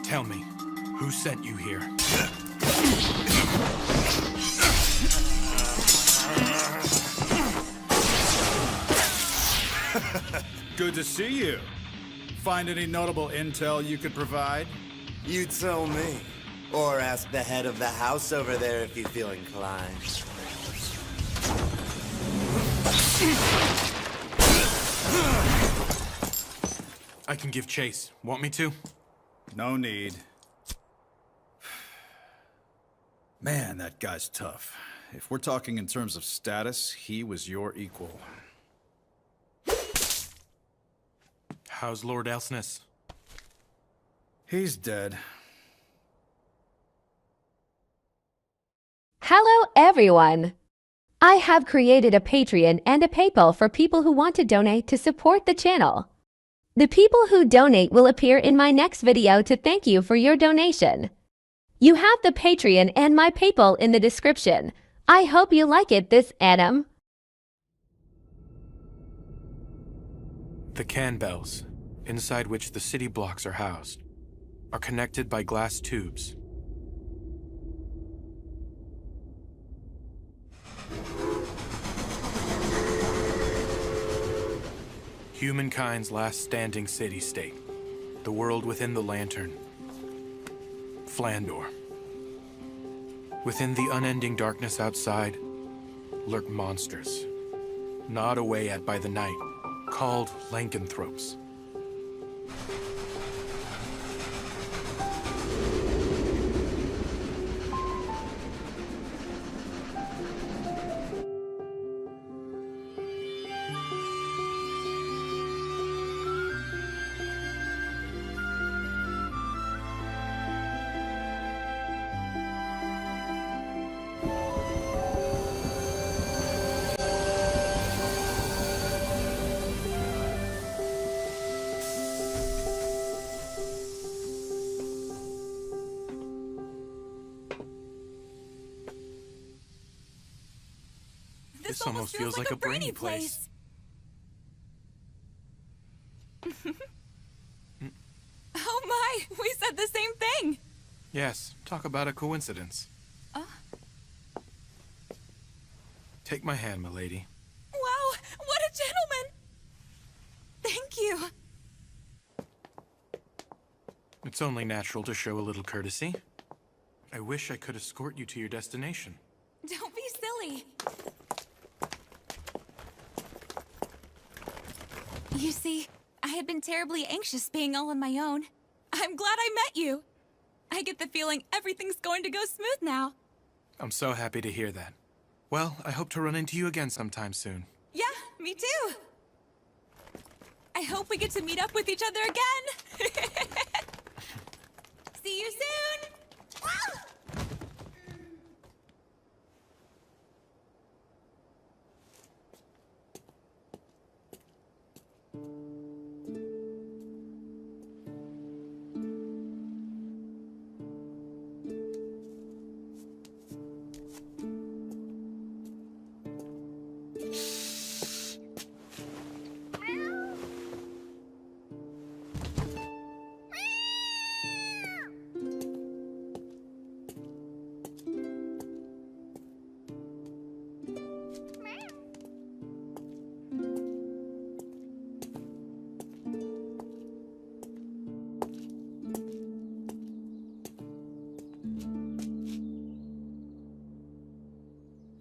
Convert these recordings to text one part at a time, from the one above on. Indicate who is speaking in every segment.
Speaker 1: Tell me, who sent you here?
Speaker 2: Good to see you. Find any notable intel you could provide?
Speaker 3: You tell me. Or ask the head of the house over there if you feel inclined.
Speaker 1: I can give chase. Want me to?
Speaker 2: No need. Man, that guy's tough. If we're talking in terms of status, he was your equal.
Speaker 1: How's Lord Elsness?
Speaker 2: He's dead.
Speaker 4: Hello, everyone! I have created a Patreon and a PayPal for people who want to donate to support the channel. The people who donate will appear in my next video to thank you for your donation. You have the Patreon and my PayPal in the description. I hope you like it, this Adam.
Speaker 1: The can bells, inside which the city blocks are housed, are connected by glass tubes. Humankind's last standing city-state, the world within the lantern, Flandor. Within the unending darkness outside lurk monsters, gnawed away at by the night, called lycanthropes. This almost feels like a brainy place.
Speaker 5: Oh my, we said the same thing.
Speaker 1: Yes, talk about a coincidence. Take my hand, milady.
Speaker 5: Wow, what a gentleman. Thank you.
Speaker 1: It's only natural to show a little courtesy. I wish I could escort you to your destination.
Speaker 5: Don't be silly. You see, I had been terribly anxious being all on my own. I'm glad I met you. I get the feeling everything's going to go smooth now.
Speaker 1: I'm so happy to hear that. Well, I hope to run into you again sometime soon.
Speaker 5: Yeah, me too. I hope we get to meet up with each other again. See you soon.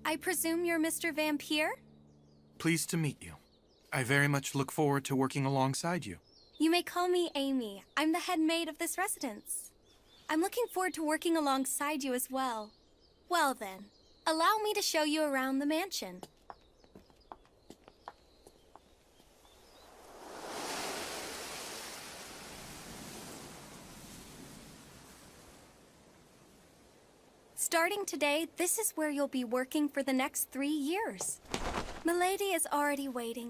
Speaker 5: I presume you're Mr. Vampire?
Speaker 1: Pleased to meet you. I very much look forward to working alongside you.
Speaker 5: You may call me Amy. I'm the head maid of this residence. I'm looking forward to working alongside you as well. Well then, allow me to show you around the mansion.
Speaker 6: Starting today, this is where you'll be working for the next 3 years. Milady is already waiting.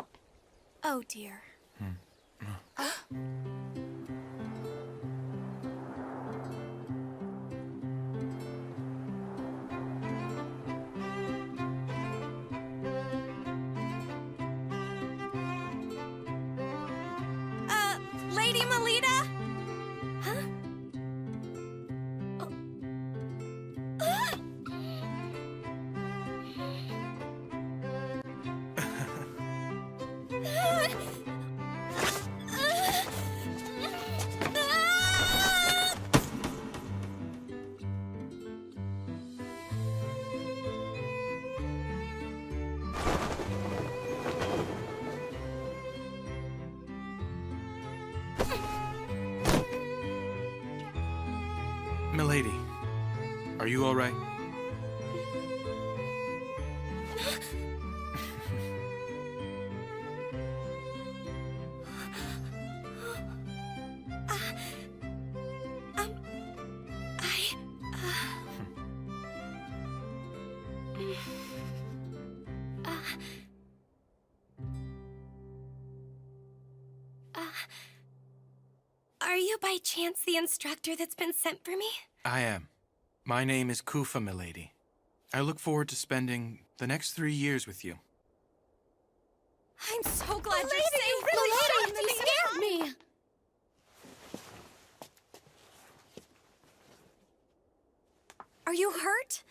Speaker 6: Oh, dear.
Speaker 5: Lady Melita?
Speaker 6: Huh?
Speaker 1: Milady, are you all right?
Speaker 6: Are you by chance the instructor that's been sent for me?
Speaker 1: I am. My name is Kufa, milady. I look forward to spending the next 3 years with you.
Speaker 6: I'm so glad you're
Speaker 5: Milady,
Speaker 6: safe.
Speaker 5: you really
Speaker 6: Milady,
Speaker 5: saved
Speaker 6: you
Speaker 5: me.
Speaker 6: scared me. Are you hurt?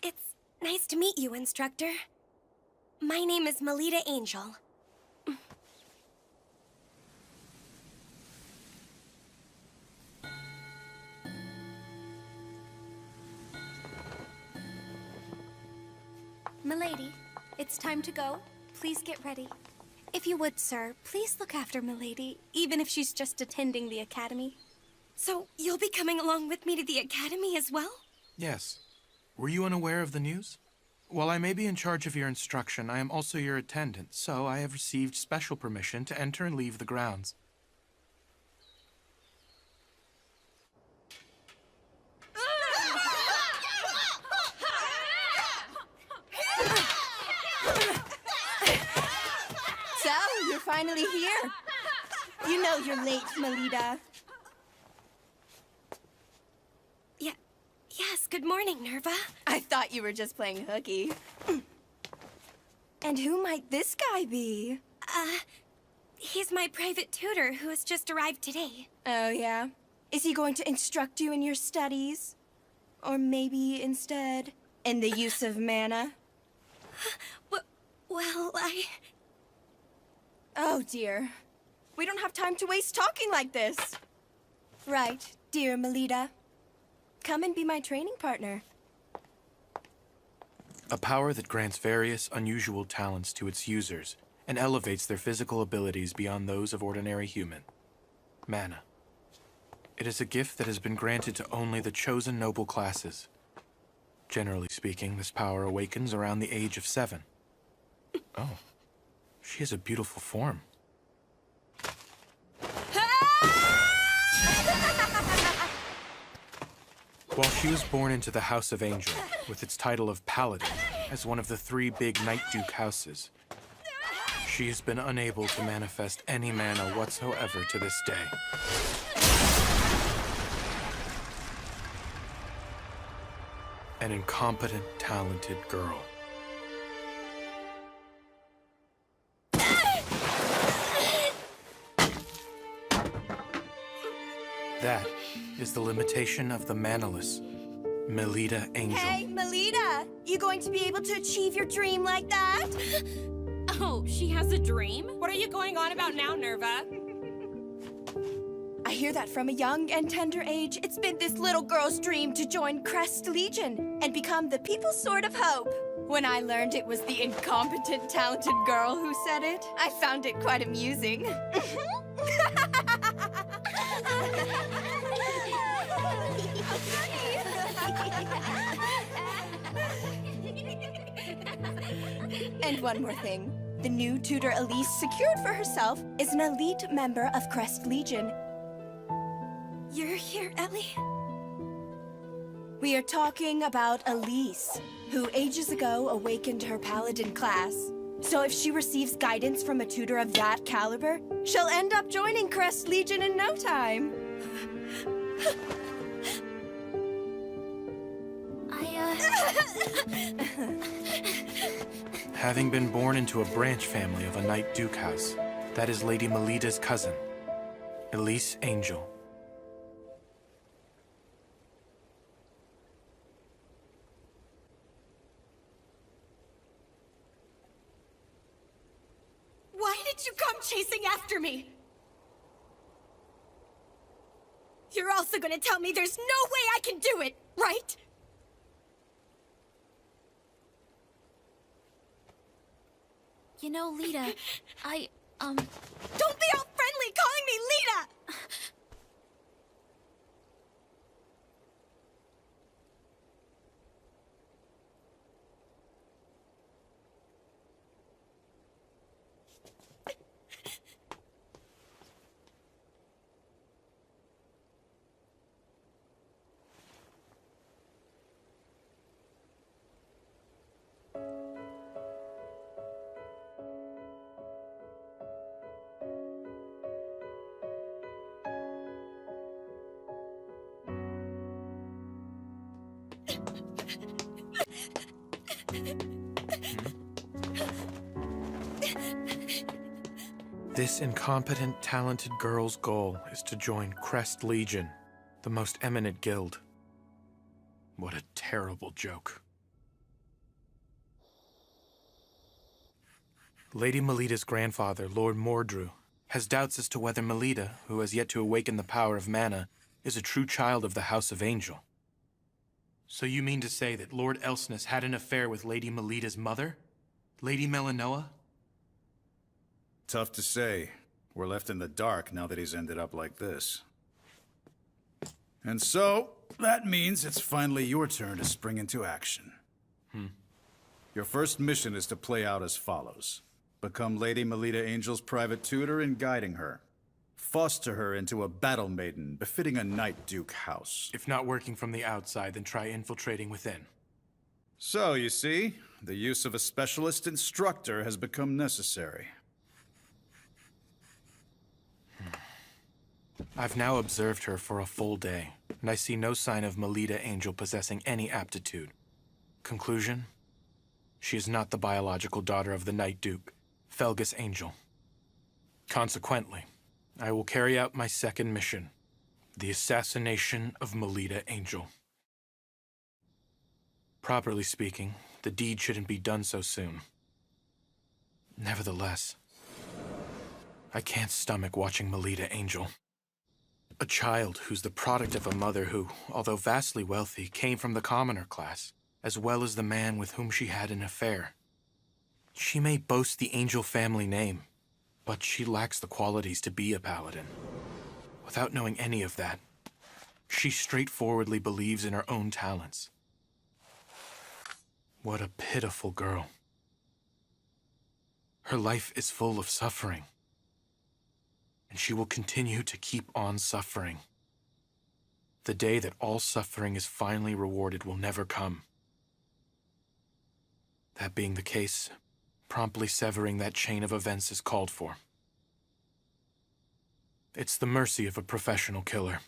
Speaker 6: It's nice to meet you, instructor. My name is Melita Angel. Milady, it's time to go. Please get ready. If you would, sir, please look after Milady, even if she's just attending the academy. So, you'll be coming along with me to the academy as well?
Speaker 1: Yes. Were you unaware of the news? While I may be in charge of your instruction, I am also your attendant, so I have received special permission to enter and leave the grounds.
Speaker 6: So, you're finally here. You know you're late, Melita. Yes, good morning, Nerva. I thought you were just playing hooky. And who might this guy be? He's my private tutor who has just arrived today. Oh, yeah? Is he going to instruct you in your studies? Or maybe instead in the use of mana? Well, Oh, dear. We don't have time to waste talking like this. Right, dear Melita. Come and be my training partner.
Speaker 1: A power that grants various unusual talents to its users and elevates their physical abilities beyond those of ordinary human. Mana. It is a gift that has been granted to only the chosen noble classes. Generally speaking, this power awakens around the age of 7. Oh, she has a beautiful form. While she was born into the House of Angel, with its title of Paladin, as one of the 3 big Night Duke houses, she has been unable to manifest any mana whatsoever to this day. An incompetent, talented girl. That is the limitation of the manaless, Melita Angel.
Speaker 6: Hey, Melita! You going to be able to achieve your dream like that?
Speaker 7: Oh, she has a dream? What are you going on about now, Nerva?
Speaker 6: I hear that from a young and tender age, it's been this little girl's dream to join Crest Legion and become the People's Sword of Hope. When I learned it was the incompetent, talented girl who said it, I found it quite amusing. And one more thing. The new tutor Elise secured for herself is an elite member of Crest Legion. you're here, Ellie?
Speaker 8: We are talking about Elise, who ages ago awakened her paladin class. So if she receives guidance from a tutor of that caliber, she'll end up joining Crest Legion in no time.
Speaker 1: Having been born into a branch family of a Knight Duke house, that is Lady Melida's cousin, Elise Angel.
Speaker 6: Why did you come chasing after me? You're also gonna tell me there's no way I can do it, right?
Speaker 5: You know, Lita,
Speaker 6: Don't be all friendly calling me Lita!
Speaker 1: This incompetent, talented girl's goal is to join Crest Legion, the most eminent guild. What a terrible joke. Lady Melida's grandfather, Lord Mordru, has doubts as to whether Melida, who has yet to awaken the power of mana, is a true child of the House of Angel. So you mean to say that Lord Elsness had an affair with Lady Melida's mother? Lady Melinoa?
Speaker 2: Tough to say. We're left in the dark now that he's ended up like this. And so, that means it's finally your turn to spring into action. Your first mission is to play out as follows. Become Lady Melida Angel's private tutor in guiding her. Foster her into a battle maiden befitting a Knight Duke house.
Speaker 1: If not working from the outside, then try infiltrating within.
Speaker 2: So, you see, the use of a specialist instructor has become necessary.
Speaker 1: I've now observed her for a full day, and I see no sign of Melida Angel possessing any aptitude. Conclusion? She is not the biological daughter of the Knight Duke, Felgus Angel. Consequently, I will carry out my second mission, the assassination of Melida Angel. Properly speaking, the deed shouldn't be done so soon. Nevertheless, I can't stomach watching Melida Angel. A child who's the product of a mother who, although vastly wealthy, came from the commoner class, as well as the man with whom she had an affair. She may boast the Angel family name, but she lacks the qualities to be a paladin. Without knowing any of that, she straightforwardly believes in her own talents. What a pitiful girl. Her life is full of suffering, and she will continue to keep on suffering. The day that all suffering is finally rewarded will never come. That being the case, promptly severing that chain of events is called for. It's the mercy of a professional killer,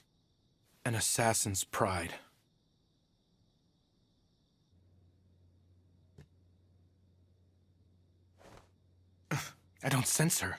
Speaker 1: an assassin's pride. I don't sense her.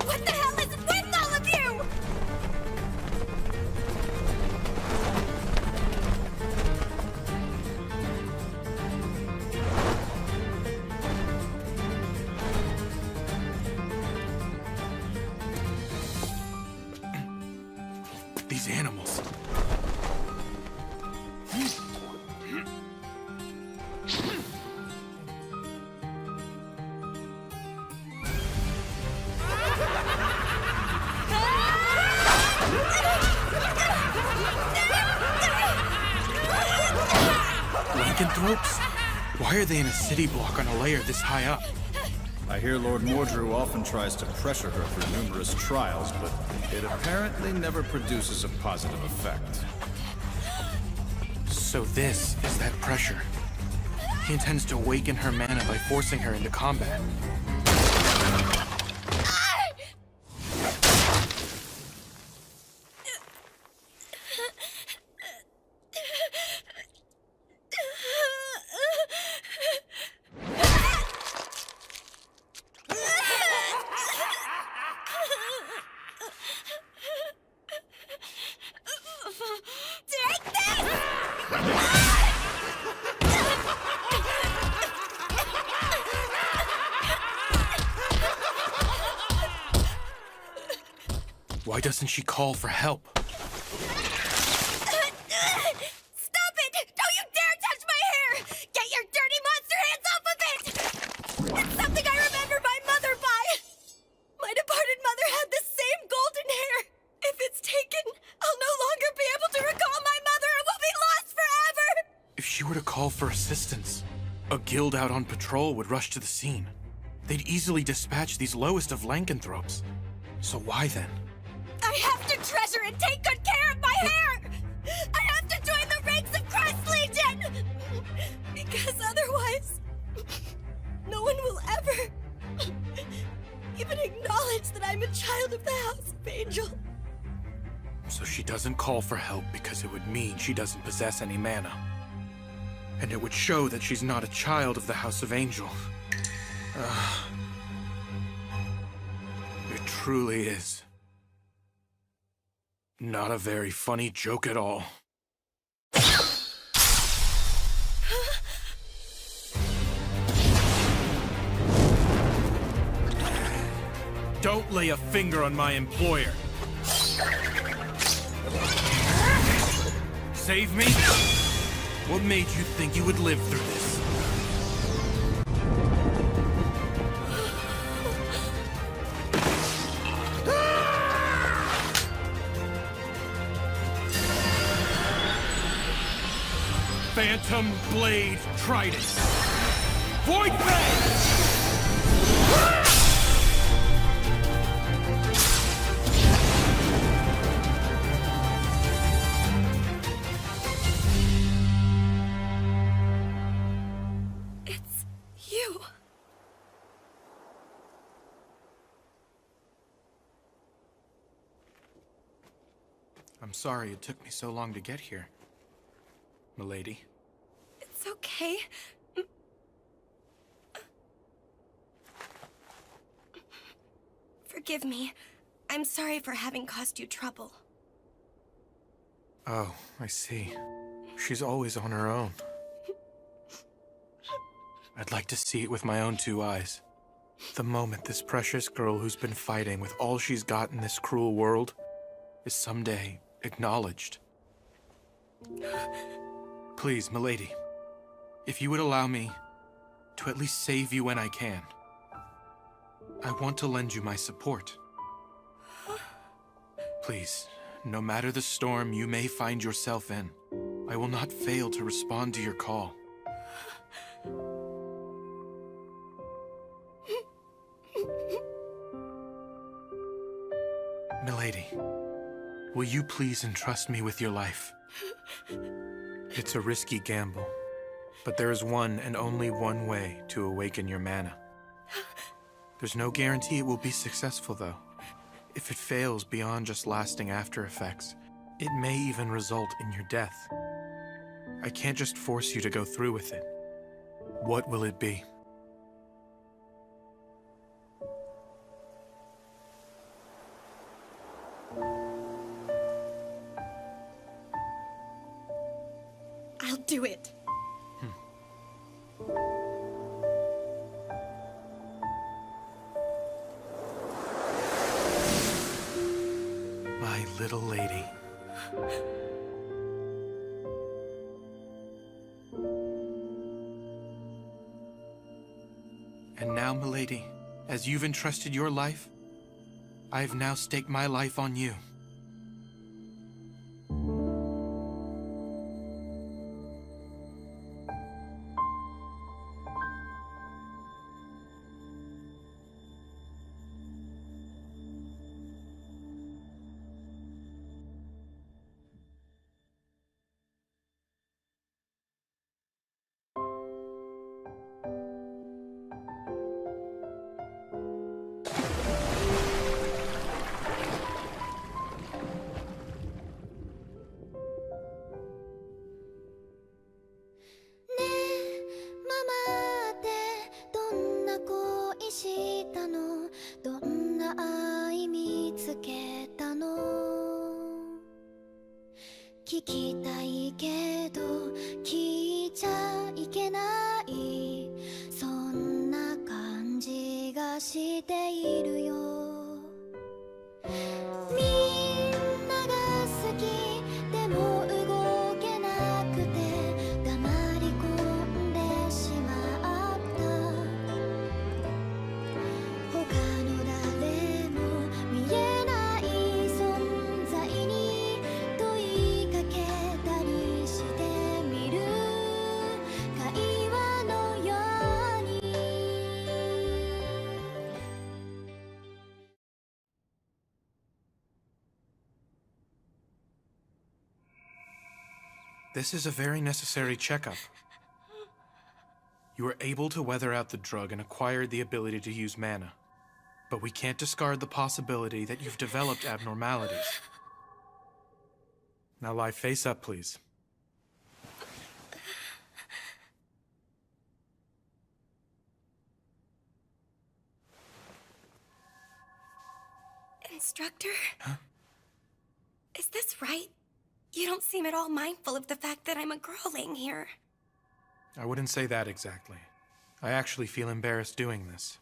Speaker 6: What the hell is with all of you?
Speaker 1: These animals. lycanthropes? Why are they in a city block on a layer this high up?
Speaker 2: I hear Lord Mordru often tries to pressure her through numerous trials, but it apparently never produces a positive effect.
Speaker 1: So this is that pressure. He intends to awaken her mana by forcing her into combat.
Speaker 6: Take this!
Speaker 1: Why doesn't she call for help?
Speaker 6: Stop it! Don't you dare touch my hair! Get your dirty monster hands off of it! It's something I remember my mother by! My departed mother had the same golden hair! If it's taken, I'll no longer be able to recall my mother and will be lost forever!
Speaker 1: If she were to call for assistance, a guild out on patrol would rush to the scene. They'd easily dispatch these lowest of lycanthropes. So why then?
Speaker 6: I have to treasure and take good care of my hair! I have to join the ranks of Christ Legion! Because otherwise, no one will ever even acknowledge that I'm a child of the House of Angel.
Speaker 1: So she doesn't call for help because it would mean she doesn't possess any mana. And it would show that she's not a child of the House of Angel. It truly is not a very funny joke at all. Don't lay a finger on my employer. Save me? What made you think you would live through this? Phantom Blade Trident. Void Ray!
Speaker 6: It's you.
Speaker 1: I'm sorry it took me so long to get here, milady.
Speaker 6: It's okay. Forgive me. I'm sorry for having caused you trouble.
Speaker 1: Oh, I see. She's always on her own. I'd like to see it with my own two eyes. The moment this precious girl who's been fighting with all she's got in this cruel world is someday acknowledged. Please, milady, if you would allow me to at least save you when I can, I want to lend you my support. Please, no matter the storm you may find yourself in, I will not fail to respond to your call. Milady, will you please entrust me with your life? It's a risky gamble, but there is one and only one way to awaken your mana. There's no guarantee it will be successful, though. If it fails beyond just lasting after effects, it may even result in your death. I can't just force you to go through with it. What will it be?
Speaker 6: I'll do it.
Speaker 1: My little lady. And now, milady, as you've entrusted your life, I've now staked my life on you.
Speaker 9: 聞きたいけど聞いちゃいけない、そんな感じがしているよ。みんなが好きでも動けなくて黙り込んでしまった。他の誰も見えない存在に問いかけたりしてみる、会話のように。
Speaker 1: This is a very necessary checkup. You were able to weather out the drug and acquired the ability to use mana. But we can't discard the possibility that you've developed abnormalities. Now lie face up, please.
Speaker 6: Instructor? Huh? Is this right? You don't seem at all mindful of the fact that I'm a girl laying here.
Speaker 1: I wouldn't say that exactly. I actually feel embarrassed doing this.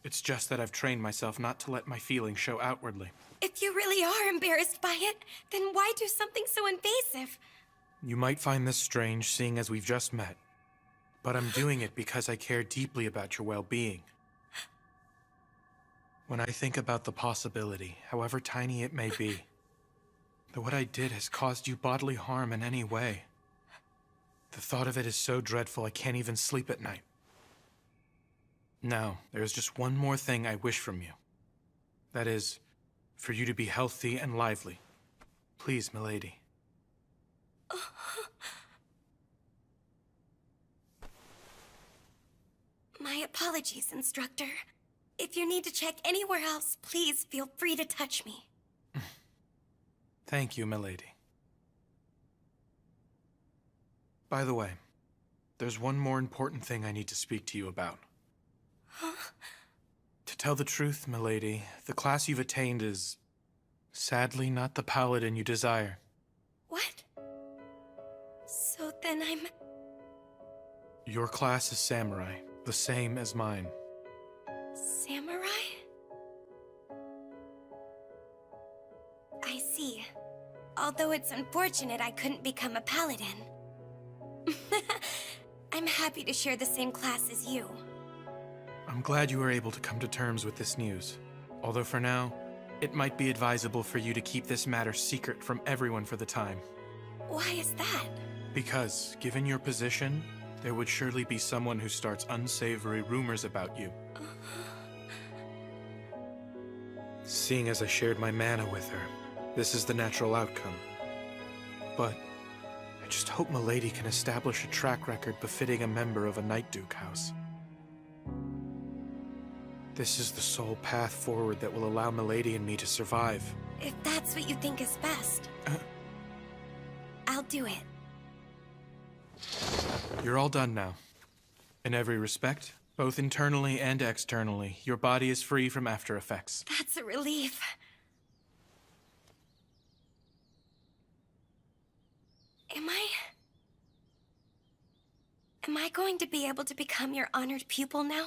Speaker 1: It's just that I've trained myself not to let my feelings show outwardly.
Speaker 6: If you really are embarrassed by it, then why do something so invasive?
Speaker 1: You might find this strange, seeing as we've just met. But I'm doing it because I care deeply about your well-being. When I think about the possibility, however tiny it may be, that what I did has caused you bodily harm in any way, the thought of it is so dreadful I can't even sleep at night. Now, there's just one more thing I wish from you. That is, for you to be healthy and lively. Please, milady.
Speaker 6: My apologies, Instructor. If you need to check anywhere else, please feel free to touch me.
Speaker 1: Thank you, milady. By the way, there's one more important thing I need to speak to you about.
Speaker 6: Huh?
Speaker 1: To tell the truth, milady, the class you've attained is sadly not the paladin you desire.
Speaker 6: What? So then I'm...
Speaker 1: Your class is samurai, the same as mine.
Speaker 6: Samurai? I see. Although it's unfortunate I couldn't become a paladin. I'm happy to share the same class as you.
Speaker 1: I'm glad you were able to come to terms with this news. Although for now, it might be advisable for you to keep this matter secret from everyone for the time.
Speaker 6: Why is that?
Speaker 1: Because, given your position, there would surely be someone who starts unsavory rumors about you. Seeing as I shared my mana with her, this is the natural outcome. But I just hope milady can establish a track record befitting a member of a Night Duke house. This is the sole path forward that will allow milady and me to survive.
Speaker 6: If that's what you think is best, I'll do it.
Speaker 1: You're all done now. In every respect, both internally and externally, your body is free from after effects.
Speaker 6: That's a relief. Am I going to be able to become your honored pupil now?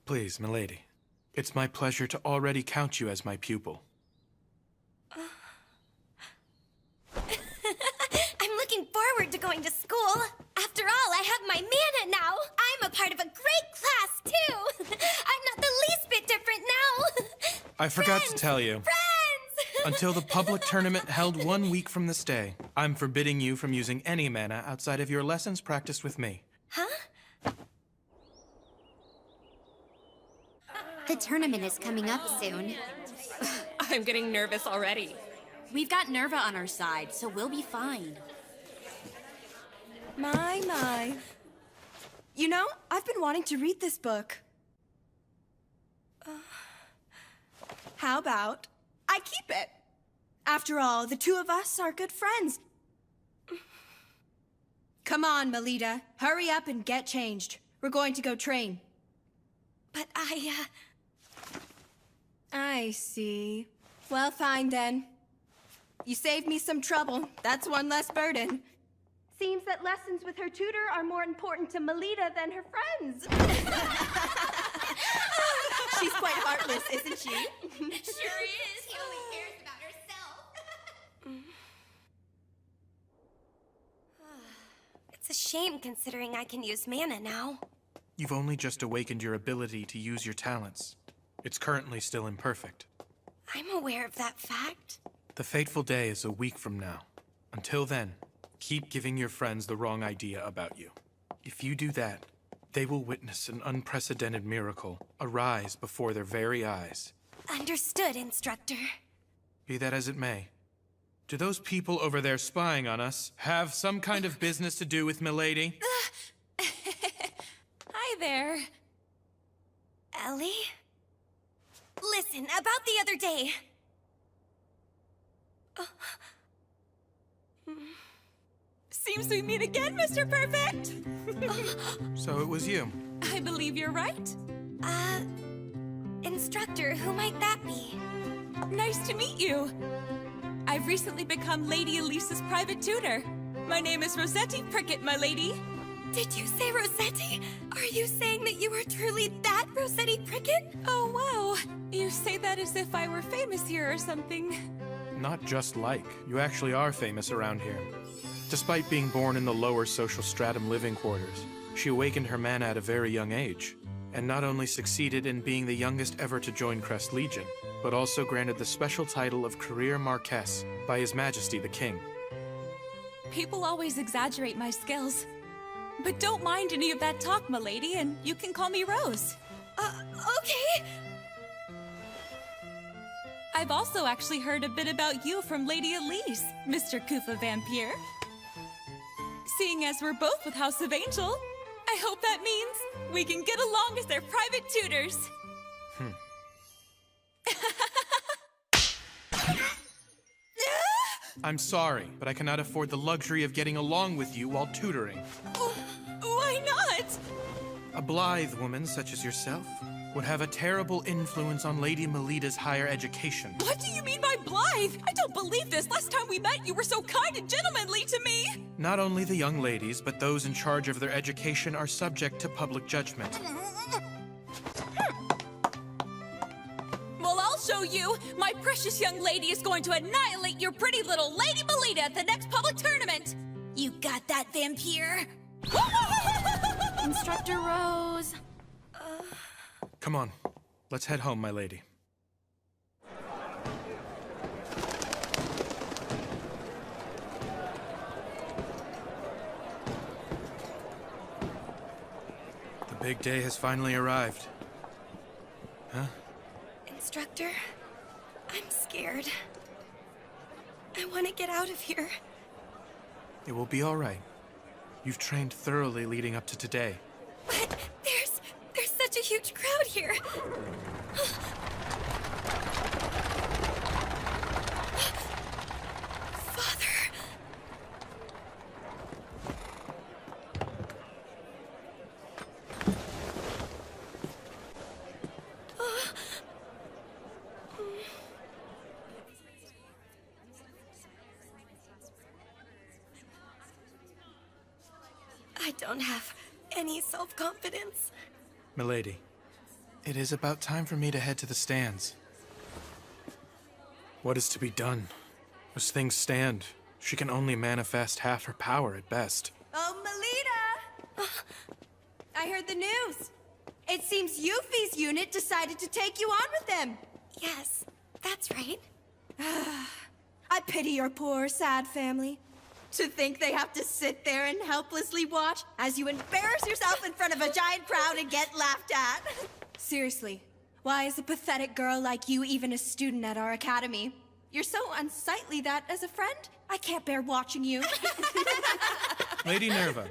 Speaker 1: Please, milady. It's my pleasure to already count you as my pupil.
Speaker 6: I'm looking forward to going to school. After all, I have my mana now. I'm a part of a great class, too. I'm not the least bit different now.
Speaker 1: I forgot to tell you.
Speaker 6: Friends!
Speaker 1: Until the public tournament held 1 week from this day, I'm forbidding you from using any mana outside of your lessons practiced with me.
Speaker 6: Huh?
Speaker 10: The tournament is coming up soon.
Speaker 7: I'm getting nervous already.
Speaker 10: We've got Nerva on our side, so we'll be fine.
Speaker 8: My. You know, I've been wanting to read this book. How about I keep it? After all, the two of us are good friends. Come on, Melita. Hurry up and get changed. We're going to go train.
Speaker 6: But
Speaker 8: I see. Well, fine then. You saved me some trouble. That's one less burden. Seems that lessons with her tutor are more important to Melita than her friends. She's quite heartless, isn't she?
Speaker 6: Sure is. He only cares about herself. It's a shame considering I can use mana now.
Speaker 1: You've only just awakened your ability to use your talents. It's currently still imperfect.
Speaker 6: I'm aware of that fact.
Speaker 1: The fateful day is a week from now. Until then, keep giving your friends the wrong idea about you. If you do that, they will witness an unprecedented miracle arise before their very eyes.
Speaker 6: Understood, instructor.
Speaker 1: Be that as it may, do those people over there spying on us have some kind of business to do with Milady?
Speaker 5: Hi there.
Speaker 6: Ellie? Listen, about the other day.
Speaker 5: Seems we meet again, Mr. Perfect.
Speaker 1: So it was you.
Speaker 5: I believe you're right.
Speaker 6: Instructor, who might that be?
Speaker 5: Nice to meet you. I've recently become Lady Elise's private tutor. My name is Rossetti Prickett, my lady.
Speaker 6: Did you say Rossetti? Are you saying that you are truly that Rossetti Prickett?
Speaker 5: Oh, wow. You say that as if I were famous here or something.
Speaker 1: Not just like. You actually are famous around here. Despite being born in the lower social stratum living quarters, she awakened her mana at a very young age, and not only succeeded in being the youngest ever to join Crest Legion, but also granted the special title of Career Marquess by His Majesty the King.
Speaker 5: People always exaggerate my skills. But don't mind any of that talk, milady, and you can call me Rose.
Speaker 6: Okay.
Speaker 5: I've also actually heard a bit about you from Lady Elise, Mr. Koopa Vampire. Seeing as we're both with House of Angel, I hope that means we can get along as their private tutors.
Speaker 1: I'm sorry, but I cannot afford the luxury of getting along with you while tutoring.
Speaker 5: Why not?
Speaker 1: A blithe woman such as yourself would have a terrible influence on Lady Melita's higher education.
Speaker 5: What do you mean by blithe? I don't believe this. Last time we met, you were so kind and gentlemanly to me.
Speaker 1: Not only the young ladies, but those in charge of their education are subject to public judgment.
Speaker 5: Well, I'll show you. My precious young lady is going to annihilate your pretty little Lady Melita at the next public tournament. You got that, vampire?
Speaker 6: Instructor Rose.
Speaker 1: Come on, let's head home, my lady. The big day has finally arrived. Huh?
Speaker 6: Instructor, I'm scared. I want to get out of here.
Speaker 1: It will be all right. You've trained thoroughly leading up to today.
Speaker 6: But there's such a huge crowd here. Father. I don't have any self-confidence.
Speaker 1: Milady, it is about time for me to head to the stands. What is to be done? As things stand, she can only manifest half her power at best.
Speaker 8: Oh, Melita! I heard the news. It seems Yuffie's unit decided to take you on with them.
Speaker 6: Yes, that's right.
Speaker 8: I pity your poor, sad family. To think they have to sit there and helplessly watch as you embarrass yourself in front of a giant crowd and get laughed at. Seriously, why is a pathetic girl like you even a student at our academy? You're so unsightly that, as a friend, I can't bear watching you.
Speaker 1: Lady Nerva.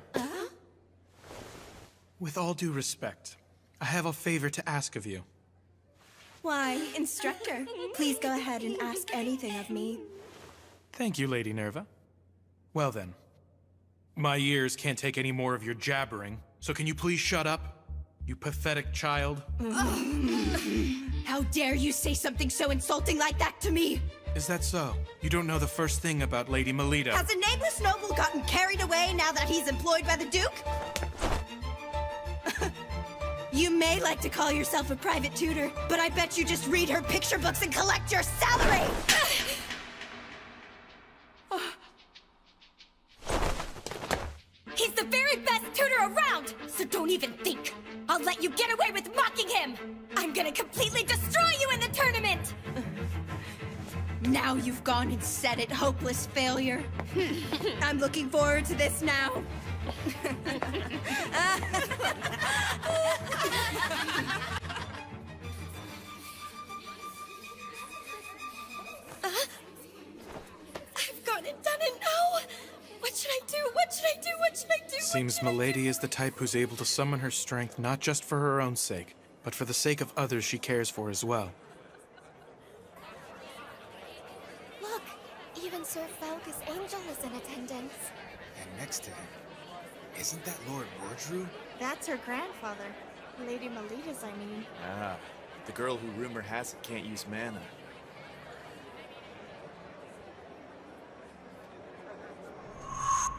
Speaker 1: With all due respect, I have a favor to ask of you.
Speaker 8: Why, instructor, please go ahead and ask anything of me.
Speaker 1: Thank you, Lady Nerva. Well then, my ears can't take any more of your jabbering, so can you please shut up? You pathetic child.
Speaker 8: How dare you say something so insulting like that to me?
Speaker 1: Is that so? You don't know the first thing about Lady Melita.
Speaker 8: Has a nameless noble gotten carried away now that he's employed by the Duke? You may like to call yourself a private tutor, but I bet you just read her picture books and collect your salary!
Speaker 6: He's the very best tutor around, so don't even think. I'll let you get away with mocking him. I'm gonna completely destroy you in the tournament.
Speaker 8: Now you've gone and said it, hopeless failure. I'm looking forward to this now.
Speaker 6: I've gone and done it now. What should I do? What should I do? What should I do?
Speaker 1: Seems Milady is the type who's able to summon her strength not just for her own sake, but for the sake of others she cares for as well.
Speaker 9: Look, even Sir Falcus Angel is in attendance.
Speaker 11: And next to him, isn't that Lord Wardrew?
Speaker 9: That's her grandfather. Lady Melita's, I mean.
Speaker 12: Ah, the girl who rumor has it can't use mana.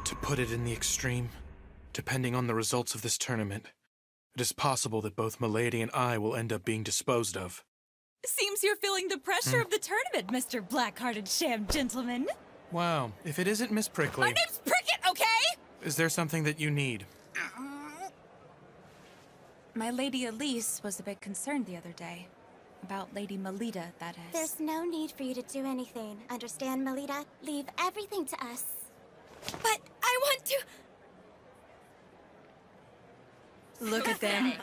Speaker 1: To put it in the extreme, depending on the results of this tournament, it is possible that both Milady and I will end up being disposed of.
Speaker 5: Seems you're feeling the pressure of the tournament, Mr. Black-Hearted Sham Gentleman.
Speaker 1: Wow, if it isn't Miss Prickly...
Speaker 5: My name's Prickett, okay?
Speaker 1: Is there something that you need?
Speaker 5: My Lady Elise was a bit concerned the other day. About Lady Melita, that is.
Speaker 9: There's no need for you to do anything. Understand, Melita? Leave everything to us.
Speaker 6: But I want to...
Speaker 8: Look at them.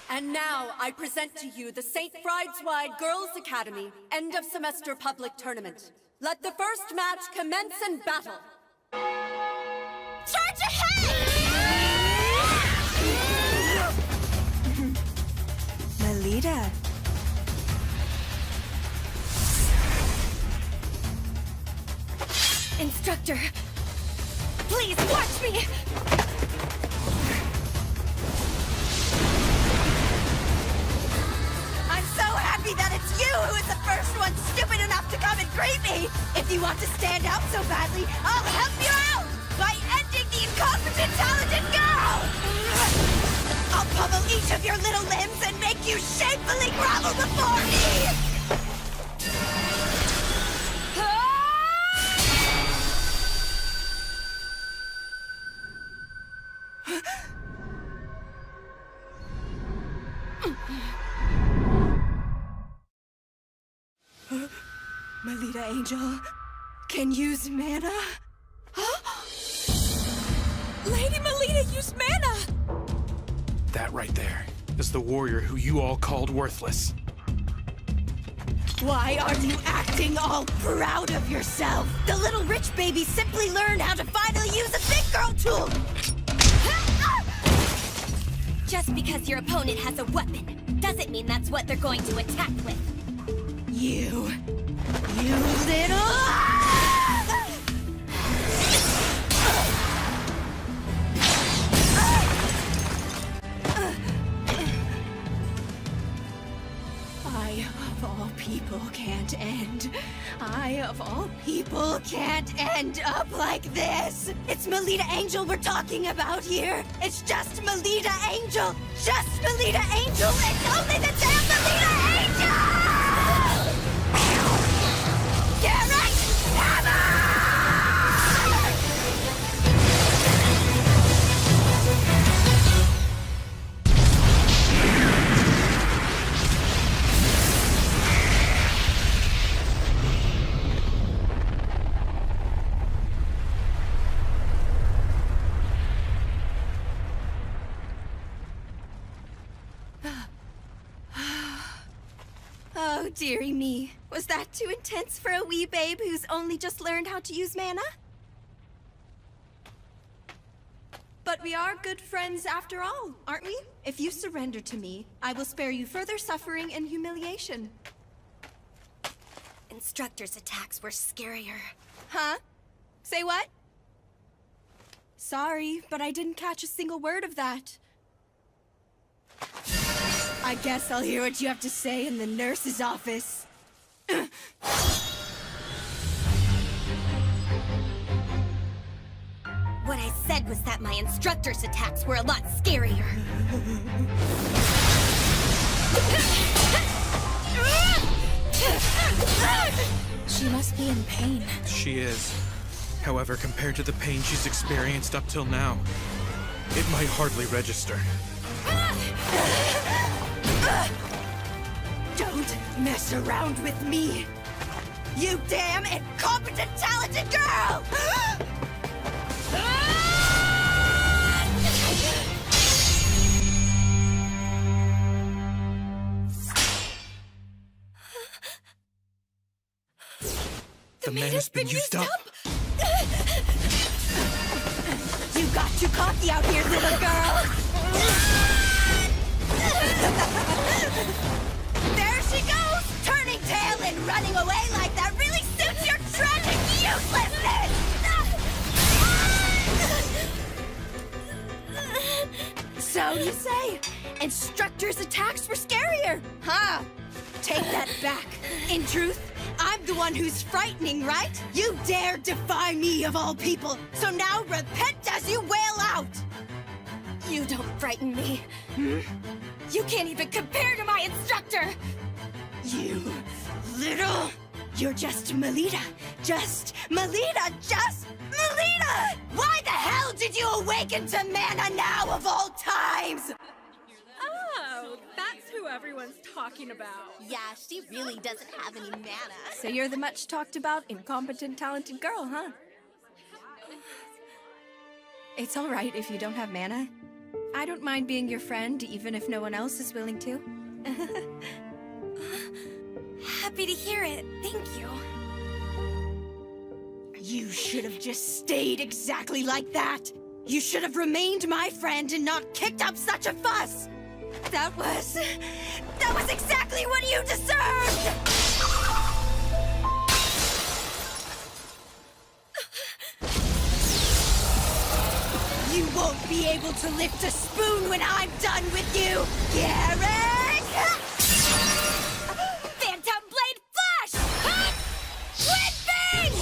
Speaker 13: And now I present to you the St. Fride's-Wide Girls Academy End of Semester Public Tournament. Let the first match commence in battle.
Speaker 6: Charge ahead!
Speaker 8: Melita.
Speaker 6: Instructor, please watch me!
Speaker 8: I'm so happy that it's you who is the first one stupid enough to come and greet me! If you want to stand out so badly, I'll help you out! By ending the incompetent talented girl! I'll pummel each of your little limbs and make you shamefully grovel before me! Melita Angel can use mana?
Speaker 5: Lady Melita used mana!
Speaker 1: That right there is the warrior who you all called worthless.
Speaker 8: Why are you acting all proud of yourself? The little rich baby simply learned how to finally use a big girl tool!
Speaker 6: Just because your opponent has a weapon doesn't mean that's what they're going to attack with.
Speaker 8: You little... I, of all people, can't end. I, of all people, can't end up like this. It's Melita Angel we're talking about here. It's just Melita Angel. Just Melita Angel. It's only the damn Melita Angel! Garrett, hammer! Oh, dearie me. Was that too intense for a wee babe who's only just learned how to use mana? But we are good friends after all, aren't we? If you surrender to me, I will spare you further suffering and humiliation.
Speaker 6: Instructor's attacks were scarier.
Speaker 8: Huh? Say what? Sorry, but I didn't catch a single word of that. I guess I'll hear what you have to say in the nurse's office.
Speaker 6: What I said was that my instructor's attacks were a lot scarier.
Speaker 5: She must be in pain.
Speaker 1: She is. However, compared to the pain she's experienced up till now, it might hardly register.
Speaker 8: Don't mess around with me! You damn incompetent, talented girl!
Speaker 1: The man has been used up.
Speaker 8: You got too cocky out here, little girl! There she goes! Turning tail and running away like that really suits your tragic uselessness! So you say, instructor's attacks were scarier, huh? Take that back. In truth, I'm the one who's frightening, right? You dared defy me of all people, so now repent as you wail out!
Speaker 6: You don't frighten me. You can't even compare to my instructor!
Speaker 8: You little... You're just Melita. Just Melita. Just Melita! Why the hell did you awaken to mana now of all times?
Speaker 7: Oh, that's who everyone's talking about.
Speaker 6: Yeah, she really doesn't have any mana.
Speaker 8: So you're the much talked about, incompetent, talented girl, huh? It's all right if you don't have mana. I don't mind being your friend, even if no one else is willing to.
Speaker 6: Happy to hear it. Thank you.
Speaker 8: You should have just stayed exactly like that. You should have remained my friend and not kicked up such a fuss. That was exactly what you deserved! You won't be able to lift a spoon when I'm done with you, Garrett!
Speaker 6: Phantom Blade Flash! Whipping!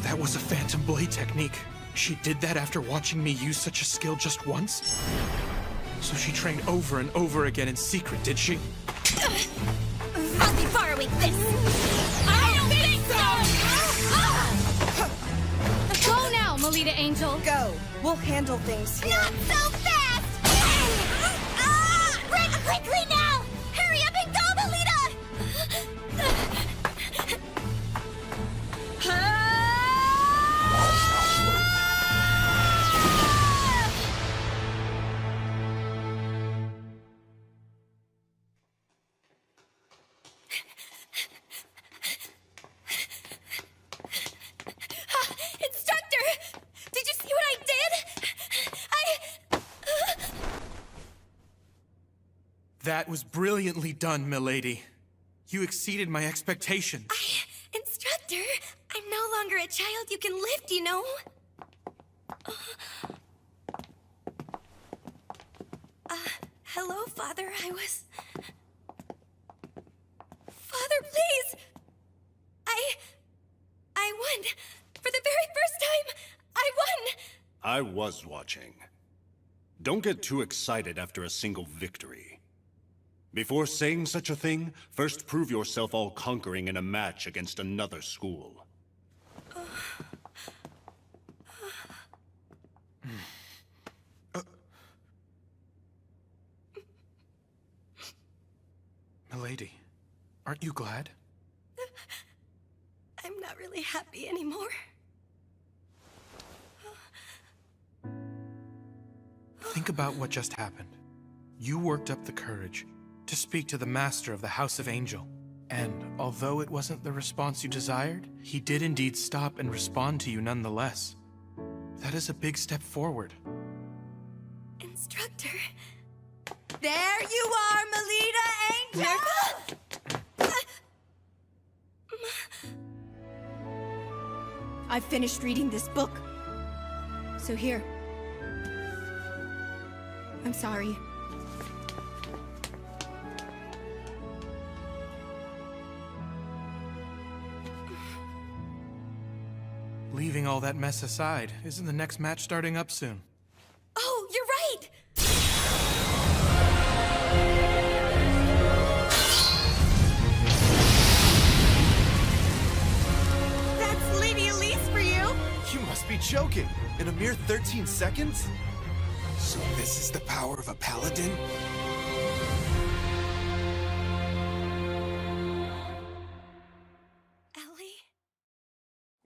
Speaker 1: That was a Phantom Blade technique. She did that after watching me use such a skill just once? So she trained over and over again in secret, did she?
Speaker 6: I'll be borrowing this!
Speaker 7: I don't think so! Go now, Melita Angel.
Speaker 8: Go. We'll handle things here.
Speaker 6: Not so fast! Run quickly now! Hurry up and go, Melita! Instructor! Did you see what I did?
Speaker 1: That was brilliantly done, milady. You exceeded my expectations.
Speaker 6: Instructor, I'm no longer a child you can lift, you know? Hello, Father. Father, please! I won! For the very first time, I won!
Speaker 14: I was watching. Don't get too excited after a single victory. Before saying such a thing, first prove yourself all-conquering in a match against another school.
Speaker 1: Milady, aren't you glad?
Speaker 6: I'm not really happy anymore.
Speaker 1: Think about what just happened. You worked up the courage to speak to the master of the House of Angel. And although it wasn't the response you desired, he did indeed stop and respond to you nonetheless. That is a big step forward.
Speaker 6: Instructor. There you are, Melita Angel!
Speaker 8: I've finished reading this book. So here. I'm sorry.
Speaker 1: Leaving all that mess aside, isn't the next match starting up soon?
Speaker 6: Oh, you're right! That's Lady Elise for you!
Speaker 12: You must be joking. In a mere 13 seconds?
Speaker 11: So this is the power of a paladin?
Speaker 6: Ellie?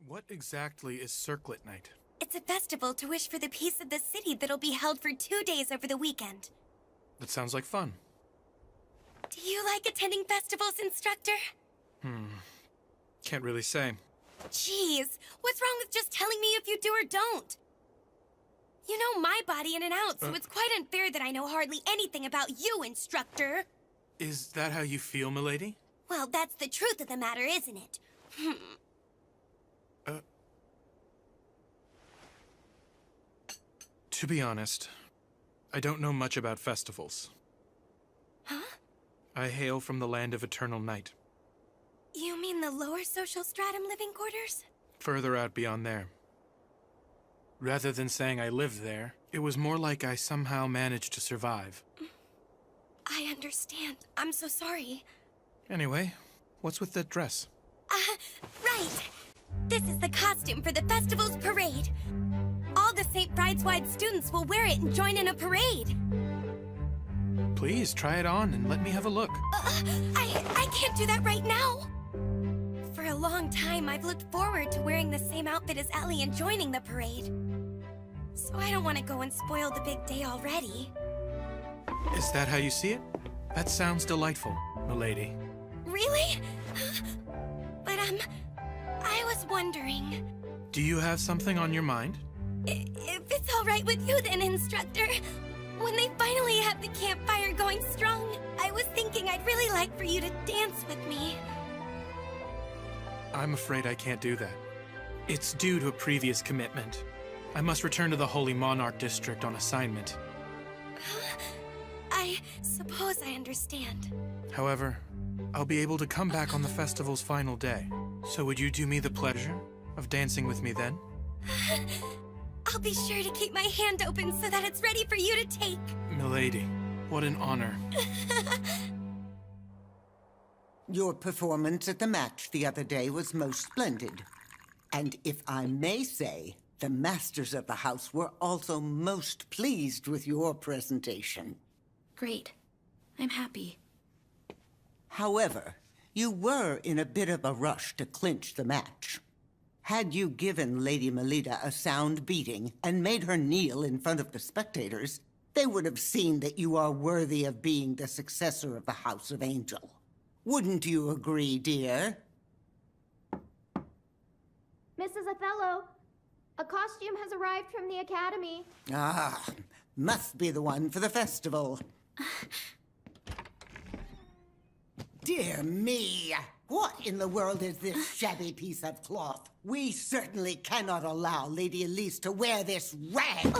Speaker 1: What exactly is Circlet Night?
Speaker 6: It's a festival to wish for the peace of the city that'll be held for 2 days over the weekend.
Speaker 1: That sounds like fun.
Speaker 6: Do you like attending festivals, Instructor?
Speaker 1: Can't really say.
Speaker 6: Jeez, what's wrong with just telling me if you do or don't? You know my body in and out, so it's quite unfair that I know hardly anything about you, Instructor.
Speaker 1: Is that how you feel, milady?
Speaker 6: Well, that's the truth of the matter, isn't it?
Speaker 1: To be honest, I don't know much about festivals.
Speaker 6: Huh?
Speaker 1: I hail from the land of eternal night.
Speaker 6: You mean the lower social stratum living quarters?
Speaker 1: Further out beyond there. Rather than saying I lived there, it was more like I somehow managed to survive.
Speaker 6: I understand. I'm so sorry.
Speaker 1: Anyway, what's with that dress?
Speaker 6: Right! This is the costume for the festival's parade. All the St. Brideswide students will wear it and join in a parade.
Speaker 1: Please, try it on and let me have a look.
Speaker 6: I can't do that right now. For a long time, I've looked forward to wearing the same outfit as Ellie and joining the parade. So I don't want to go and spoil the big day already.
Speaker 1: Is that how you see it? That sounds delightful, milady.
Speaker 6: Really? But, I was wondering...
Speaker 1: Do you have something on your mind?
Speaker 6: If it's all right with you then, Instructor, when they finally have the campfire going strong, I was thinking I'd really like for you to dance with me.
Speaker 1: I'm afraid I can't do that. It's due to a previous commitment. I must return to the Holy Monarch District on assignment.
Speaker 6: I suppose I understand.
Speaker 1: However, I'll be able to come back on the festival's final day. So would you do me the pleasure of dancing with me then?
Speaker 6: I'll be sure to keep my hand open so that it's ready for you to take.
Speaker 1: Milady, what an honor.
Speaker 15: Your performance at the match the other day was most splendid. And if I may say, the masters of the house were also most pleased with your presentation.
Speaker 10: Great. I'm happy.
Speaker 15: However, you were in a bit of a rush to clinch the match. Had you given Lady Melita a sound beating and made her kneel in front of the spectators, they would have seen that you are worthy of being the successor of the House of Angel. Wouldn't you agree, dear?
Speaker 9: Mrs. Othello, a costume has arrived from the Academy.
Speaker 15: Ah, must be the one for the festival. Dear me! What in the world is this shabby piece of cloth? We certainly cannot allow Lady Elise to wear this rag!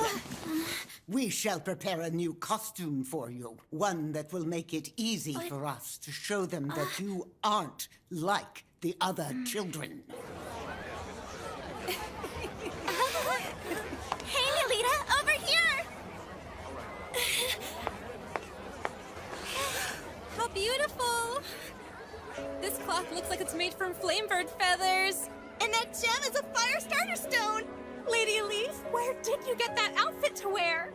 Speaker 15: We shall prepare a new costume for you. One that will make it easy for us to show them that you aren't like the other children.
Speaker 6: Hey, Lolita, over here!
Speaker 5: How beautiful! This cloth looks like it's made from flamebird feathers.
Speaker 6: And that gem is a fire starter stone!
Speaker 5: Lady Elise, where did you get that outfit to wear?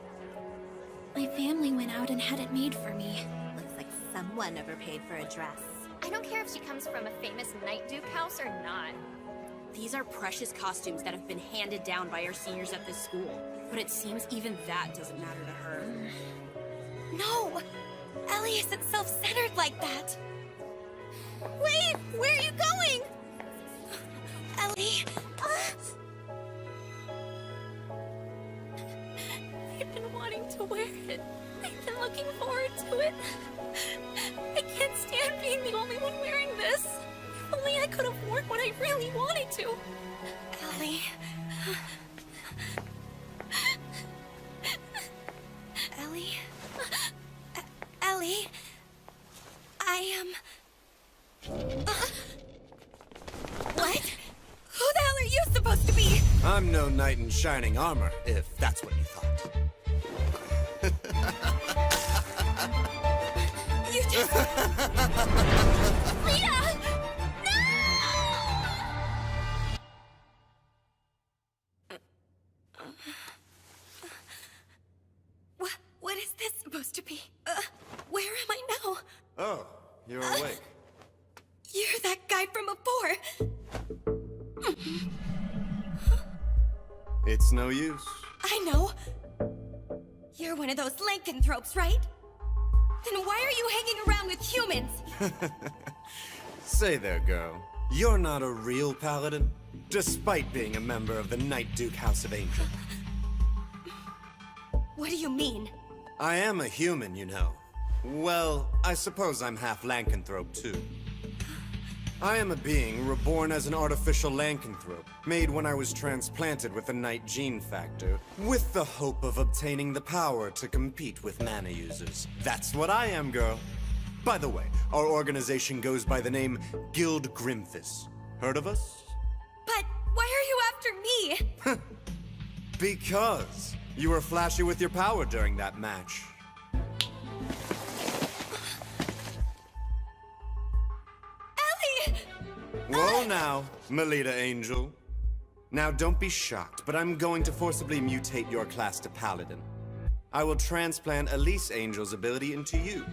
Speaker 10: My family went out and had it made for me.
Speaker 6: Looks like someone overpaid for a dress.
Speaker 9: I don't care if she comes from a famous Night Duke house or not.
Speaker 10: These are precious costumes that have been handed down by our seniors at this school. But it seems even that doesn't matter to her.
Speaker 6: No! Ellie isn't self-centered like that. Wait! Where are you going? Ellie...
Speaker 7: to wear it. I've been looking forward to it. I can't stand being the only one wearing this. If only I could have worn what I really wanted to.
Speaker 6: Ellie. Ellie? Ellie? I am... What? Who the hell are you supposed to be?
Speaker 3: I'm no knight in shining armor, if that's what you thought.
Speaker 6: You just... Lita! What is this supposed to be? Where am I now?
Speaker 3: Oh, you're awake.
Speaker 6: You're that guy from before.
Speaker 3: It's no use.
Speaker 6: I know. You're one of those lycanthropes, right? Then why are you hanging around with humans?
Speaker 3: Say there, girl. You're not a real paladin, despite being a member of the Night Duke House of Angel.
Speaker 6: What do you mean?
Speaker 3: I am a human, you know. Well, I suppose I'm half lycanthrope, too. I am a being reborn as an artificial lycanthrope, made when I was transplanted with the Night Gene Factor, with the hope of obtaining the power to compete with mana users. That's what I am, girl. By the way, our organization goes by the name Guild Grimthus. Heard of us?
Speaker 6: But why are you after me?
Speaker 3: Because you were flashy with your power during that match. Whoa now, Melita Angel. Now don't be shocked, but I'm going to forcibly mutate your class to Paladin. I will transplant Elise Angel's ability into you.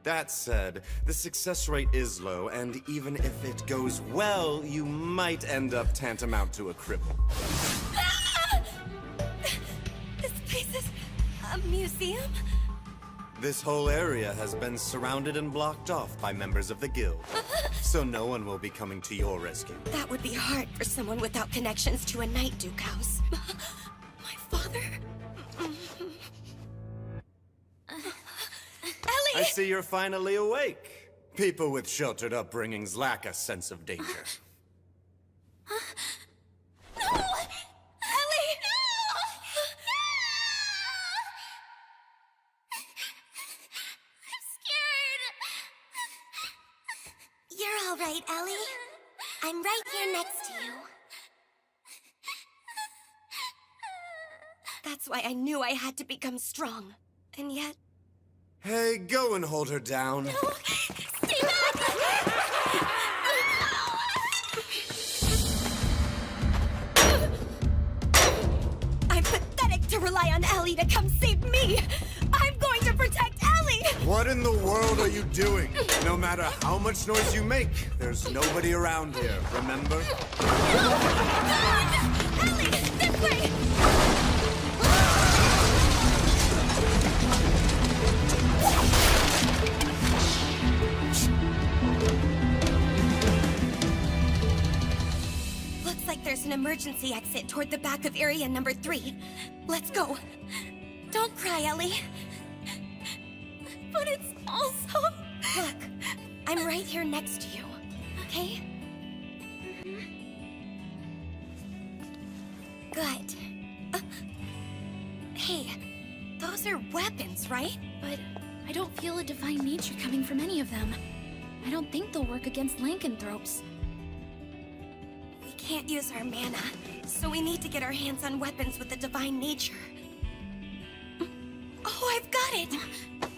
Speaker 3: That said, the success rate is low, and even if it goes well, you might end up tantamount to a cripple.
Speaker 6: This place is a museum?
Speaker 3: This whole area has been surrounded and blocked off by members of the guild, so no one will be coming to your rescue.
Speaker 6: That would be hard for someone without connections to a Night Duke house. My father? Ellie!
Speaker 3: I see you're finally awake. People with sheltered upbringings lack a sense of danger.
Speaker 6: No! Ellie! You're all right, Ellie. I'm right here next to you. That's why I knew I had to become strong. And yet...
Speaker 3: Hey, go and hold her down.
Speaker 6: No! Stay back! I'm pathetic to rely on Ellie to come save me! I'm going to protect Ellie!
Speaker 3: What in the world are you doing? No matter how much noise you make, there's nobody around here, remember?
Speaker 6: Ellie, this way! Looks like there's an emergency exit toward the back of area number 3. Let's go. Don't cry, Ellie. But it's also... Look, I'm right here next to you, okay? Good. Hey, those are weapons, right?
Speaker 16: But I don't feel a divine nature coming from any of them. I don't think they'll work against lycanthropes.
Speaker 6: We can't use our mana, so we need to get our hands on weapons with the divine nature. Oh, I've got it!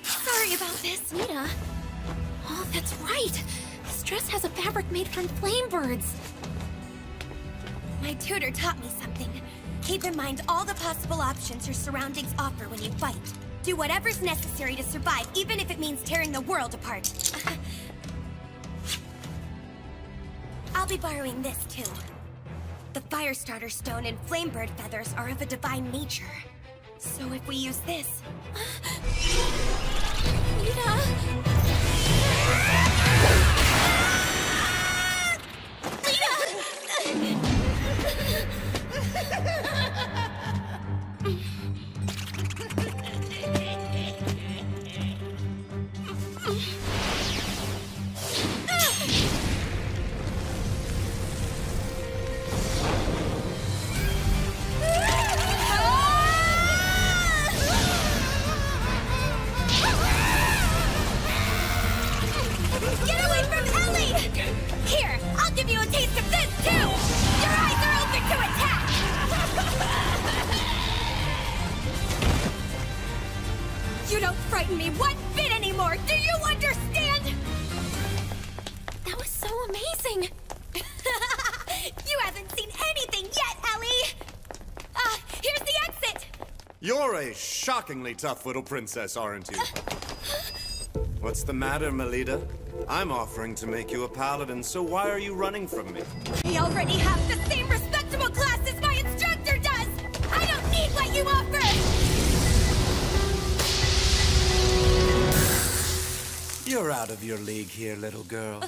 Speaker 6: Sorry about this.
Speaker 16: Lita? Oh, that's right! This dress has a fabric made from flame birds.
Speaker 6: My tutor taught me something. Keep in mind all the possible options your surroundings offer when you fight. Do whatever's necessary to survive, even if it means tearing the world apart. I'll be borrowing this, too. The Firestarter Stone and Flamebird Feathers are of a divine nature. So if we use this... frighten me one bit anymore! Do you understand?
Speaker 16: That was so amazing!
Speaker 6: You haven't seen anything yet, Ellie! Here's the exit!
Speaker 3: You're a shockingly tough little princess, aren't you? What's the matter, Melita? I'm offering to make you a paladin, so why are you running from me?
Speaker 6: I already have the same respectable class as my instructor does! I don't need what you offer!
Speaker 3: You're out of your league here, little girl.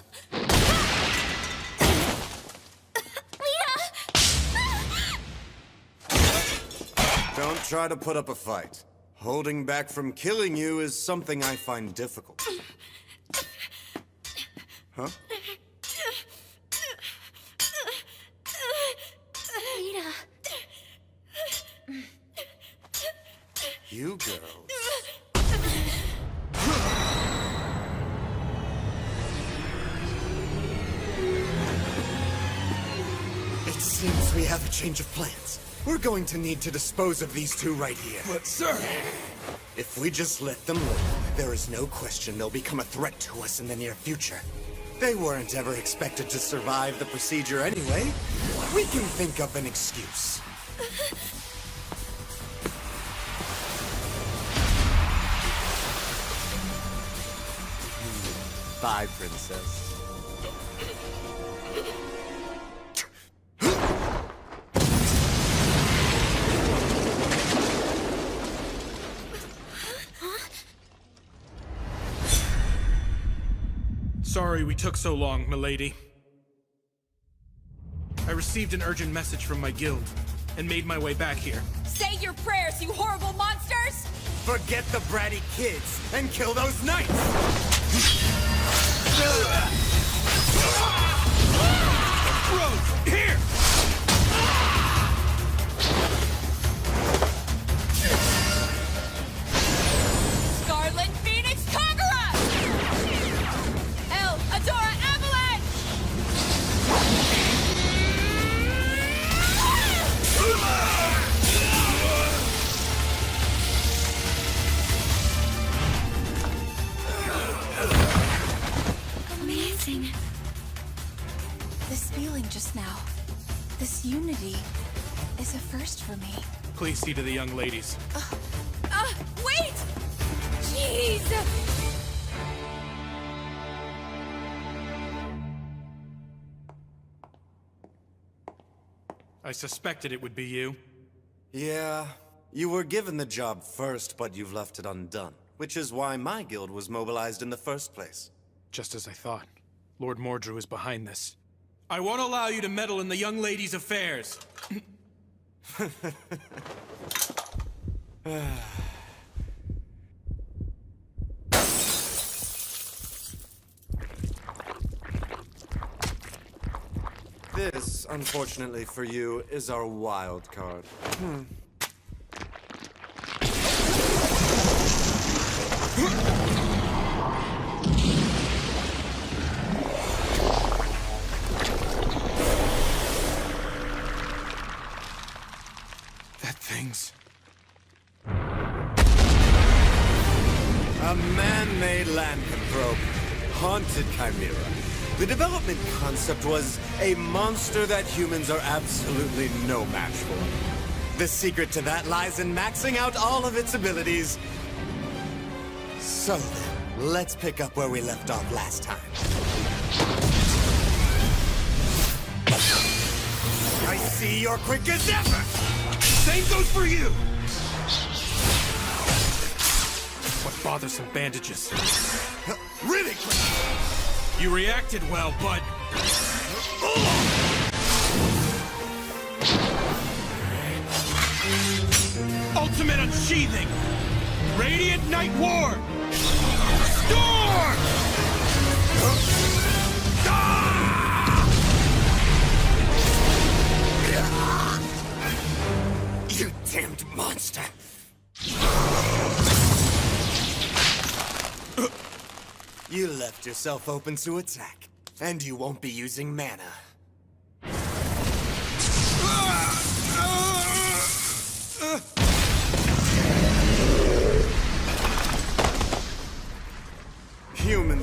Speaker 3: Don't try to put up a fight. Holding back from killing you is something I find difficult. Huh?
Speaker 16: Lita.
Speaker 3: You girls. It seems we have a change of plans. We're going to need to dispose of these two right here.
Speaker 12: But, sir...
Speaker 3: If we just let them live, there is no question they'll become a threat to us in the near future. They weren't ever expected to survive the procedure anyway. We can think up an excuse. Bye, princess.
Speaker 1: Sorry we took so long, milady. I received an urgent message from my guild and made my way back here.
Speaker 5: Say your prayers, you horrible monsters!
Speaker 3: Forget the bratty kids and kill those knights!
Speaker 1: Bro, here!
Speaker 5: Scarlet Phoenix Kagura! El Adora Avalanche!
Speaker 16: Amazing.
Speaker 5: This feeling just now, this unity, is a first for me.
Speaker 1: Please see to the young ladies.
Speaker 5: Wait! Jeez!
Speaker 1: I suspected it would be you.
Speaker 3: Yeah, you were given the job first, but you've left it undone. Which is why my guild was mobilized in the first place.
Speaker 1: Just as I thought. Lord Mordrew is behind this. I won't allow you to meddle in the young lady's affairs.
Speaker 3: This, unfortunately for you, is our wild card.
Speaker 1: That thing's...
Speaker 3: A man-made lycanthrope, haunted chimera. The development concept was a monster that humans are absolutely no match for. The secret to that lies in maxing out all of its abilities. So then, let's pick up where we left off last time. I see you're quick as ever!
Speaker 1: Same goes for you! What bothersome bandages.
Speaker 3: Really quick!
Speaker 1: You reacted well, but... Ultimate Unsheathing! Radiant Night War! Storm!
Speaker 3: You damned monster! You left yourself open to attack, and you won't be using mana.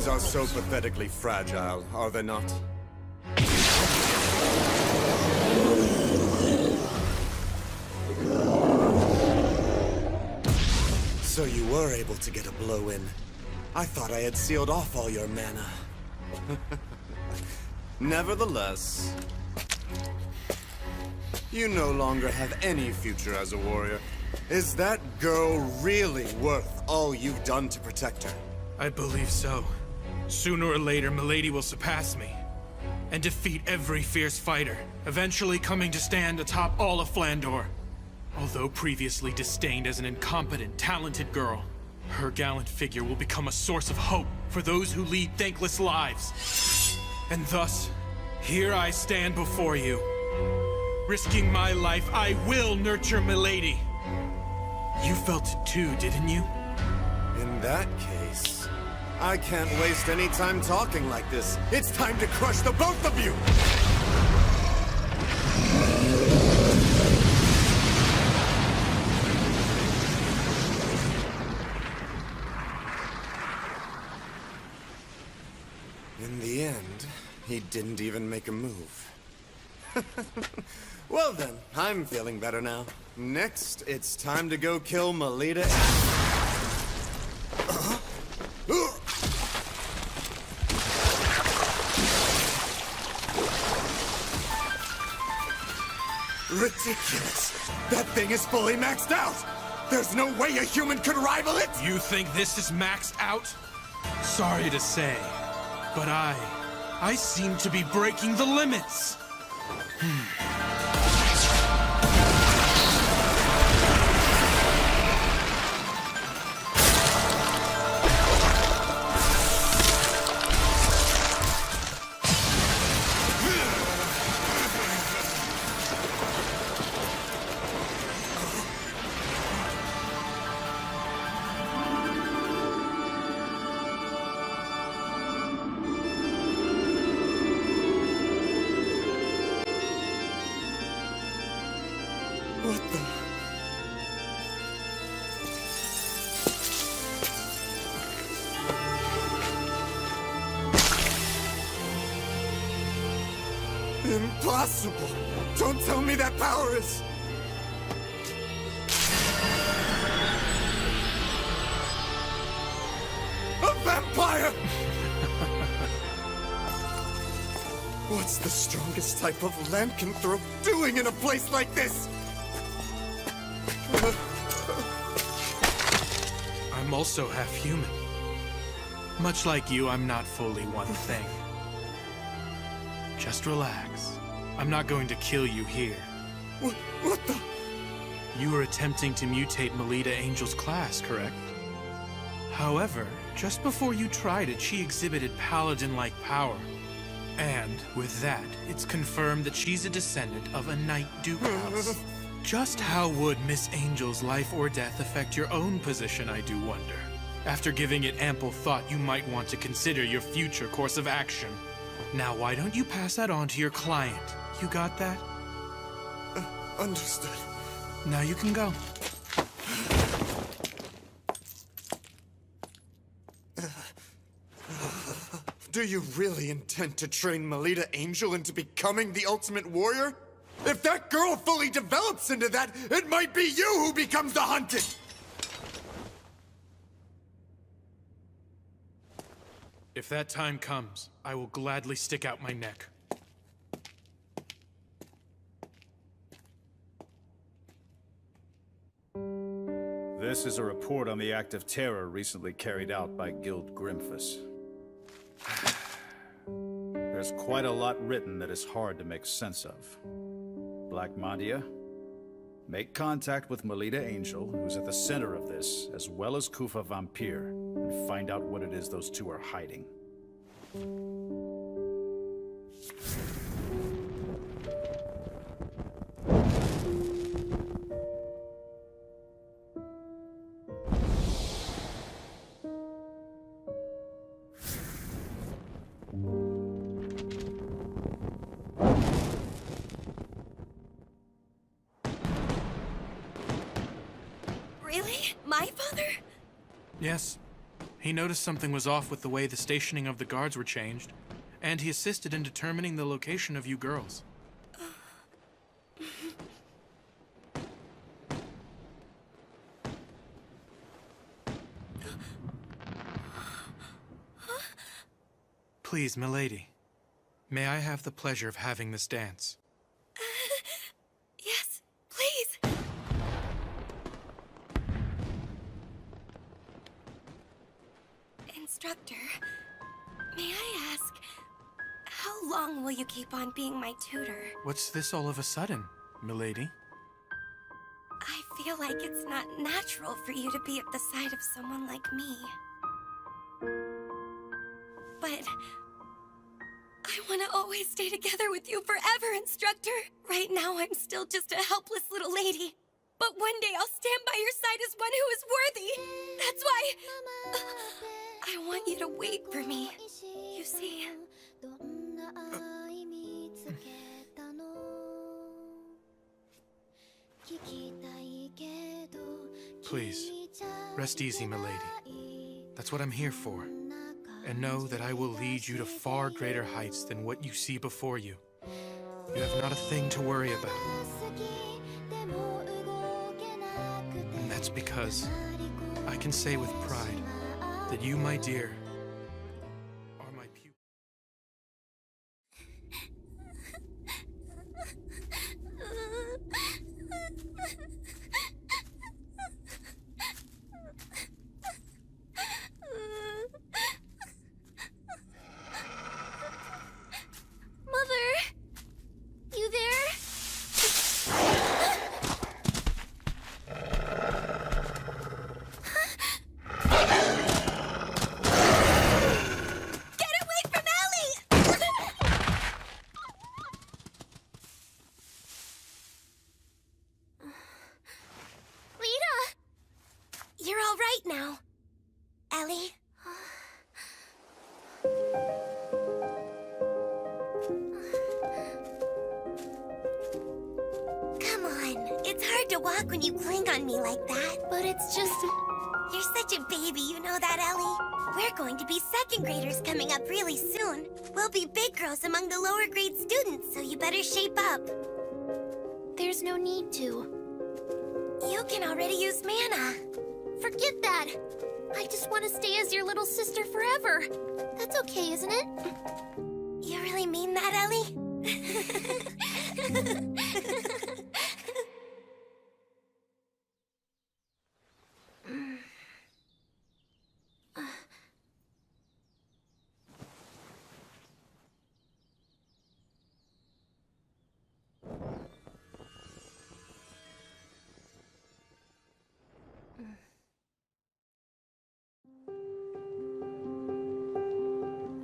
Speaker 3: humans are so pathetically fragile, are they not? So you were able to get a blow in. I thought I had sealed off all your mana. Nevertheless, you no longer have any future as a warrior. Is that girl really worth all you've done to protect her?
Speaker 1: I believe so. Sooner or later, Milady will surpass me and defeat every fierce fighter, eventually coming to stand atop all of Flandor. Although previously disdained as an incompetent, talented girl, her gallant figure will become a source of hope for those who lead thankless lives. And thus, here I stand before you. Risking my life, I will nurture Milady. You felt it too, didn't you?
Speaker 3: In that case, I can't waste any time talking like this. It's time to crush the both of you! In the end, he didn't even make a move. Well then, I'm feeling better now. Next, it's time to go kill Melita. Ridiculous! That thing is fully maxed out! There's no way a human could rival it!
Speaker 1: You think this is maxed out? Sorry to say, but I seem to be breaking the limits.
Speaker 3: What the? Impossible! Don't tell me that power is... a vampire! What's the strongest type of lycanthrope doing in a place like this?
Speaker 1: I'm also half human. Much like you, I'm not fully one thing. Just relax. I'm not going to kill you here.
Speaker 3: What the?
Speaker 1: You were attempting to mutate Melita Angel's class, correct? However, just before you tried it, she exhibited paladin-like power. And with that, it's confirmed that she's a descendant of a Knight Duke house. Just how would Miss Angel's life or death affect your own position, I do wonder. After giving it ample thought, you might want to consider your future course of action. Now, why don't you pass that on to your client? You got that?
Speaker 3: Understood.
Speaker 1: Now you can go.
Speaker 3: Do you really intend to train Melita Angel into becoming the ultimate warrior? If that girl fully develops into that, it might be you who becomes the hunted!
Speaker 1: If that time comes, I will gladly stick out my neck.
Speaker 2: This is a report on the act of terror recently carried out by Guild Grimphus. There's quite a lot written that is hard to make sense of. Black Mandia, make contact with Melita Angel, who's at the center of this, as well as Kufa Vampire, and find out what it is those two are hiding.
Speaker 6: Really? My father?
Speaker 1: Yes, He noticed something was off with the way the stationing of the guards were changed, and he assisted in determining the location of you girls. Please, milady, may I have the pleasure of having this dance?
Speaker 6: Yes, please. Instructor, may I ask, how long will you keep on being my tutor?
Speaker 1: What's this all of a sudden, milady?
Speaker 6: I feel like it's not natural for you to be at the side of someone like me. But I want to always stay together with you forever, Instructor. Right now, I'm still just a helpless little lady. But one day, I'll stand by your side as one who is worthy. That's why I want you to wait for me. You see?
Speaker 1: Please, rest easy, milady. That's what I'm here for. And know that I will lead you to far greater heights than what you see before you. You have not a thing to worry about. And that's because I can say with pride that you, my dear, are my pupil.
Speaker 7: You there?
Speaker 6: Get away from Ellie!
Speaker 7: Lita!
Speaker 6: You're all right now, Ellie. Come on, it's hard to walk when you cling on me like that.
Speaker 7: But it's just...
Speaker 6: You're such a baby, you know that, Ellie? We're going to be second graders coming up really soon. We'll be big girls among the lower grade students, so you better shape up.
Speaker 7: There's no need to.
Speaker 6: You can already use mana.
Speaker 7: Forget that! I just want to stay as your little sister forever. That's okay, isn't it?
Speaker 6: You really mean that, Ellie?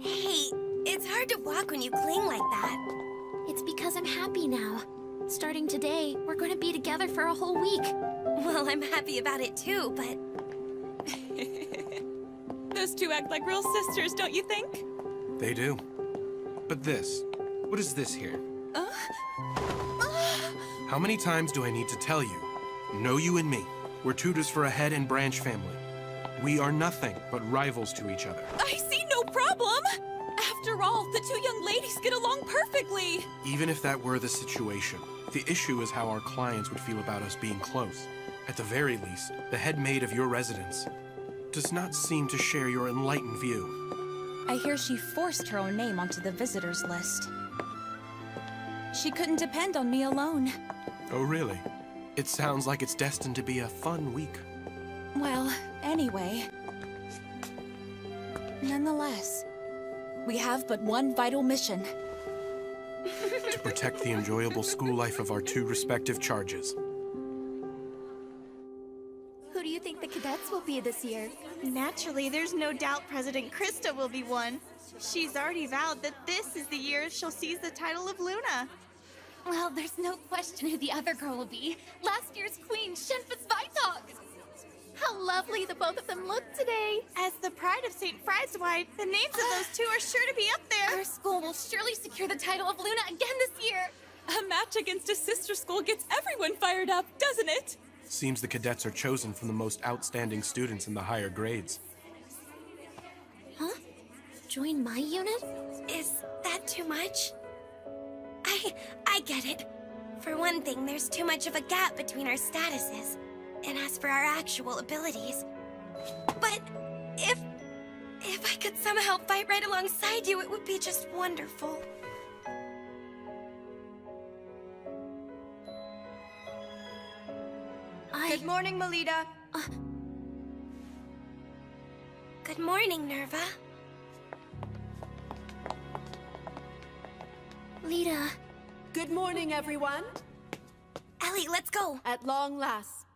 Speaker 6: Hey, it's hard to walk when you cling like that.
Speaker 7: It's because I'm happy now. Starting today, we're going to be together for a whole week.
Speaker 6: Well, I'm happy about it too, but...
Speaker 5: Those two act like real sisters, don't you think?
Speaker 1: They do. But this, what is this here? How many times do I need to tell you? Know you and me. We're tutors for a head and branch family. We are nothing but rivals to each other.
Speaker 5: I see no problem! After all, the two young ladies get along perfectly!
Speaker 1: Even if that were the situation, the issue is how our clients would feel about us being close. At the very least, the head maid of your residence does not seem to share your enlightened view.
Speaker 5: I hear she forced her own name onto the visitors list. She couldn't depend on me alone.
Speaker 1: Oh, really? It sounds like it's destined to be a fun week.
Speaker 5: Well, anyway. Nonetheless, we have but one vital mission.
Speaker 1: To protect the enjoyable school life of our two respective charges.
Speaker 7: Who do you think the cadets will be this year?
Speaker 17: Naturally, there's no doubt President Krista will be one. She's already vowed that this is the year she'll seize the title of Luna.
Speaker 16: Well, there's no question who the other girl will be. Last year's queen, Shenfa Svitox! How lovely the both of them look today!
Speaker 17: As the pride of St. Friedzweig, the names of those two are sure to be up there.
Speaker 16: Our school will surely secure the title of Luna again this year!
Speaker 5: A match against a sister school gets everyone fired up, doesn't it?
Speaker 1: Seems the cadets are chosen from the most outstanding students in the higher grades.
Speaker 7: join my unit?
Speaker 6: Is that too much? I get it. For one thing, there's too much of a gap between our statuses. And as for our actual abilities. But if I could somehow fight right alongside you, it would be just wonderful.
Speaker 8: Good morning, Melita.
Speaker 6: Good morning, Nerva.
Speaker 7: Lita.
Speaker 13: Good morning, everyone.
Speaker 6: Ellie, let's go.
Speaker 13: At long last.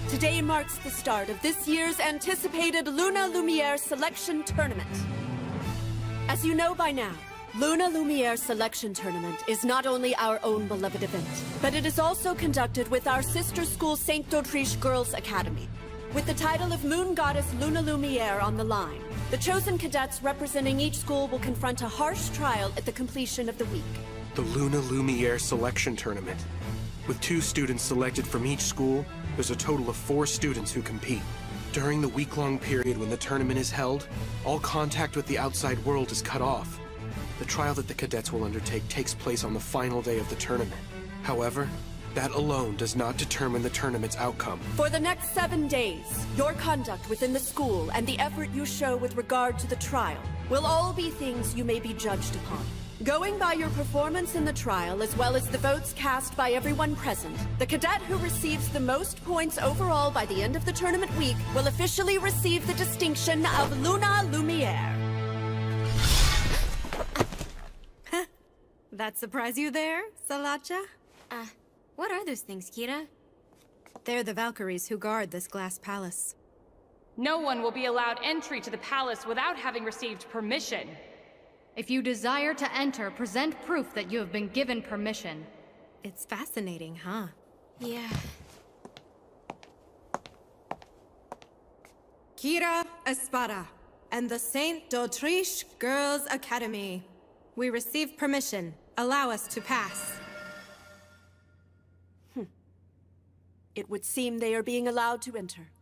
Speaker 13: Today marks the start of this year's anticipated Luna Lumiere Selection Tournament. As you know by now, Luna Lumiere Selection Tournament is not only our own beloved event, but it is also conducted with our sister school St. d'Autriche Girls Academy. With the title of Moon Goddess Luna Lumiere on the line, the chosen cadets representing each school will confront a harsh trial at the completion of the week.
Speaker 18: The Luna Lumiere Selection Tournament. With 2 students selected from each school, there's a total of 4 students who compete. During the week-long period when the tournament is held, all contact with the outside world is cut off. The trial that the cadets will undertake takes place on the final day of the tournament. However, that alone does not determine the tournament's outcome.
Speaker 13: For the next 7 days, your conduct within the school and the effort you show with regard to the trial will all be things you may be judged upon. Going by your performance in the trial, as well as the votes cast by everyone present, the cadet who receives the most points overall by the end of the tournament week will officially receive the distinction of Luna Lumiere.
Speaker 10: That surprise you there, Salacha? What are those things, Kira? They're the Valkyries who guard this glass palace.
Speaker 19: No one will be allowed entry to the palace without having received permission.
Speaker 20: If you desire to enter, present proof that you have been given permission.
Speaker 10: It's fascinating, huh?
Speaker 6: Yeah.
Speaker 10: Kira Espada and the St. d'Autriche Girls Academy. We received permission. Allow us to pass.
Speaker 13: It would seem they are being allowed to enter.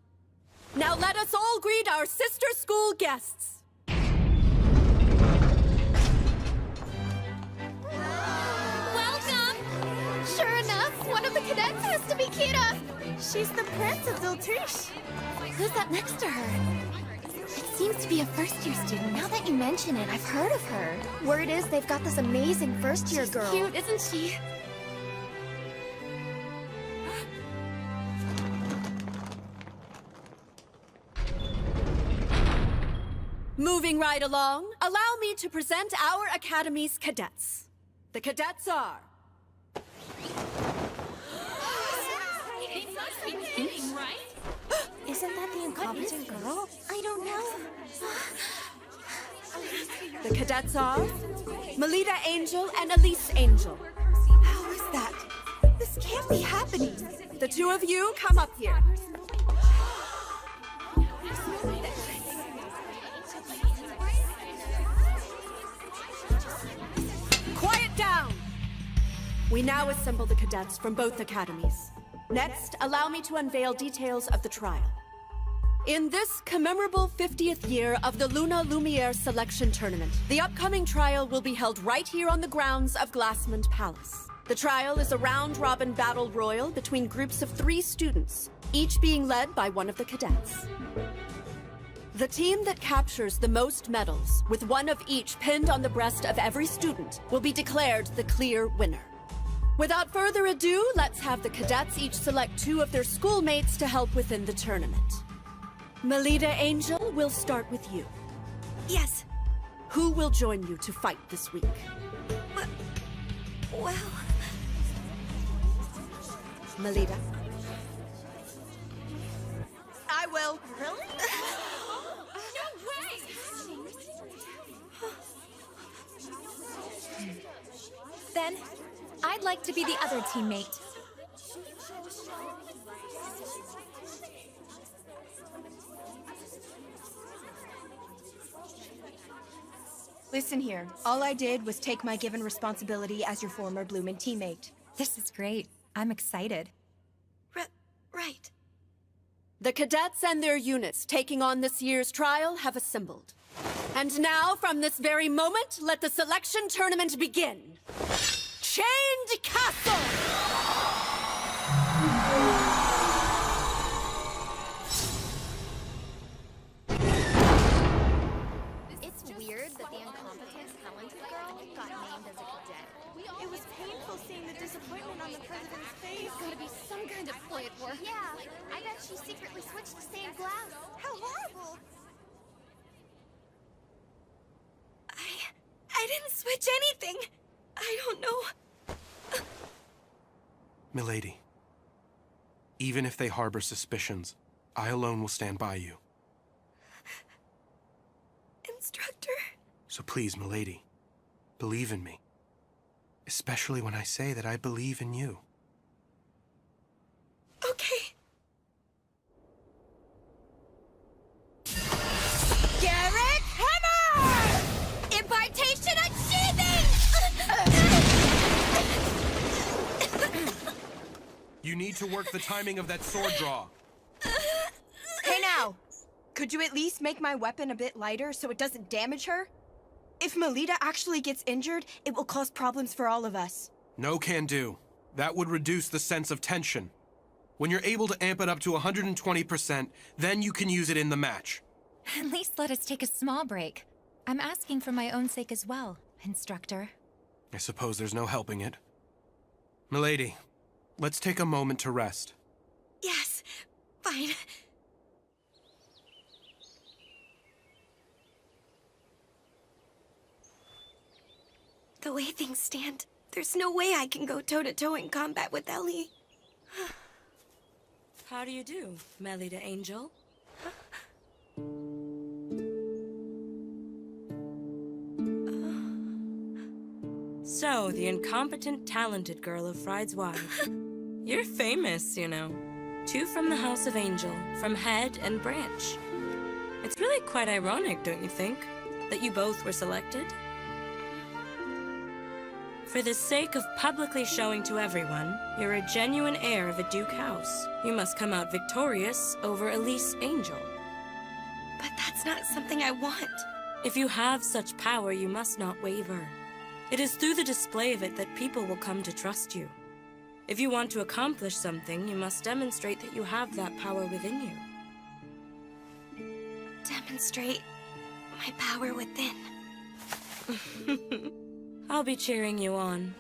Speaker 13: Now let us all greet our sister school guests.
Speaker 7: Welcome! Sure enough, one of the cadets has to be Kira.
Speaker 17: She's the Prince of d'Autriche.
Speaker 7: Who's that next to her? It seems to be a first-year student. Now that you mention it, I've heard of her. Word is they've got this amazing first-year girl.
Speaker 16: Cute, isn't she?
Speaker 13: Moving right along, allow me to present our Academy's cadets. The cadets are...
Speaker 6: Isn't that the incompetent girl?
Speaker 7: I don't know.
Speaker 13: The cadets are... Melita Angel and Elise Angel.
Speaker 8: How is that? This can't be happening.
Speaker 13: The 2 of you come up here. Quiet down! We now assemble the cadets from both academies. Next, allow me to unveil details of the trial. In this commemorable 50th year of the Luna Lumiere Selection Tournament, the upcoming trial will be held right here on the grounds of Glassmond Palace. The trial is a round-robin battle royal between groups of 3 students, each being led by one of the cadets. The team that captures the most medals, with one of each pinned on the breast of every student, will be declared the clear winner. Without further ado, let's have the cadets each select 2 of their schoolmates to help within the tournament. Melita Angel, we'll start with you.
Speaker 6: Yes.
Speaker 13: Who will join you to fight this week?
Speaker 6: Well...
Speaker 13: Melita.
Speaker 8: I will.
Speaker 6: Really?
Speaker 7: Then, I'd like to be the other teammate.
Speaker 8: Listen here. All I did was take my given responsibility as your former Bloomin' teammate.
Speaker 6: This is great. I'm excited. Right.
Speaker 13: The cadets and their units taking on this year's trial have assembled. And now, from this very moment, let the selection tournament begin. Chained Castle!
Speaker 16: It's weird that the incompetent, talented girl got named as a cadet.
Speaker 17: It was painful seeing the disappointment on the president's face.
Speaker 16: There's gotta be some kind of ploy at work. Yeah, I bet she secretly switched to stained glass.
Speaker 17: How horrible!
Speaker 6: I didn't switch anything. I don't know.
Speaker 18: Milady, even if they harbor suspicions, I alone will stand by you.
Speaker 6: Instructor.
Speaker 18: So please, Milady, believe in me. Especially when I say that I believe in you.
Speaker 6: Okay.
Speaker 8: Garrett Hammer! Impartation achieving!
Speaker 18: You need to work the timing of that sword draw.
Speaker 8: Hey now, could you at least make my weapon a bit lighter so it doesn't damage her? If Melita actually gets injured, it will cause problems for all of us.
Speaker 18: No can do. That would reduce the sense of tension. When you're able to amp it up to 120%, then you can use it in the match.
Speaker 5: At least let us take a small break. I'm asking for my own sake as well, Instructor.
Speaker 18: I suppose there's no helping it. Milady, let's take a moment to rest.
Speaker 6: Yes, fine. The way things stand, there's no way I can go toe-to-toe in combat with Ellie.
Speaker 21: How do you do, Melita Angel? So, the incompetent, talented girl of Fried's wife. You're famous, you know. 2 from the House of Angel, from Head and Branch. It's really quite ironic, don't you think, that you both were selected? For the sake of publicly showing to everyone you're a genuine heir of a Duke house, you must come out victorious over Elise Angel.
Speaker 6: But that's not something I want.
Speaker 21: If you have such power, you must not waver. It is through the display of it that people will come to trust you. If you want to accomplish something, you must demonstrate that you have that power within you.
Speaker 6: Demonstrate my power within.
Speaker 21: I'll be cheering you on,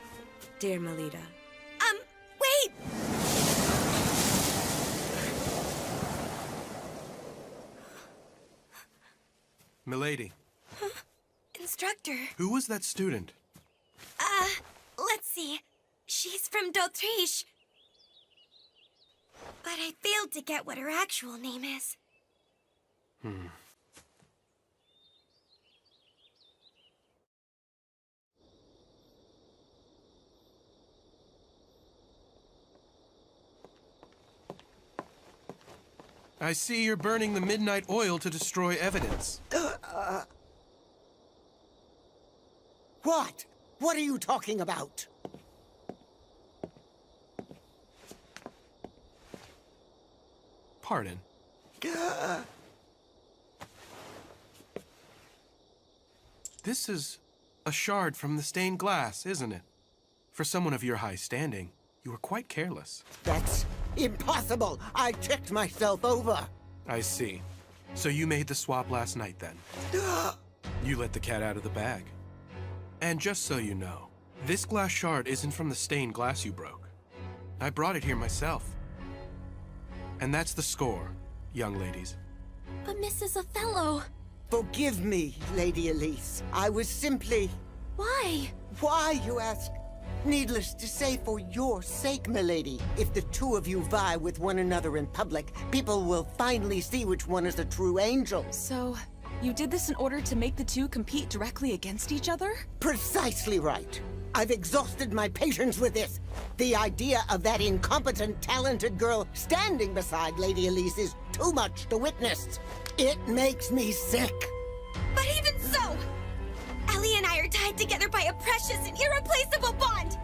Speaker 21: dear Melita.
Speaker 6: Wait!
Speaker 18: Milady.
Speaker 6: Instructor.
Speaker 18: Who was that student?
Speaker 6: Let's see. She's from D'Autriche. But I failed to get what her actual name is.
Speaker 18: I see you're burning the midnight oil to destroy evidence.
Speaker 15: What? What are you talking about?
Speaker 18: Pardon. This is a shard from the stained glass, isn't it? For someone of your high standing, you were quite careless.
Speaker 15: That's impossible! I checked myself over.
Speaker 18: I see. So you made the swap last night, then? You let the cat out of the bag. And just so you know, this glass shard isn't from the stained glass you broke. I brought it here myself. And that's the score, young ladies.
Speaker 7: But Mrs. Othello...
Speaker 15: Forgive me, Lady Elise. I was simply...
Speaker 7: Why?
Speaker 15: Why, you ask? Needless to say, for your sake, milady. If the two of you vie with one another in public, people will finally see which one is a true angel.
Speaker 22: So, you did this in order to make the two compete directly against each other?
Speaker 15: Precisely right. I've exhausted my patience with this. The idea of that incompetent, talented girl standing beside Lady Elise is too much to witness. It makes me sick.
Speaker 6: But even so, Ellie and I are tied together by a precious and irreplaceable bond.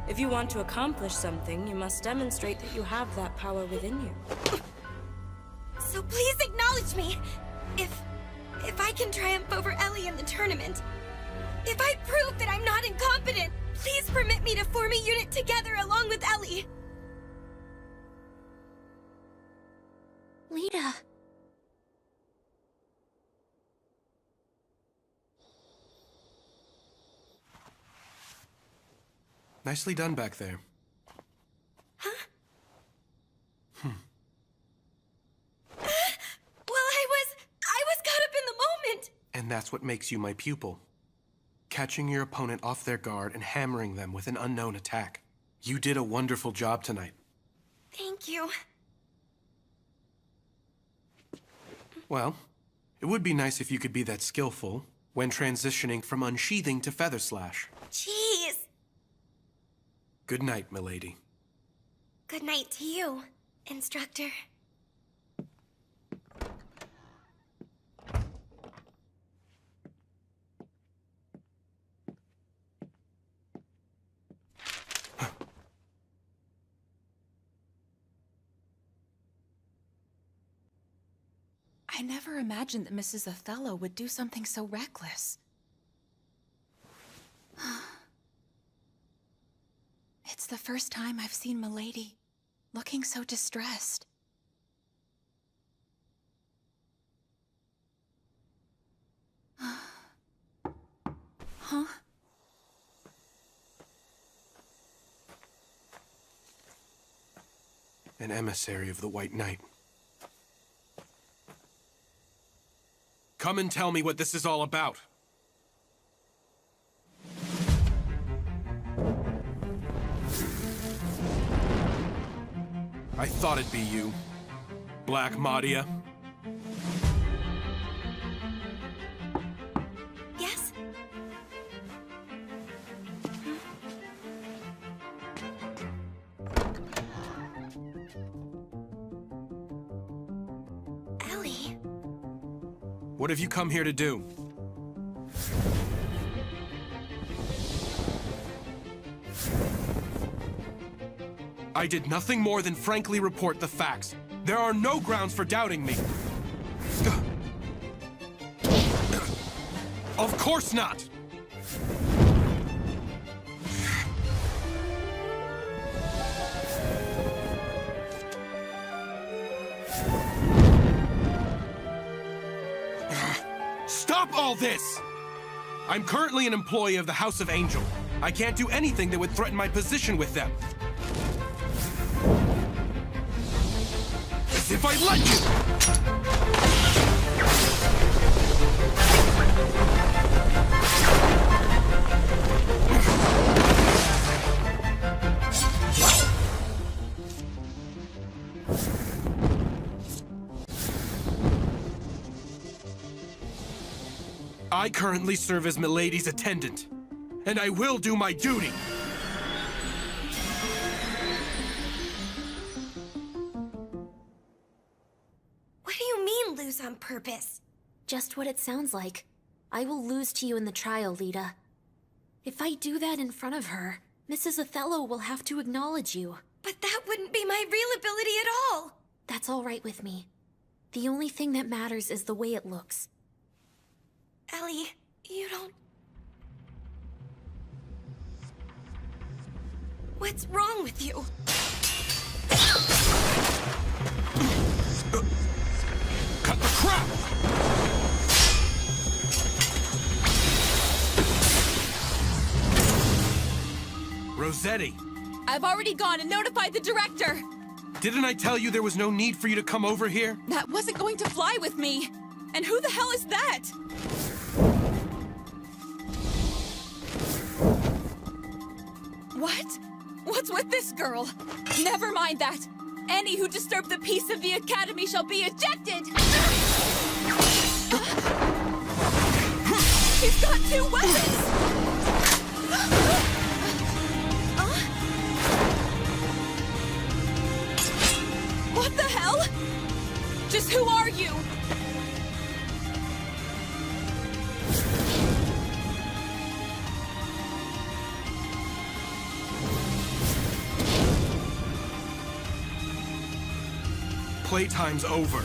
Speaker 21: If you want to accomplish something, you must demonstrate that you have that power within you.
Speaker 6: So please acknowledge me. If I can triumph over Ellie in the tournament, if I prove that I'm not incompetent, please permit me to form a unit together along with Ellie.
Speaker 16: Lita.
Speaker 18: Nicely done back there.
Speaker 6: Well, I was caught up in the moment.
Speaker 18: And that's what makes you my pupil. Catching your opponent off their guard and hammering them with an unknown attack. You did a wonderful job tonight.
Speaker 6: Thank you.
Speaker 18: Well, it would be nice if you could be that skillful when transitioning from unsheathing to feather slash.
Speaker 6: Jeez.
Speaker 18: Good night, milady.
Speaker 6: Good night to you, instructor.
Speaker 22: I never imagined that Mrs. Othello would do something so reckless. It's the first time I've seen Milady looking so distressed. Huh?
Speaker 18: An emissary of the White Knight. Come and tell me what this is all about. I thought it'd be you, Black Madia.
Speaker 6: Yes? Ellie?
Speaker 18: What have you come here to do? I did nothing more than frankly report the facts. There are no grounds for doubting me. Of course not! Stop all this! I'm currently an employee of the House of Angel. I can't do anything that would threaten my position with them. As if I let you! I currently serve as Milady's attendant, and I will do my duty.
Speaker 6: What do you mean, lose on purpose?
Speaker 16: Just what it sounds like. I will lose to you in the trial, Lita. If I do that in front of her, Mrs. Othello will have to acknowledge you.
Speaker 6: But that wouldn't be my real ability at all.
Speaker 16: That's all right with me. The only thing that matters is the way it looks.
Speaker 6: Ellie, you don't... What's wrong with you?
Speaker 18: Cut the crap! Rossetti!
Speaker 5: I've already gone and notified the director!
Speaker 18: Didn't I tell you there was no need for you to come over here?
Speaker 5: That wasn't going to fly with me! And who the hell is that? What? What's with this girl? Never mind that. Any who disturb the peace of the Academy shall be ejected! He's got two weapons! What the hell? Just who are you?
Speaker 18: Playtime's over.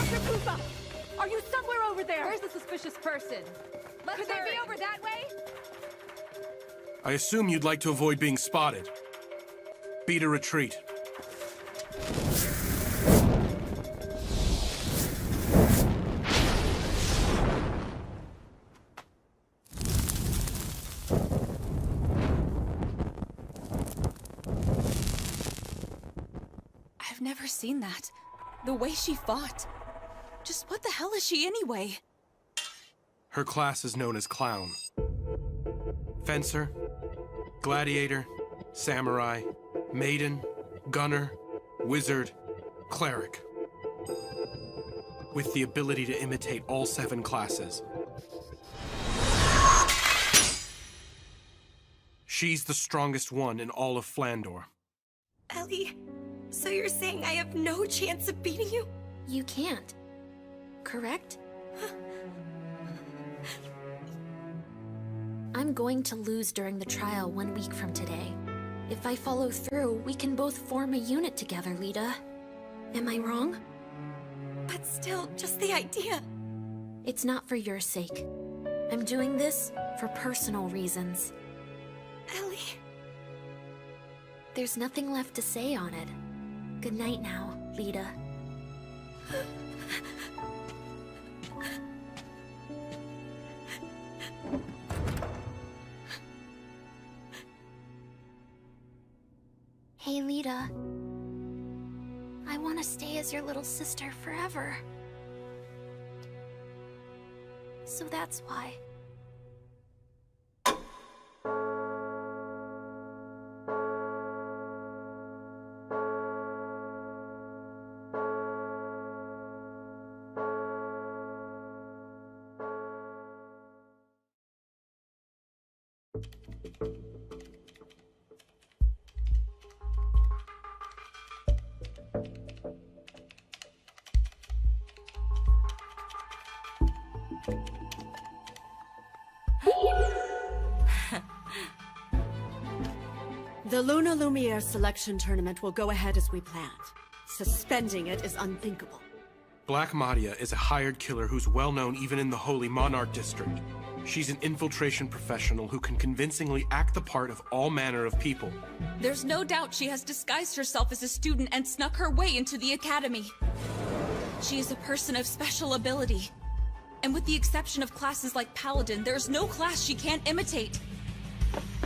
Speaker 4: Dr. Koopa! Are you somewhere over there? Where's the suspicious person? Could they be over that way?
Speaker 18: I assume you'd like to avoid being spotted. Beat a retreat.
Speaker 5: I've never seen that. The way she fought. Just what the hell is she anyway?
Speaker 18: Her class is known as Clown. Fencer, Gladiator, Samurai, Maiden, Gunner, Wizard, Cleric. With the ability to imitate all 7 classes. She's the strongest one in all of Flandor.
Speaker 6: Ellie, so you're saying I have no chance of beating you?
Speaker 16: You can't. Correct? I'm going to lose during the trial 1 week from today. If I follow through, we can both form a unit together, Lita. Am I wrong?
Speaker 6: But still, just the idea.
Speaker 16: It's not for your sake. I'm doing this for personal reasons.
Speaker 6: Ellie.
Speaker 16: There's nothing left to say on it. Good night now, Lita. Hey, Lita. I want to stay as your little sister forever. So that's why.
Speaker 13: The Luna Lumiere selection tournament will go ahead as we planned. Suspending it is unthinkable.
Speaker 18: Black Madia is a hired killer who's well known even in the Holy Monarch District. She's an infiltration professional who can convincingly act the part of all manner of people.
Speaker 5: There's no doubt she has disguised herself as a student and snuck her way into the academy. She is a person of special ability. And with the exception of classes like Paladin, there's no class she can't imitate.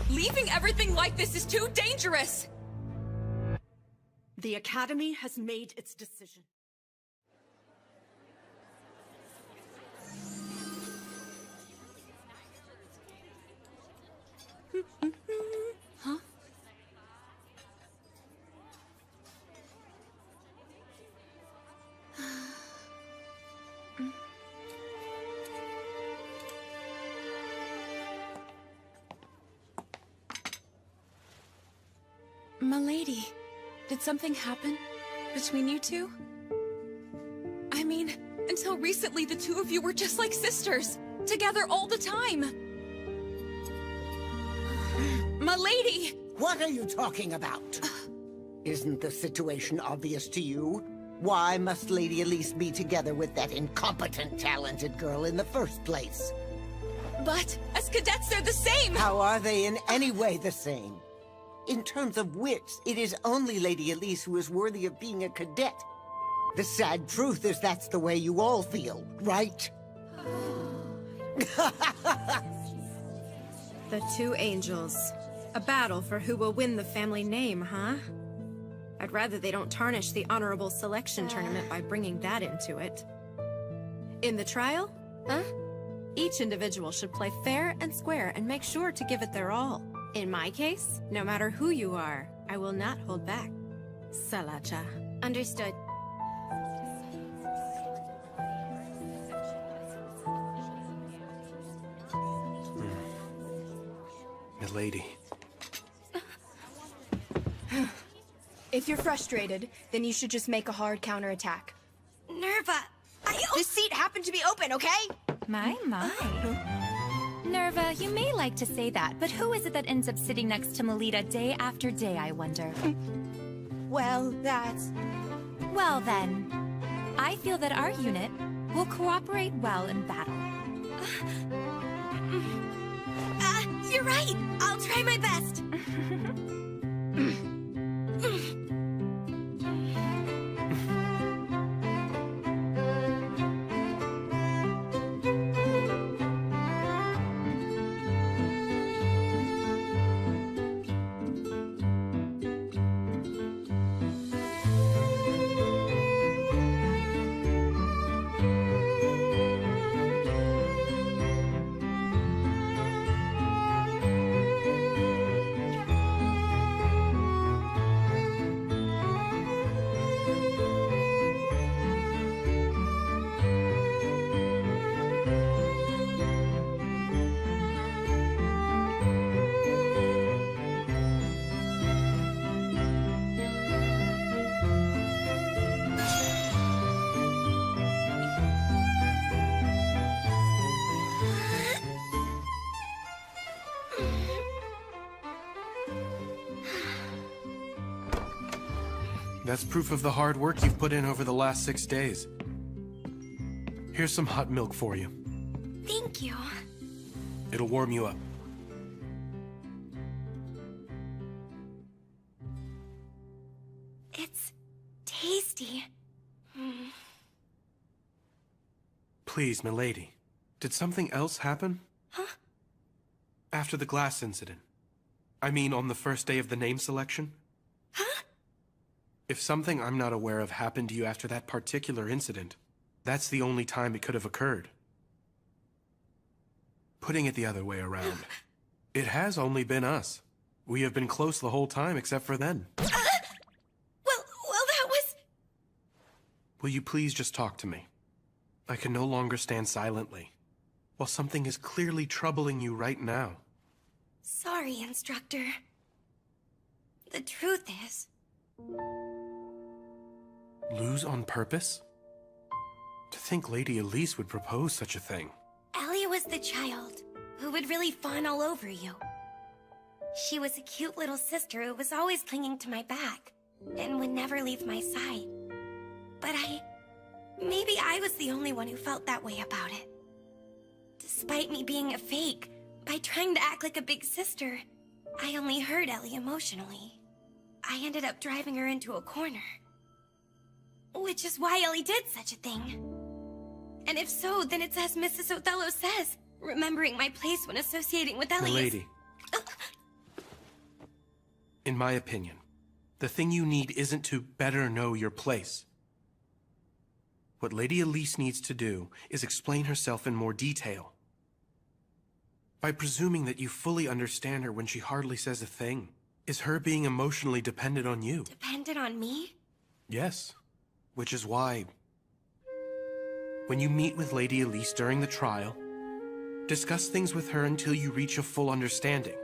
Speaker 5: Leaving everything like this is too dangerous!
Speaker 13: The Academy has made its decision.
Speaker 5: Huh? Milady, did something happen between you two? I mean, until recently the two of you were just like sisters, together all the time. Milady!
Speaker 15: What are you talking about? Isn't the situation obvious to you? Why must Lady Elise be together with that incompetent, talented girl in the first place?
Speaker 5: But as cadets, they're the same!
Speaker 15: How are they in any way the same? In terms of wits, it is only Lady Elise who is worthy of being a cadet. The sad truth is that's the way you all feel, right?
Speaker 10: The two angels. A battle for who will win the family name, huh? I'd rather they don't tarnish the honorable selection tournament by bringing that into it. In the trial, each individual should play fair and square and make sure to give it their all. In my case, no matter who you are, I will not hold back. Salacha.
Speaker 6: Understood.
Speaker 18: Milady.
Speaker 8: If you're frustrated, then you should just make a hard counterattack.
Speaker 6: Nerva,
Speaker 8: This seat happened to be open, okay?
Speaker 14: My. Nerva, you may like to say that, but who is it that ends up sitting next to Melita day after day, I wonder?
Speaker 8: Well, that's...
Speaker 14: Well then, I feel that our unit will cooperate well in battle.
Speaker 6: You're right. I'll try my best.
Speaker 1: That's proof of the hard work you've put in over the last 6 days. Here's some hot milk for you.
Speaker 6: Thank you.
Speaker 1: It'll warm you up.
Speaker 6: It's tasty.
Speaker 1: Please, milady. Did something else happen?
Speaker 6: Huh?
Speaker 1: After the glass incident. I mean, on the first day of the name selection?
Speaker 6: Huh?
Speaker 1: If something I'm not aware of happened to you after that particular incident, that's the only time it could have occurred. Putting it the other way around, it has only been us. We have been close the whole time except for then.
Speaker 6: Well, that was...
Speaker 1: Will you please just talk to me? I can no longer stand silently, while something is clearly troubling you right now.
Speaker 6: Sorry, Instructor. The truth is...
Speaker 1: Lose on purpose? To think Lady Elise would propose such a thing.
Speaker 6: Ellie was the child who would really fawn all over you. She was a cute little sister who was always clinging to my back and would never leave my side. But maybe I was the only one who felt that way about it. Despite me being a fake, by trying to act like a big sister, I only hurt Ellie emotionally. I ended up driving her into a corner. Which is why Ellie did such a thing. And if so, then it's as Mrs. Othello says, remembering my place when associating with Ellie
Speaker 1: Milady. In my opinion, the thing you need isn't to better know your place. What Lady Elise needs to do is explain herself in more detail. By presuming that you fully understand her when she hardly says a thing, is her being emotionally dependent on you.
Speaker 6: Dependent on me?
Speaker 1: Yes. Which is why, when you meet with Lady Elise during the trial, discuss things with her until you reach a full understanding.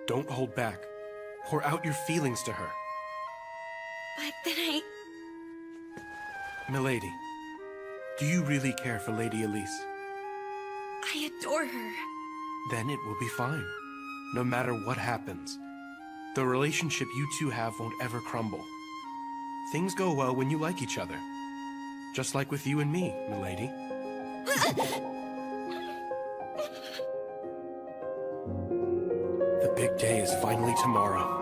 Speaker 1: Don't hold back. Pour out your feelings to her.
Speaker 6: But then
Speaker 1: Milady, do you really care for Lady Elise?
Speaker 6: I adore her.
Speaker 1: Then it will be fine, no matter what happens. The relationship you two have won't ever crumble. Things go well when you like each other. Just like with you and me, milady. The big day is finally tomorrow.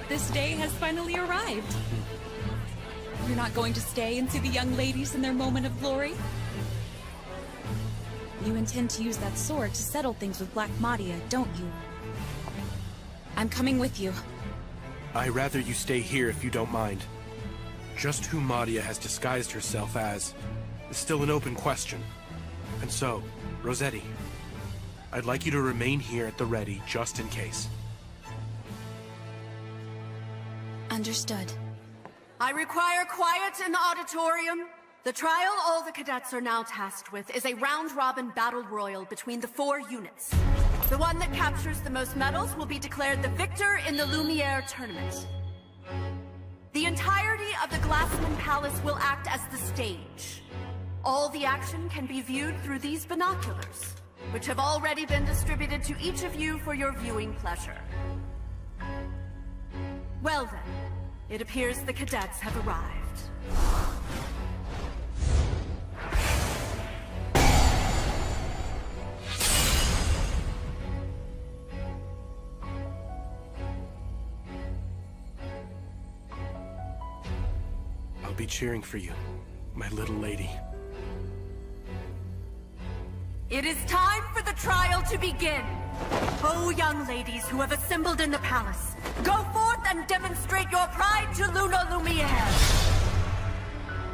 Speaker 5: This day has finally arrived. You're not going to stay and see the young ladies in their moment of glory? You intend to use that sword to settle things with Black Madia, don't you? I'm coming with you.
Speaker 1: I'd rather you stay here if you don't mind. Just who Madia has disguised herself as is still an open question. And so, Rossetti, I'd like you to remain here at the ready just in case.
Speaker 5: Understood.
Speaker 13: I require quiet in the auditorium. The trial all the cadets are now tasked with is a round-robin battle royal between the 4 units. The one that captures the most medals will be declared the victor in the Lumiere tournament. The entirety of the Glassman Palace will act as the stage. All the action can be viewed through these binoculars, which have already been distributed to each of you for your viewing pleasure. Well then, it appears the cadets have arrived.
Speaker 18: I'll be cheering for you, my little lady.
Speaker 13: It is time for the trial to begin. Oh, young ladies who have assembled in the palace, go forth and demonstrate your pride to Luna Lumiere.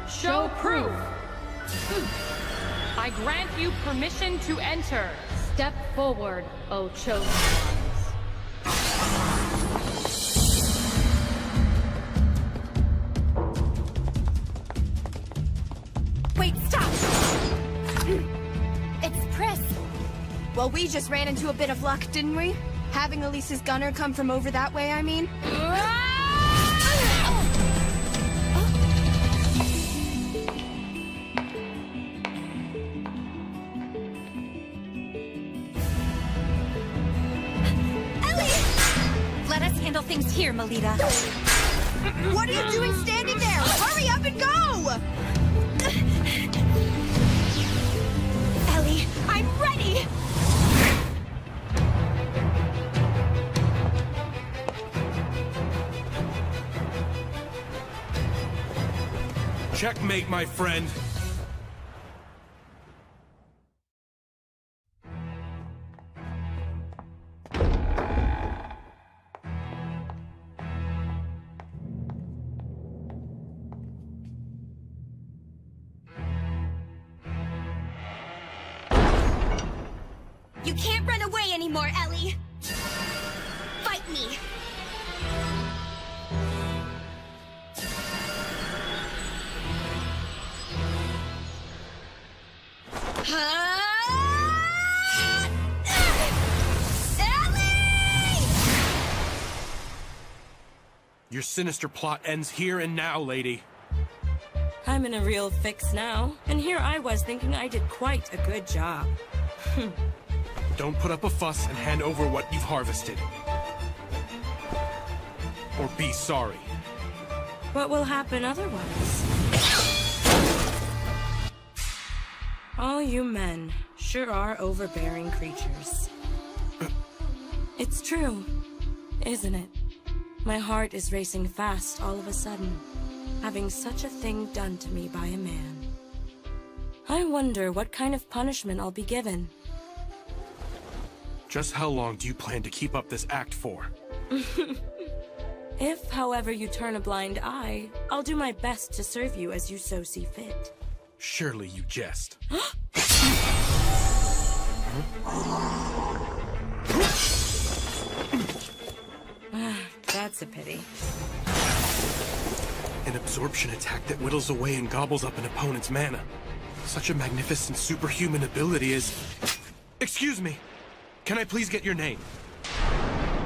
Speaker 19: Show proof. I grant you permission to enter.
Speaker 20: Step forward, O chosen ones.
Speaker 8: Wait, stop!
Speaker 6: It's Pris.
Speaker 8: Well, we just ran into a bit of luck, didn't we? Having Elise's gunner come from over that way, I mean.
Speaker 14: Let us handle things here, Melita.
Speaker 8: What are you doing standing there? Hurry up and go!
Speaker 6: Ellie, I'm ready!
Speaker 18: Checkmate, my friend.
Speaker 6: You can't run away anymore, Ellie! Fight me! Ellie!
Speaker 18: Your sinister plot ends here and now, lady.
Speaker 21: I'm in a real fix now, and here I was thinking I did quite a good job.
Speaker 18: Don't put up a fuss and hand over what you've harvested. Or be sorry.
Speaker 21: What will happen otherwise? All you men sure are overbearing creatures. It's true, isn't it? My heart is racing fast all of a sudden, having such a thing done to me by a man. I wonder what kind of punishment I'll be given.
Speaker 18: Just how long do you plan to keep up this act for?
Speaker 21: If, however, you turn a blind eye, I'll do my best to serve you as you so see fit.
Speaker 18: Surely you jest.
Speaker 21: That's a pity.
Speaker 18: An absorption attack that whittles away and gobbles up an opponent's mana. Such a magnificent superhuman ability is... Excuse me! Can I please get your name?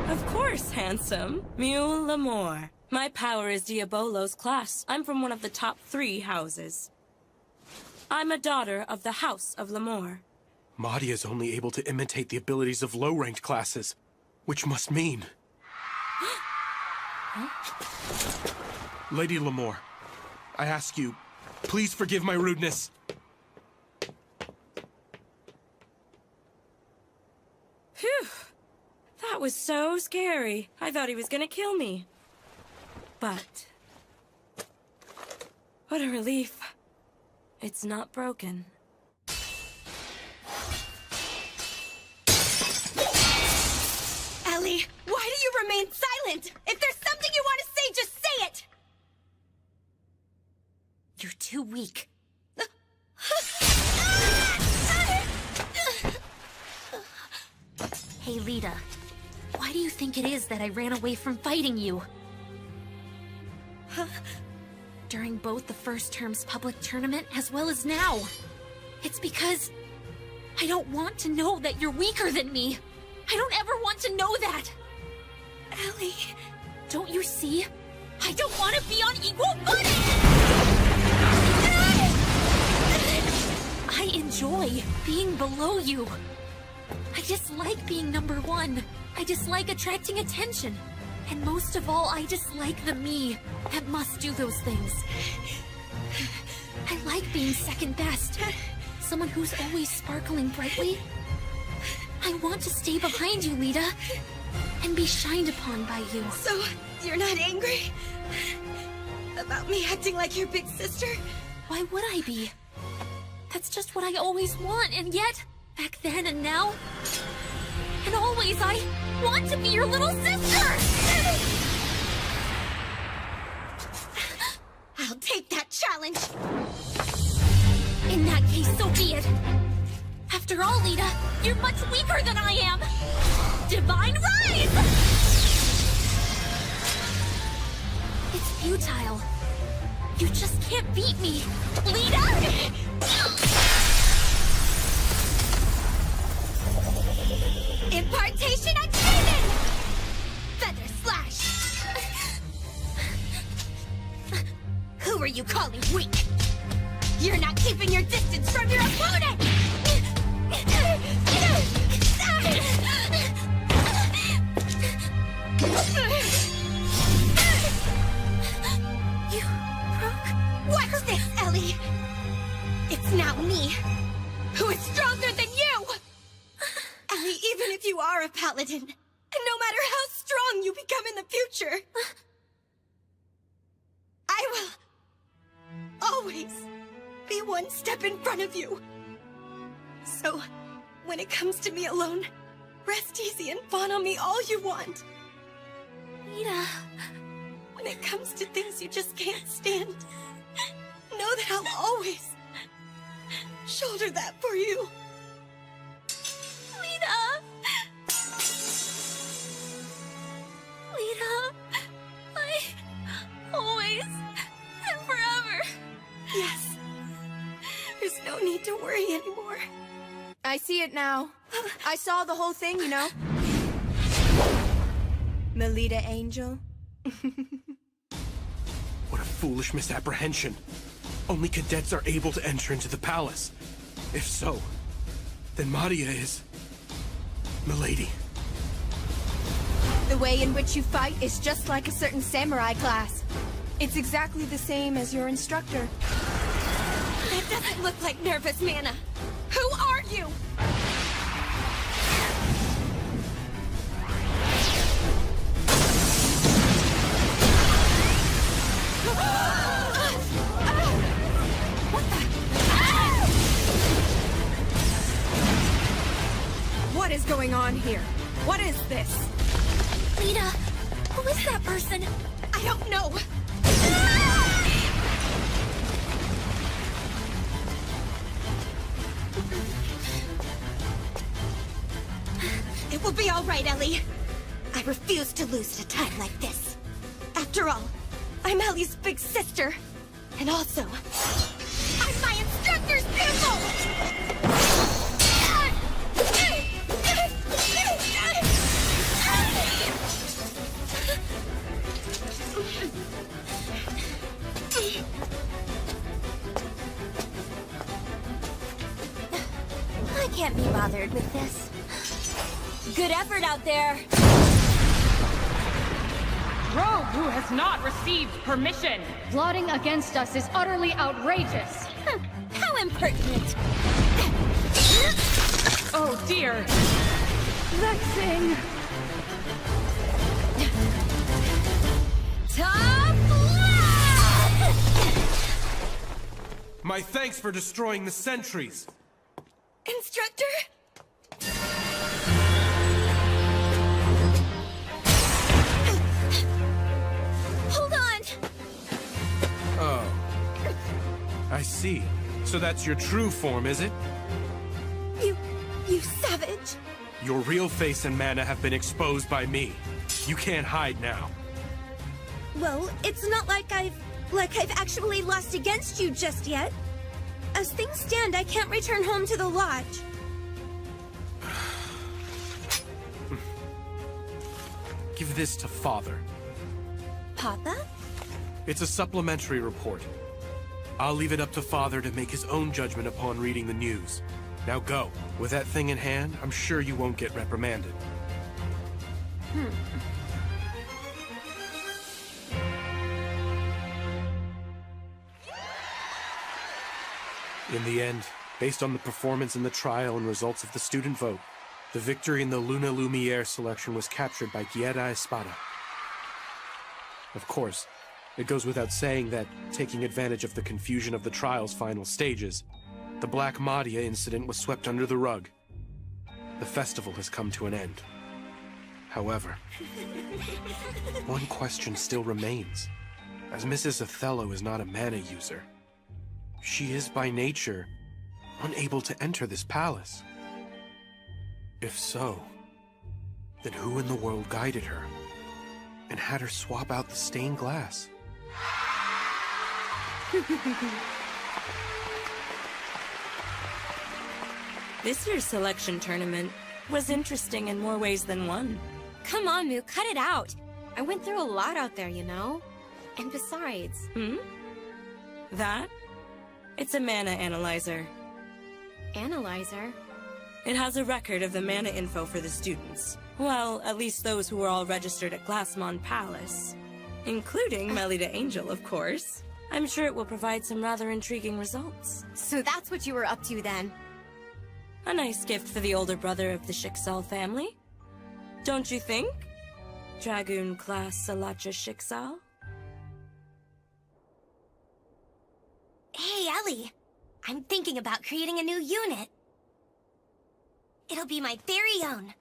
Speaker 21: Of course, handsome. Mule Lamore. My power is Diabolo's class. I'm from one of the top 3 houses. I'm a daughter of the House of Lamore.
Speaker 18: Mahdia is only able to imitate the abilities of low-ranked classes, which must mean... Lady Lamore, I ask you, please forgive my rudeness.
Speaker 21: Phew! That was so scary. I thought he was gonna kill me. But... what a relief. It's not broken.
Speaker 6: Ellie, why do you remain silent? If there's something you want to say, just say it!
Speaker 14: You're too weak. Hey, Lita. Why do you think it is that I ran away from fighting you? During both the first term's public tournament as well as now. It's because I don't want to know that you're weaker than me. I don't ever want to know that.
Speaker 6: Ellie...
Speaker 14: Don't you see? I don't want to be on equal footing! I enjoy being below you. I dislike being number one. I dislike attracting attention. And most of all, I dislike the me that must do those things. I like being second best. Someone who's always sparkling brightly. I want to stay behind you, Lita. And be shined upon by you.
Speaker 6: So, you're not angry? About me acting like your big sister?
Speaker 14: Why would I be? That's just what I always want, and yet, back then and now, and always, I want to be your little sister!
Speaker 6: I'll take that challenge!
Speaker 14: In that case, so be it. After all, Lita, you're much weaker than I am! Divine Rise! It's futile. You just can't beat me, Lita!
Speaker 6: Impartation activated! Feather slash! Who are you calling weak? You're not keeping your distance from your opponent! You broke? Watch this, Ellie! It's now me, who is stronger than you! Ellie, even if you are a paladin, and no matter how strong you become in the future, I will always be one step in front of you. So, when it comes to me alone, rest easy and fawn on me all you want.
Speaker 14: Lita.
Speaker 6: When it comes to things you just can't stand, know that I'll always shoulder that for you.
Speaker 14: Lita! Lita, I always and forever.
Speaker 6: Yes. There's no need to worry anymore.
Speaker 8: I see it now. I saw the whole thing, you know. Melita Angel.
Speaker 18: What a foolish misapprehension. Only cadets are able to enter into the palace. If so, then Madia is... Milady.
Speaker 8: The way in which you fight is just like a certain samurai class. It's exactly the same as your instructor.
Speaker 6: That doesn't look like nervous Mana. Who are you?
Speaker 10: What is going on here? What is this?
Speaker 14: Lita, who is that person?
Speaker 6: I don't know. It will be all right, Ellie. I refuse to lose at a time like this. After all, I'm Ellie's big sister. And also, I'm my instructor's pupil!
Speaker 14: I can't be bothered with this. Good effort out there.
Speaker 19: Rogue who has not received permission.
Speaker 20: Plotting against us is utterly outrageous.
Speaker 14: How impertinent.
Speaker 19: Oh dear.
Speaker 20: Vexing.
Speaker 14: Top
Speaker 18: My thanks for destroying the sentries.
Speaker 6: Instructor? Hold on!
Speaker 18: Oh. I see. So that's your true form, is it?
Speaker 6: You savage!
Speaker 18: Your real face and mana have been exposed by me. You can't hide now.
Speaker 6: Well, it's not like I've actually lost against you just yet. As things stand, I can't return home to the lodge.
Speaker 18: Give this to Father.
Speaker 6: Papa?
Speaker 18: It's a supplementary report. I'll leave it up to Father to make his own judgment upon reading the news. Now go. With that thing in hand, I'm sure you won't get reprimanded. In the end, based on the performance in the trial and results of the student vote, the victory in the Luna Lumiere selection was captured by Guerra Espada. Of course, it goes without saying that, taking advantage of the confusion of the trial's final stages, the Black Madia incident was swept under the rug. The festival has come to an end. However, one question still remains. As Mrs. Othello is not a mana user, she is by nature unable to enter this palace. If so, then who in the world guided her and had her swap out the stained glass?
Speaker 21: This year's selection tournament was interesting in more ways than one.
Speaker 6: Come on, Moo, cut it out. I went through a lot out there, you know? And besides...
Speaker 21: That? It's a mana analyzer.
Speaker 6: Analyzer?
Speaker 21: It has a record of the mana info for the students. Well, at least those who were all registered at Glassmon Palace. Including Melida Angel, of course. I'm sure it will provide some rather intriguing results.
Speaker 6: So that's what you were up to then?
Speaker 21: A nice gift for the older brother of the Schicksal family. Don't you think? Dragoon class Salacha Schicksal?
Speaker 6: Hey, Ellie. I'm thinking about creating a new unit. It'll be my very own.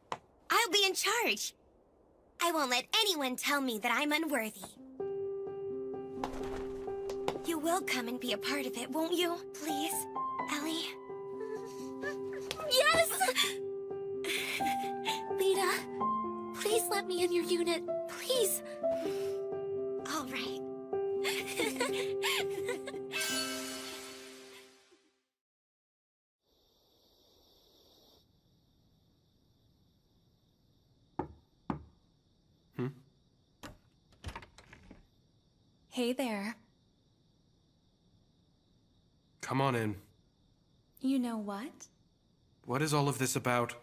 Speaker 6: I'll be in charge. I won't let anyone tell me that I'm unworthy. You will come and be a part of it, won't you? Please, Ellie?
Speaker 16: Yes! Lita, please let me in your unit. Please.
Speaker 6: All right.
Speaker 22: Hey there.
Speaker 18: Come on in.
Speaker 22: You know what?
Speaker 18: What is all of this about?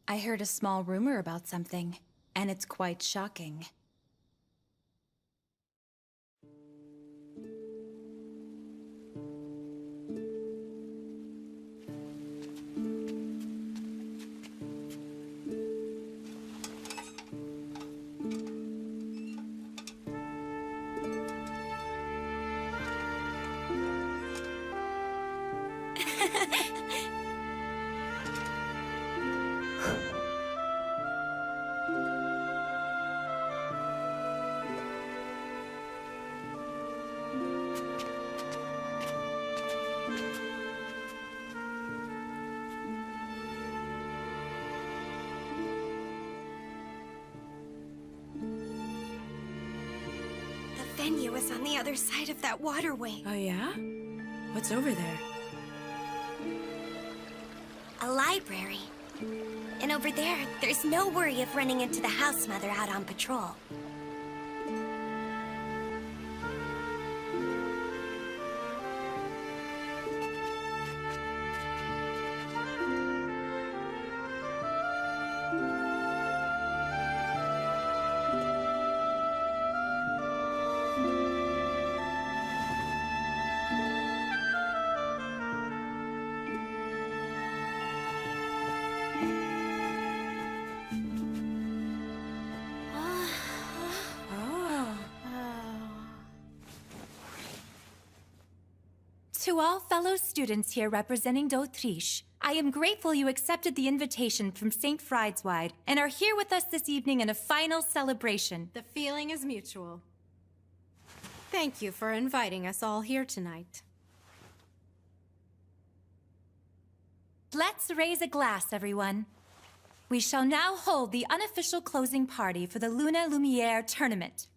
Speaker 22: I heard a small rumor about something, and it's quite shocking.
Speaker 6: The venue is on the other side of that waterway.
Speaker 21: Oh yeah? What's over there?
Speaker 6: A library. And over there, there's no worry of running into the house mother out on patrol.
Speaker 9: To all fellow students here representing d'Autriche, I am grateful you accepted the invitation from St. Friedzweide and are here with us this evening in a final celebration.
Speaker 10: The feeling is mutual. Thank you for inviting us all here tonight.
Speaker 9: Let's raise a glass, everyone. We shall now hold the unofficial closing party for the Luna Lumiere tournament.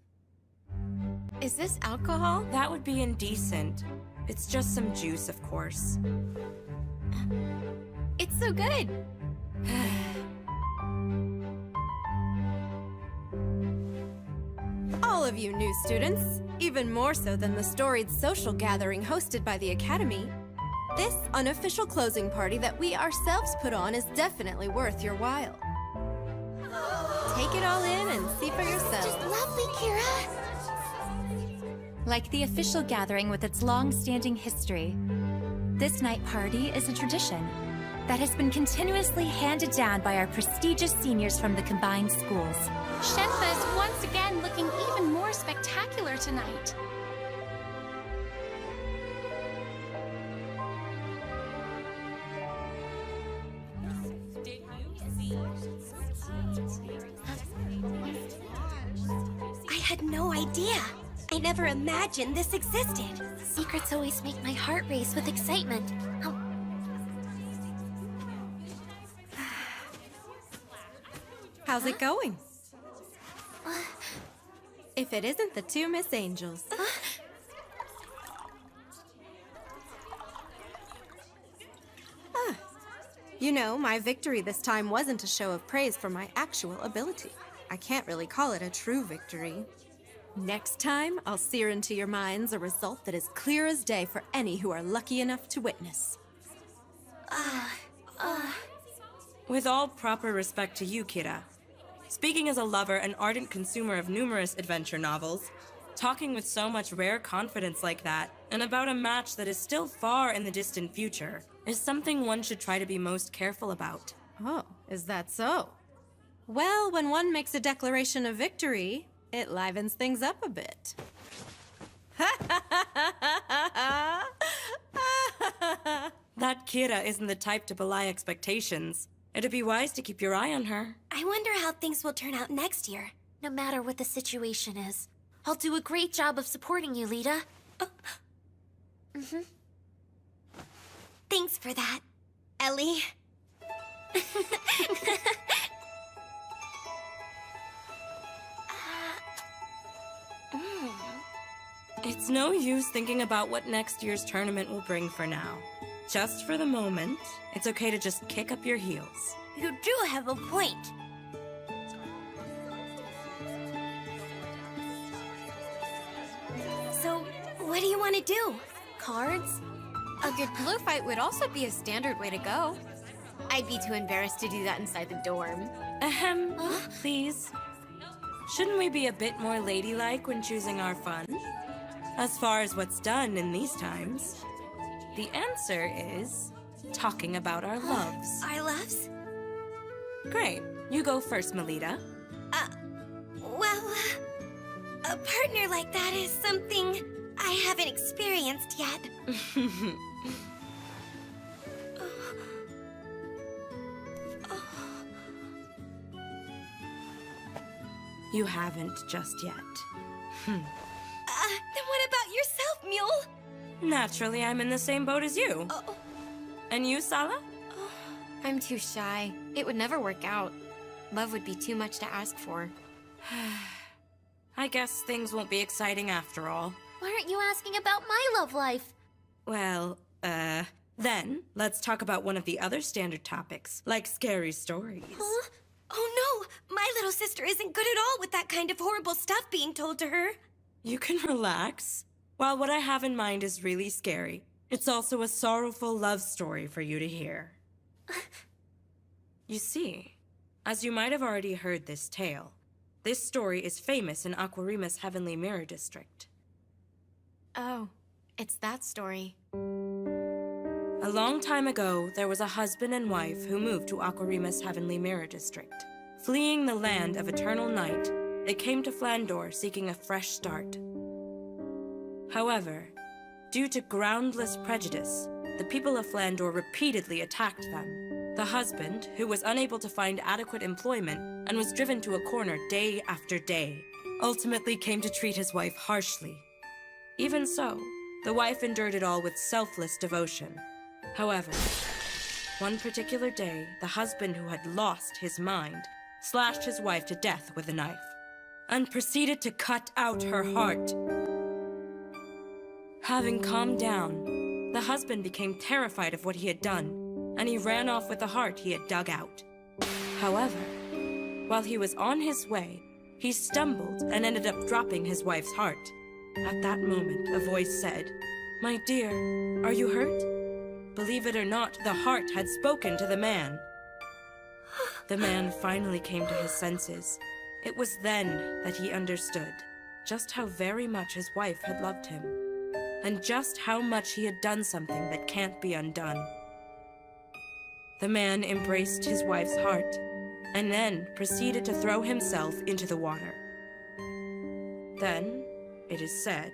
Speaker 21: Is this alcohol? That would be indecent. It's just some juice, of course.
Speaker 6: It's so good.
Speaker 10: of you new students, even more so than the storied social gathering hosted by the Academy, this unofficial closing party that we ourselves put on is definitely worth your while. Take it all in and see for yourself.
Speaker 16: Just lovely, Kira.
Speaker 9: Like the official gathering with its long-standing history, this night party is a tradition that has been continuously handed down by our prestigious seniors from the combined schools.
Speaker 7: Shenpa is once again looking even more spectacular tonight.
Speaker 6: I had no idea. I never imagined this existed.
Speaker 16: Secrets always make my heart race with excitement.
Speaker 10: How's it going? If it isn't the two Miss Angels. You know, my victory this time wasn't a show of praise for my actual ability. I can't really call it a true victory. Next time, I'll sear into your minds a result that is clear as day for any who are lucky enough to witness.
Speaker 21: With all proper respect to you, Kira, speaking as a lover and ardent consumer of numerous adventure novels, talking with so much rare confidence like that, and about a match that is still far in the distant future, is something one should try to be most careful about.
Speaker 10: Oh, is that so? Well, when one makes a declaration of victory, it livens things up a bit.
Speaker 21: That Kira isn't the type to belie expectations. It'd be wise to keep your eye on her.
Speaker 6: I wonder how things will turn out next year.
Speaker 16: No matter what the situation is, I'll do a great job of supporting you, Lita.
Speaker 6: Thanks for that, Ellie.
Speaker 21: It's no use thinking about what next year's tournament will bring for now. Just for the moment, it's okay to just kick up your heels.
Speaker 6: You do have a point. So, what do you want to do? Cards?
Speaker 11: A good blue fight would also be a standard way to go. I'd be too embarrassed to do that inside the dorm.
Speaker 21: Please. Shouldn't we be a bit more ladylike when choosing our fun? As far as what's done in these times, the answer is talking about our loves.
Speaker 6: Our loves?
Speaker 21: Great. You go first, Melita.
Speaker 6: Well, a partner like that is something I haven't experienced yet.
Speaker 21: You haven't just yet.
Speaker 6: Then what about yourself, Mule?
Speaker 21: Naturally, I'm in the same boat as you. And you, Sala?
Speaker 11: I'm too shy. It would never work out. Love would be too much to ask for.
Speaker 21: I guess things won't be exciting after all.
Speaker 16: Why aren't you asking about my love life?
Speaker 21: Well, then, let's talk about one of the other standard topics, like scary stories.
Speaker 6: Huh? Oh no! My little sister isn't good at all with that kind of horrible stuff being told to her.
Speaker 21: You can relax. While what I have in mind is really scary, it's also a sorrowful love story for you to hear. You see, as you might have already heard this tale, this story is famous in Aquarima's Heavenly Mirror District.
Speaker 11: Oh, it's that story.
Speaker 21: A long time ago, there was a husband and wife who moved to Aquarima's Heavenly Mirror District. Fleeing the land of eternal night, they came to Flandor seeking a fresh start. However, due to groundless prejudice, the people of Flandor repeatedly attacked them. The husband, who was unable to find adequate employment and was driven to a corner day after day, ultimately came to treat his wife harshly. Even so, the wife endured it all with selfless devotion. However, one particular day, the husband who had lost his mind slashed his wife to death with a knife and proceeded to cut out her heart. Having calmed down, the husband became terrified of what he had done, and he ran off with the heart he had dug out. However, while he was on his way, He stumbled and ended up dropping his wife's heart. At that moment, a voice said, "My dear, are you hurt?" Believe it or not, the heart had spoken to the man. The man finally came to his senses. It was then that he understood just how very much his wife had loved him, and just how much he had done something that can't be undone. The man embraced his wife's heart, and then proceeded to throw himself into the water. Then, it is said,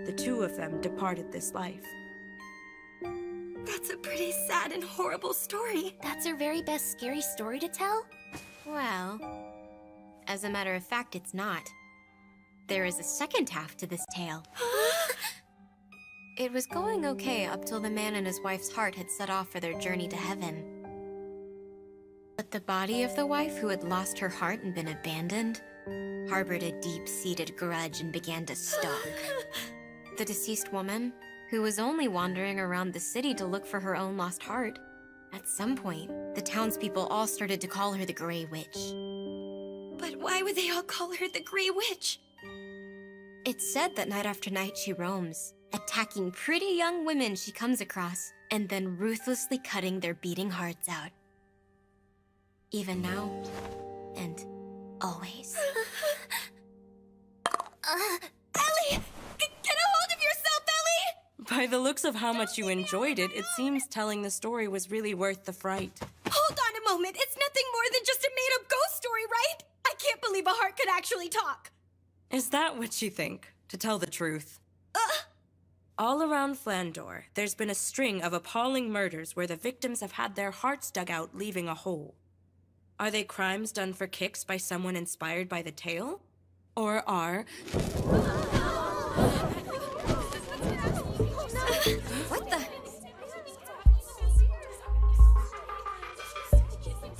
Speaker 21: the two of them departed this life.
Speaker 6: That's a pretty sad and horrible story.
Speaker 11: That's our very best scary story to tell? Well, as a matter of fact, it's not. There is a second half to this tale. It was going okay up till the man and his wife's heart had set off for their journey to heaven. But the body of the wife who had lost her heart and been abandoned harbored a deep-seated grudge and began to stalk. The deceased woman, who was only wandering around the city to look for her own lost heart. At some point, the townspeople all started to call her the Grey Witch.
Speaker 6: But why would they all call her the Grey Witch?
Speaker 11: It's said that night after night she roams, attacking pretty young women she comes across, and then ruthlessly cutting their beating hearts out. Even now, and always.
Speaker 6: Ellie! Get a hold of yourself, Ellie!
Speaker 21: By the looks of how much you enjoyed it, it seems telling the story was really worth the fright.
Speaker 6: Hold on a moment. It's nothing more than just a made-up ghost story, right? I can't believe a heart could actually talk.
Speaker 21: Is that what you think, to tell the truth? All around Flandor, there's been a string of appalling murders where the victims have had their hearts dug out, leaving a hole. Are they crimes done for kicks by someone inspired by the tale? Or are...
Speaker 6: What the?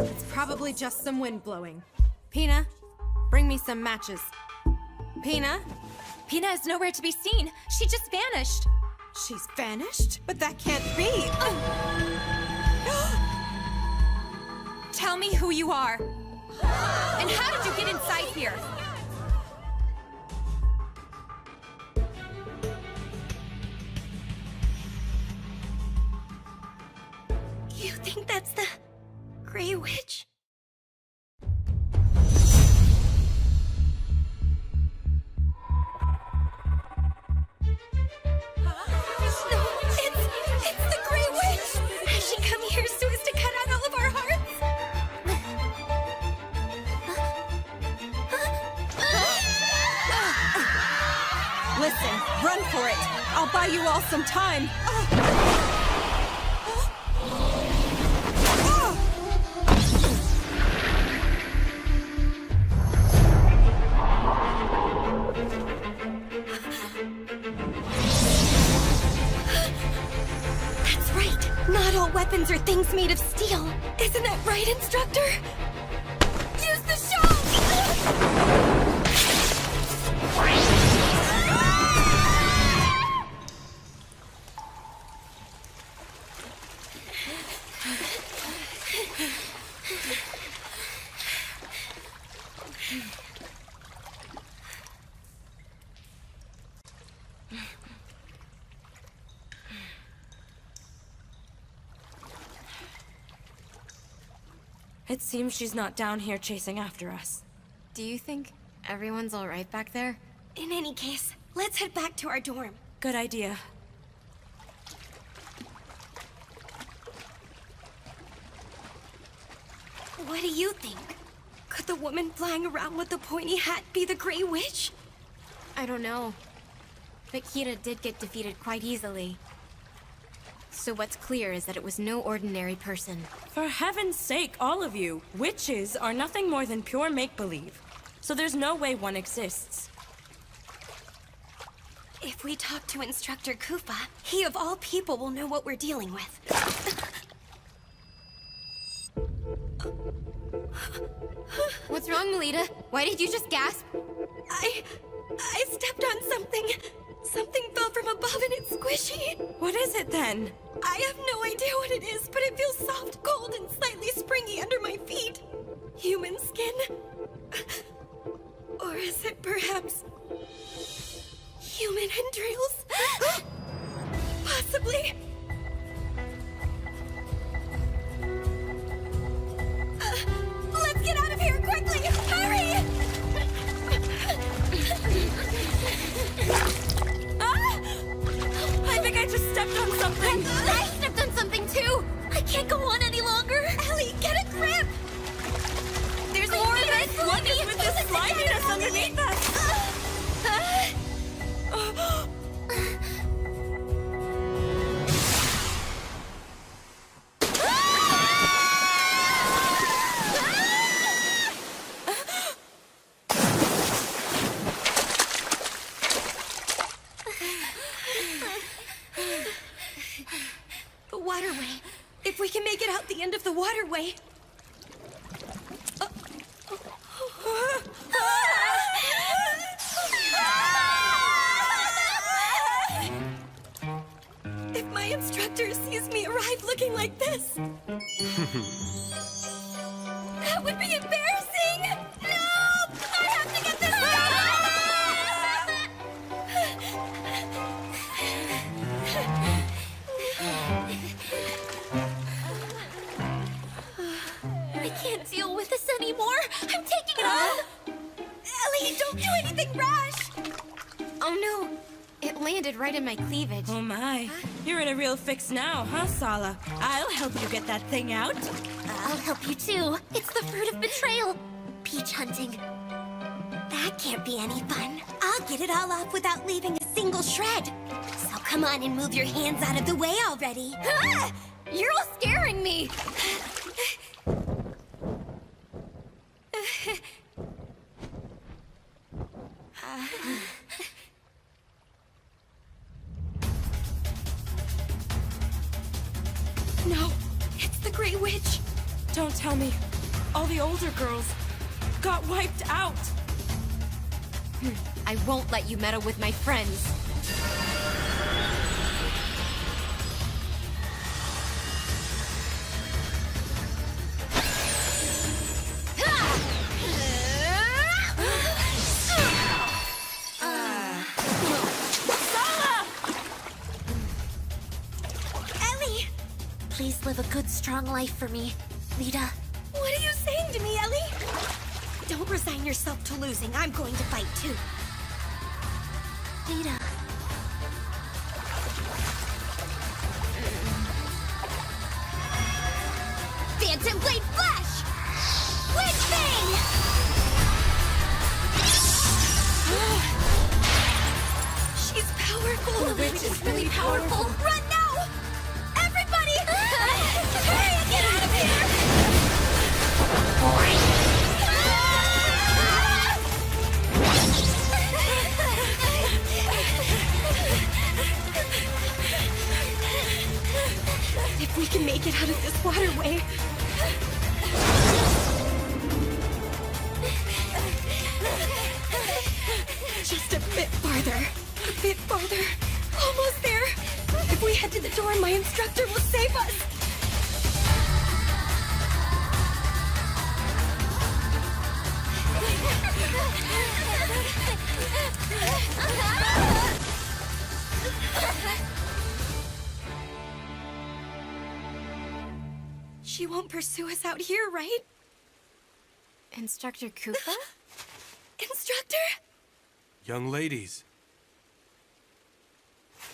Speaker 10: It's probably just some wind blowing. Pina, bring me some matches. Pina?
Speaker 9: Pina is nowhere to be seen. She just vanished.
Speaker 10: She's vanished? But that can't be.
Speaker 9: Tell me who you are. And how did you get inside here?
Speaker 6: You think that's the Grey Witch? It's the Grey Witch! Has she come here so as to cut out all of our hearts?
Speaker 10: Listen, run for it. I'll buy you all some time.
Speaker 6: That's right. Not all weapons are things made of steel. Isn't that right, instructor? Use the shock!
Speaker 21: It seems she's not down here chasing after us.
Speaker 11: Do you think everyone's all right back there?
Speaker 6: In any case, let's head back to our dorm.
Speaker 21: Good idea.
Speaker 6: What do you think? Could the woman flying around with the pointy hat be the Grey Witch?
Speaker 11: I don't know. But Kira did get defeated quite easily. So what's clear is that it was no ordinary person.
Speaker 21: For heaven's sake, all of you! Witches are nothing more than pure make-believe. So there's no way one exists.
Speaker 6: If we talk to Instructor Kufa, he of all people will know what we're dealing with.
Speaker 11: What's wrong, Melita? Why did you just gasp?
Speaker 6: I stepped on something. Something fell from above and it's squishy.
Speaker 21: What is it then?
Speaker 6: I have no idea what it is, but it feels soft, cold, and slightly springy under my feet. Human skin. Was it perhaps human entrails? Possibly. Let's get out of here quickly! Hurry!
Speaker 21: I think I just stepped on something.
Speaker 14: I stepped on something too! I can't go on any longer!
Speaker 6: Ellie, get a grip! There's more of it!
Speaker 21: What is with this sliminess underneath us?
Speaker 6: The waterway. If we can make it out the end of the waterway. If my instructor sees me arrive looking like this, that would be embarrassing! No! I have to get this
Speaker 14: I can't deal with this anymore! I'm taking it off!
Speaker 6: Ellie, don't do anything rash!
Speaker 11: Oh no! It landed right in my cleavage.
Speaker 21: Oh my. You're in a real fix now, huh, Sala? I'll help you get that thing out.
Speaker 14: I'll help you too. It's the fruit of betrayal. Peach hunting.
Speaker 6: That can't be any fun. I'll get it all off without leaving a single shred. So come on and move your hands out of the way already.
Speaker 14: Ah! You're all scaring me!
Speaker 6: No, it's the Grey Witch.
Speaker 21: Don't tell me. All the older girls got wiped out.
Speaker 11: I won't let you meddle with my friends.
Speaker 6: Ellie!
Speaker 14: Please live a good, strong life for me, Lita.
Speaker 6: What are you saying to me, Ellie? Don't resign yourself to losing. I'm going to fight too.
Speaker 14: Lita.
Speaker 6: Phantom Blade Flash! Witch Thing! She's powerful.
Speaker 14: The witch is really powerful.
Speaker 6: Run now! Everybody! Hurry and get out of here! If we can make it out of this waterway. Just a bit farther. A bit farther. Almost there. If we head to the door, my instructor will save us. She won't pursue us out here, right?
Speaker 11: Instructor Koopa?
Speaker 6: Instructor?
Speaker 1: Young ladies,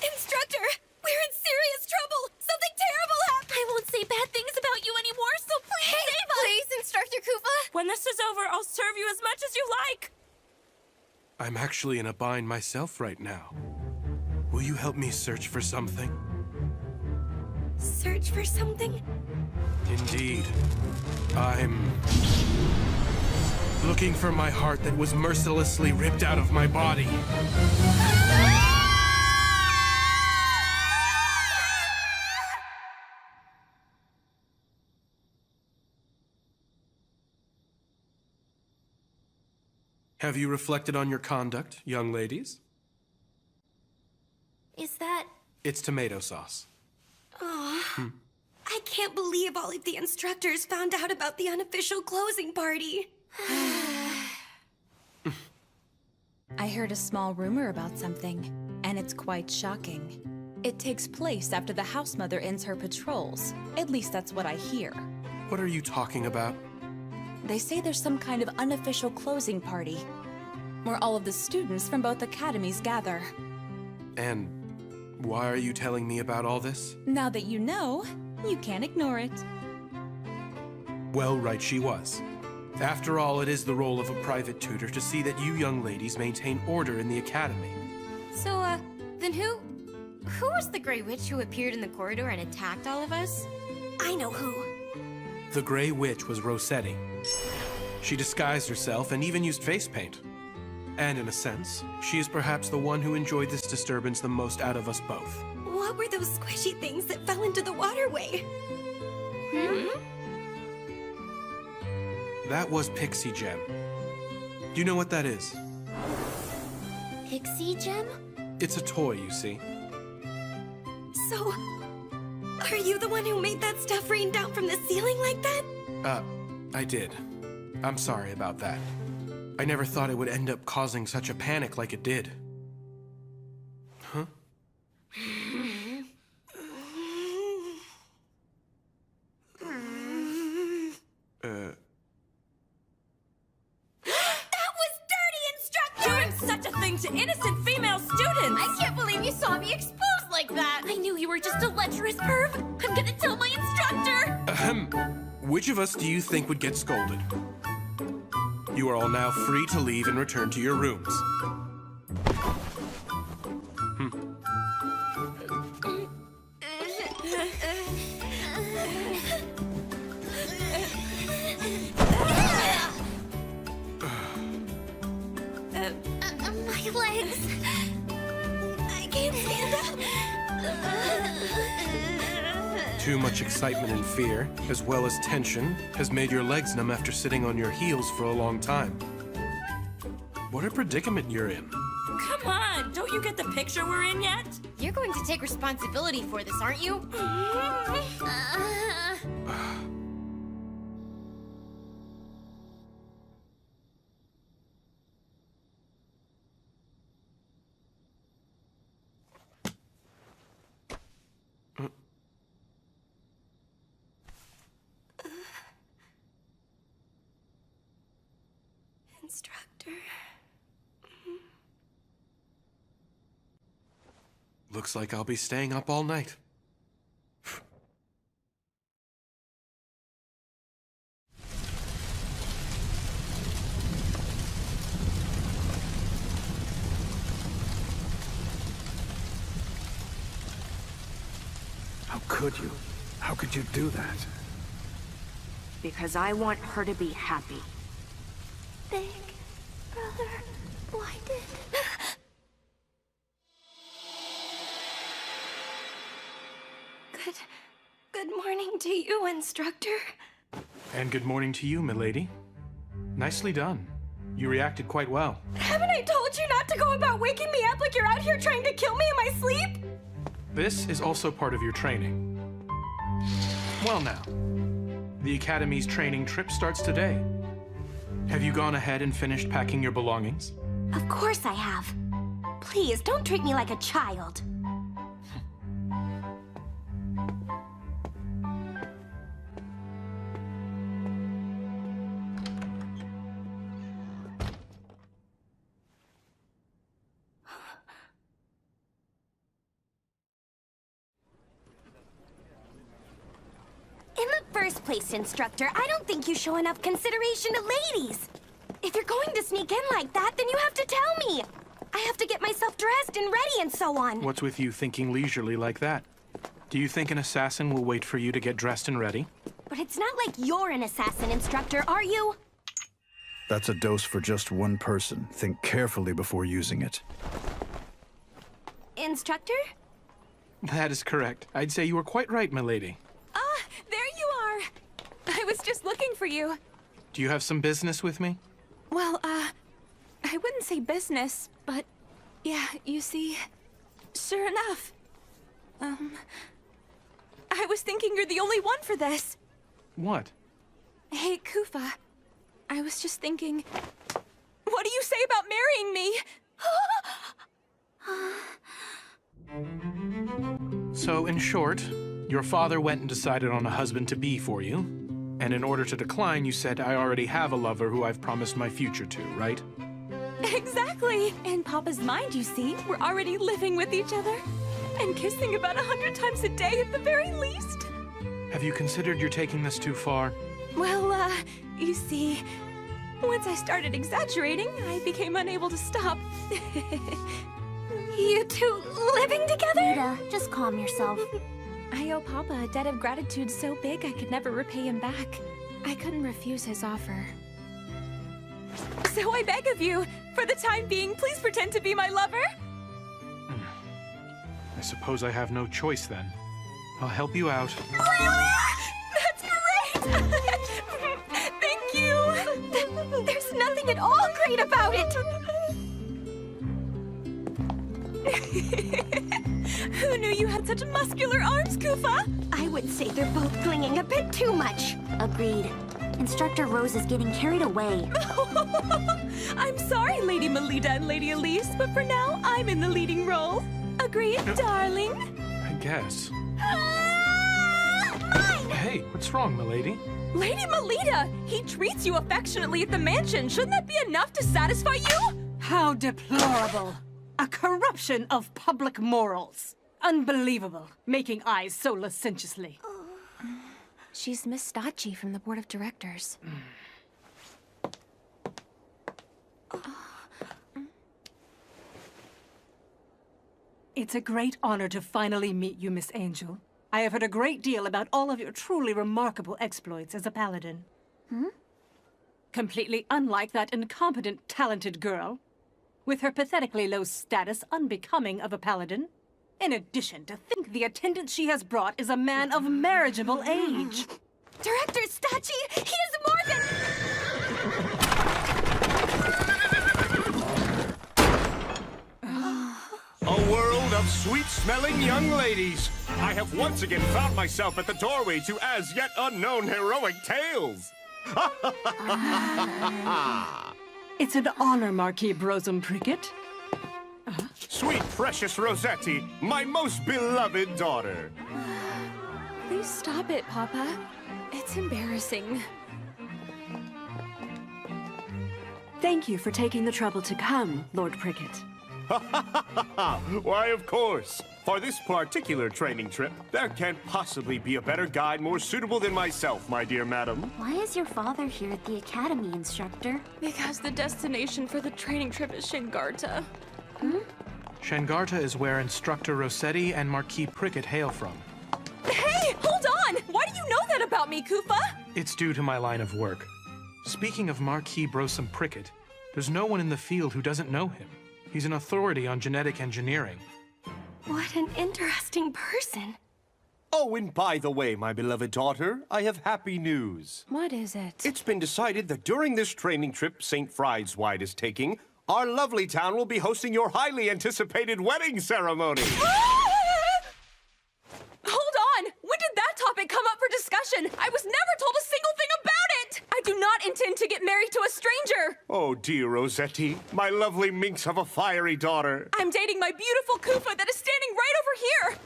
Speaker 6: Instructor! We're in serious trouble! Something terrible happened!
Speaker 14: I won't say bad things about you anymore, so please save us!
Speaker 6: Please, Instructor Koopa!
Speaker 21: When this is over, I'll serve you as much as you like.
Speaker 1: I'm actually in a bind myself right now. Will you help me search for something?
Speaker 6: Search for something?
Speaker 1: Indeed. I'm looking for my heart that was mercilessly ripped out of my body. Have you reflected on your conduct, young ladies?
Speaker 14: Is that...
Speaker 1: It's tomato sauce.
Speaker 6: Oh, I can't believe all of the instructors found out about the unofficial closing party.
Speaker 22: I heard a small rumor about something, and it's quite shocking. It takes place after the house mother ends her patrols. At least that's what I hear.
Speaker 1: What are you talking about?
Speaker 22: They say there's some kind of unofficial closing party, where all of the students from both academies gather.
Speaker 1: And why are you telling me about all this?
Speaker 22: Now that you know, you can't ignore it.
Speaker 1: Well, right she was. After all, it is the role of a private tutor to see that you young ladies maintain order in the academy.
Speaker 11: So, then who was the Grey Witch who appeared in the corridor and attacked all of us?
Speaker 6: I know who.
Speaker 1: The Grey Witch was Rossetti. She disguised herself and even used face paint. And in a sense, she is perhaps the one who enjoyed this disturbance the most out of us both.
Speaker 6: What were those squishy things that fell into the waterway?
Speaker 1: That was Pixie Gem. Do you know what that is?
Speaker 6: Pixie gem?
Speaker 1: It's a toy, you see.
Speaker 6: So, are you the one who made that stuff rain down from the ceiling like that?
Speaker 1: I did. I'm sorry about that. I never thought it would end up causing such a panic like it did. Huh?
Speaker 21: To innocent female students!
Speaker 14: I can't believe you saw me exposed like that! I knew you were just a lecherous perv! I'm gonna tell my instructor!
Speaker 1: Ahem. Which of us do you think would get scolded? You are all now free to leave and return to your rooms.
Speaker 6: My legs. I can't stand up.
Speaker 1: Too much excitement and fear, as well as tension, has made your legs numb after sitting on your heels for a long time. What a predicament you're in.
Speaker 21: Come on, don't you get the picture we're in yet?
Speaker 11: You're going to take responsibility for this, aren't you?
Speaker 6: Instructor.
Speaker 1: Looks like I'll be staying up all night.
Speaker 3: How could you? How could you do that?
Speaker 12: Because I want her to be happy.
Speaker 6: Big brother blinded. Good morning to you, instructor.
Speaker 1: And good morning to you, milady. Nicely done. You reacted quite well.
Speaker 6: Haven't I told you not to go about waking me up like you're out here trying to kill me in my sleep?
Speaker 1: This is also part of your training. Well now, the Academy's training trip starts today. Have you gone ahead and finished packing your belongings?
Speaker 6: Of course I have. Please, don't treat me like a child. In the first place, instructor, I don't think you show enough consideration to ladies. If you're going to sneak in like that, then you have to tell me. I have to get myself dressed and ready and so on.
Speaker 1: What's with you thinking leisurely like that? Do you think an assassin will wait for you to get dressed and ready?
Speaker 6: But it's not like you're an assassin, instructor, are you?
Speaker 3: That's a dose for just one person. Think carefully before using it.
Speaker 6: Instructor?
Speaker 1: That is correct. I'd say you were quite right, milady.
Speaker 22: Ah, there you are. I was just looking for you.
Speaker 1: Do you have some business with me?
Speaker 22: Well, I wouldn't say business, but yeah, you see, sure enough. I was thinking you're the only one for this.
Speaker 1: What?
Speaker 22: Hey, Kufa, I was just thinking, what do you say about marrying me?
Speaker 1: So, in short, your father went and decided on a husband-to-be for you, and in order to decline, you said, I already have a lover who I've promised my future to, right?
Speaker 22: Exactly! In Papa's mind, you see, we're already living with each other. And kissing about 100 times a day at the very least.
Speaker 1: Have you considered you're taking this too far?
Speaker 22: Well, you see, once I started exaggerating, I became unable to stop.
Speaker 7: You two living together?
Speaker 14: Rita, just calm yourself.
Speaker 22: I owe Papa a debt of gratitude so big I could never repay him back. I couldn't refuse his offer. So I beg of you, for the time being, please pretend to be my lover.
Speaker 1: I suppose I have no choice then. I'll help you out.
Speaker 22: That's great! Thank you!
Speaker 7: There's nothing at all great about it!
Speaker 22: Who knew you had such muscular arms, Kufa?
Speaker 7: I would say they're both clinging a bit too much.
Speaker 14: Agreed. Instructor Rose is getting carried away.
Speaker 22: I'm sorry, Lady Melita and Lady Elise, but for now, I'm in the leading role. Agreed, darling?
Speaker 1: I guess. Hey, what's wrong, milady?
Speaker 22: Lady Melita! He treats you affectionately at the mansion. Shouldn't that be enough to satisfy you?
Speaker 2: How deplorable. A corruption of public morals. Unbelievable, making eyes so licentiously.
Speaker 22: She's Miss Stacci from the Board of Directors.
Speaker 2: It's a great honor to finally meet you, Miss Angel. I have heard a great deal about all of your truly remarkable exploits as a paladin. Completely unlike that incompetent, talented girl, with her pathetically low status unbecoming of a paladin. In addition, to think the attendant she has brought is a man of marriageable age.
Speaker 7: Director Stacci, he is more than...
Speaker 17: A world of sweet-smelling young ladies. I have once again found myself at the doorway to as yet unknown heroic tales.
Speaker 2: It's an honor, Marquis Brosum Prickett.
Speaker 17: Sweet, precious Rossetti, my most beloved daughter.
Speaker 22: Please stop it, Papa. It's embarrassing.
Speaker 13: Thank you for taking the trouble to come, Lord Prickett.
Speaker 17: Why, of course. For this particular training trip, there can't possibly be a better guide more suitable than myself, my dear madam.
Speaker 14: Why is your father here at the academy, Instructor?
Speaker 22: Because the destination for the training trip is Shengarta.
Speaker 1: Shengarta is where Instructor Rossetti and Marquis Prickett hail from.
Speaker 22: Hey, hold on! Why do you know that about me, Kufa?
Speaker 1: It's due to my line of work. Speaking of Marquis Brosum Prickett, there's no one in the field who doesn't know him. He's an authority on genetic engineering.
Speaker 7: What an interesting person.
Speaker 17: Oh, and by the way, my beloved daughter, I have happy news.
Speaker 22: What is it?
Speaker 17: It's been decided that during this training trip St. Friedwide is taking, our lovely town will be hosting your highly anticipated wedding ceremony.
Speaker 22: Hold on! When did that topic come up for discussion? I was never told a single thing about it! I do not intend to get married to a stranger!
Speaker 17: Oh, dear Rossetti, my lovely minx of a fiery daughter.
Speaker 22: I'm dating my beautiful Kufa that is standing right over here!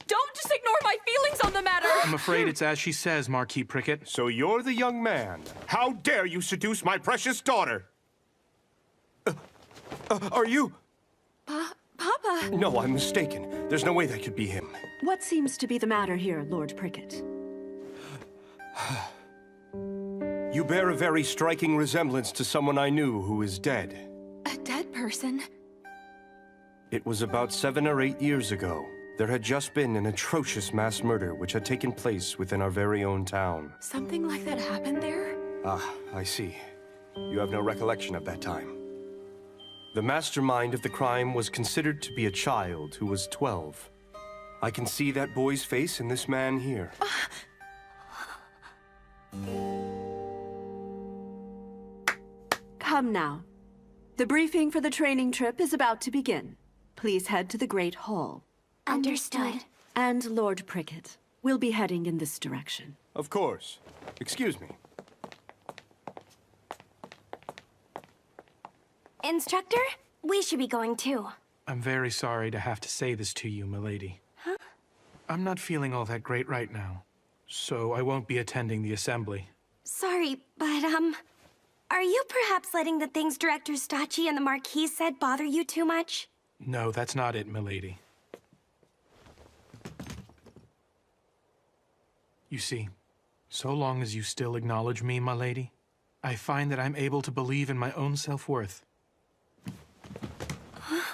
Speaker 22: Don't just ignore my feelings on the matter!
Speaker 1: I'm afraid it's as she says, Marquis Prickett.
Speaker 17: So you're the young man. How dare you seduce my precious daughter? Are you?
Speaker 22: Papa!
Speaker 17: No, I'm mistaken. There's no way that could be him.
Speaker 13: What seems to be the matter here, Lord Prickett?
Speaker 17: You bear a very striking resemblance to someone I knew who is dead.
Speaker 22: A dead person?
Speaker 17: It was about 7 or 8 years ago. There had just been an atrocious mass murder which had taken place within our very own town.
Speaker 22: Something like that happened there?
Speaker 17: Ah, I see. You have no recollection of that time. The mastermind of the crime was considered to be a child who was 12. I can see that boy's face in this man here.
Speaker 13: Come now. The briefing for the training trip is about to begin. Please head to the Great Hall.
Speaker 14: Understood.
Speaker 13: And Lord Prickett, we'll be heading in this direction.
Speaker 17: Of course. Excuse me.
Speaker 7: Instructor,
Speaker 6: We should be going too.
Speaker 1: I'm very sorry to have to say this to you, milady.
Speaker 6: Huh?
Speaker 1: I'm not feeling all that great right now, so I won't be attending the assembly.
Speaker 6: Sorry, but, are you perhaps letting the things Director Stacci and the Marquis said bother you too much?
Speaker 1: No, that's not it, milady. You see, so long as you still acknowledge me, my lady, I find that I'm able to believe in my own self-worth.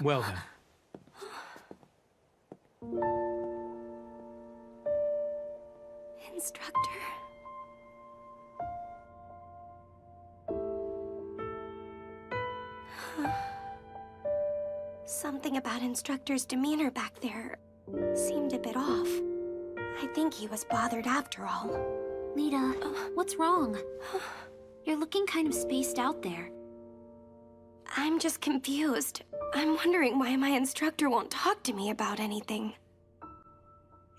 Speaker 1: Well then.
Speaker 6: Instructor. Something about Instructor's demeanor back there seemed a bit off. I think he was bothered after all.
Speaker 14: Lita, what's wrong? You're looking kind of spaced out there.
Speaker 6: I'm just confused. I'm wondering why my instructor won't talk to me about anything.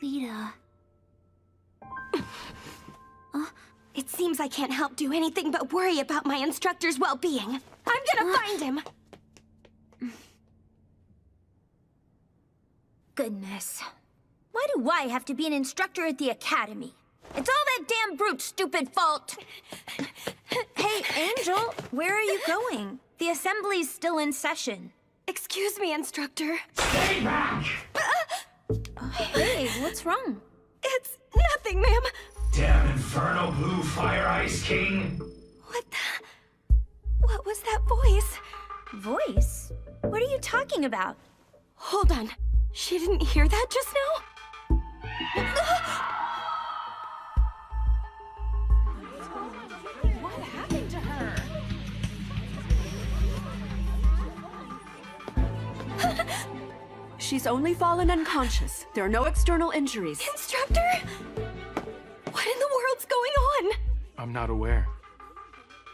Speaker 14: Lita.
Speaker 6: It seems I can't help do anything but worry about my instructor's well-being. I'm gonna find him!
Speaker 4: Goodness. Why do I have to be an instructor at the academy? It's all that damn brute's stupid fault! Hey, Angel, where are you going? The assembly's still in session.
Speaker 6: Excuse me, Instructor.
Speaker 4: Stay back! Hey, what's wrong?
Speaker 6: It's nothing, ma'am.
Speaker 15: Damn infernal blue fire ice king!
Speaker 6: What was that voice?
Speaker 4: Voice? What are you talking about?
Speaker 6: Hold on. She didn't hear that just now?
Speaker 2: What happened to her?
Speaker 13: She's only fallen unconscious. There are no external injuries.
Speaker 6: Instructor? What in the world's going on?
Speaker 1: I'm not aware.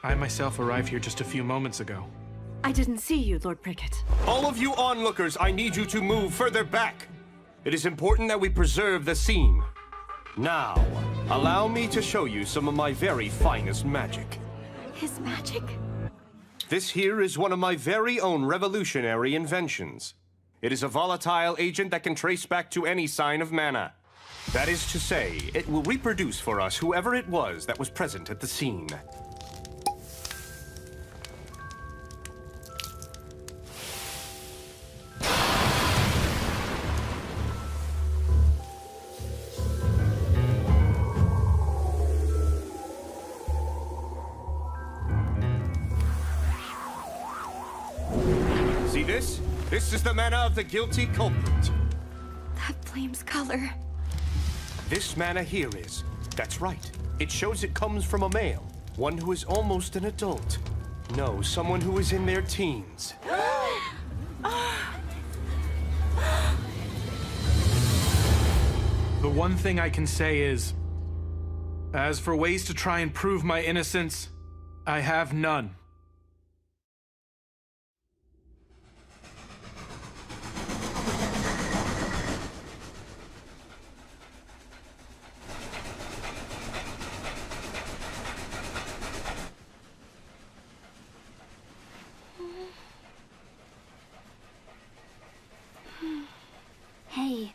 Speaker 1: I myself arrived here just a few moments ago.
Speaker 13: I didn't see you, Lord Prickett.
Speaker 17: All of you onlookers, I need you to move further back. It is important that we preserve the scene. Now, allow me to show you some of my very finest magic.
Speaker 6: His magic?
Speaker 17: This here is one of my very own revolutionary inventions. It is a volatile agent that can trace back to any sign of mana. That is to say, it will reproduce for us whoever it was that was present at the scene. See this? This is the mana of the guilty culprit.
Speaker 6: That flame's color.
Speaker 17: This mana here is. That's right. It shows it comes from a male. One who is almost an adult. No, someone who is in their teens.
Speaker 1: The one thing I can say is, as for ways to try and prove my innocence, I have none.
Speaker 14: Hey,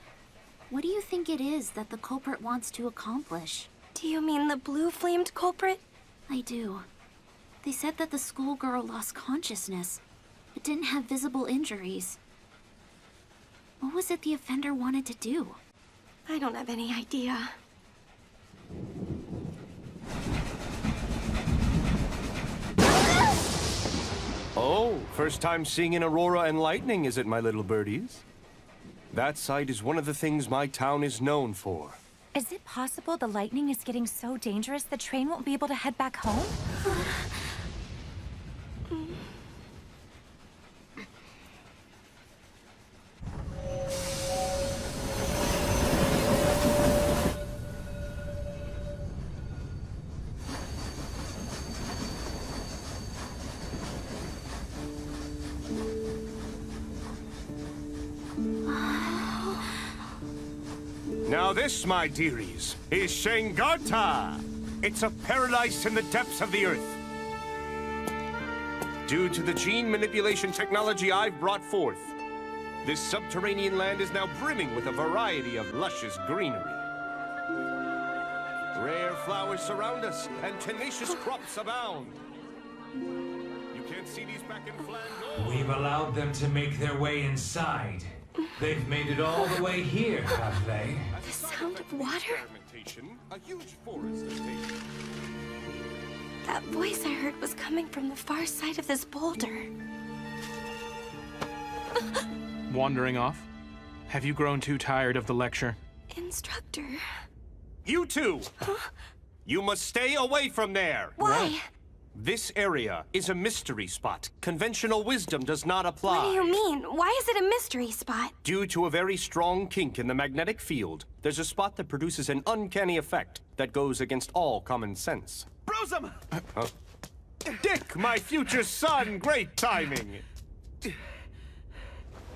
Speaker 14: what do you think it is that the culprit wants to accomplish?
Speaker 6: Do you mean the blue-flamed culprit?
Speaker 14: I do. They said that the schoolgirl lost consciousness, but didn't have visible injuries. What was it the offender wanted to do?
Speaker 6: I don't have any idea.
Speaker 17: Oh, first time seeing an aurora and lightning, is it, my little birdies? That sight is one of the things my town is known for.
Speaker 9: Is it possible the lightning is getting so dangerous the train won't be able to head back home?
Speaker 17: Now this, my dearies, is Shengarta. It's a paradise in the depths of the earth. Due to the gene manipulation technology I've brought forth, this subterranean land is now brimming with a variety of luscious greenery. Rare flowers surround us, and tenacious crops abound. You can't see these back in Flandor.
Speaker 5: We've allowed them to make their way inside. They've made it all the way here, have they?
Speaker 6: The sound of water?
Speaker 17: A huge forest has taken.
Speaker 6: That voice I heard was coming from the far side of this boulder.
Speaker 1: Wandering off? Have you grown too tired of the lecture?
Speaker 6: Instructor.
Speaker 17: You two!
Speaker 6: Huh?
Speaker 17: You must stay away from there!
Speaker 6: Why?
Speaker 17: This area is a mystery spot. Conventional wisdom does not apply.
Speaker 6: What do you mean? Why is it a mystery spot?
Speaker 17: Due to a very strong kink in the magnetic field, there's a spot that produces an uncanny effect that goes against all common sense.
Speaker 8: Brosum!
Speaker 17: Dick, my future son! Great timing!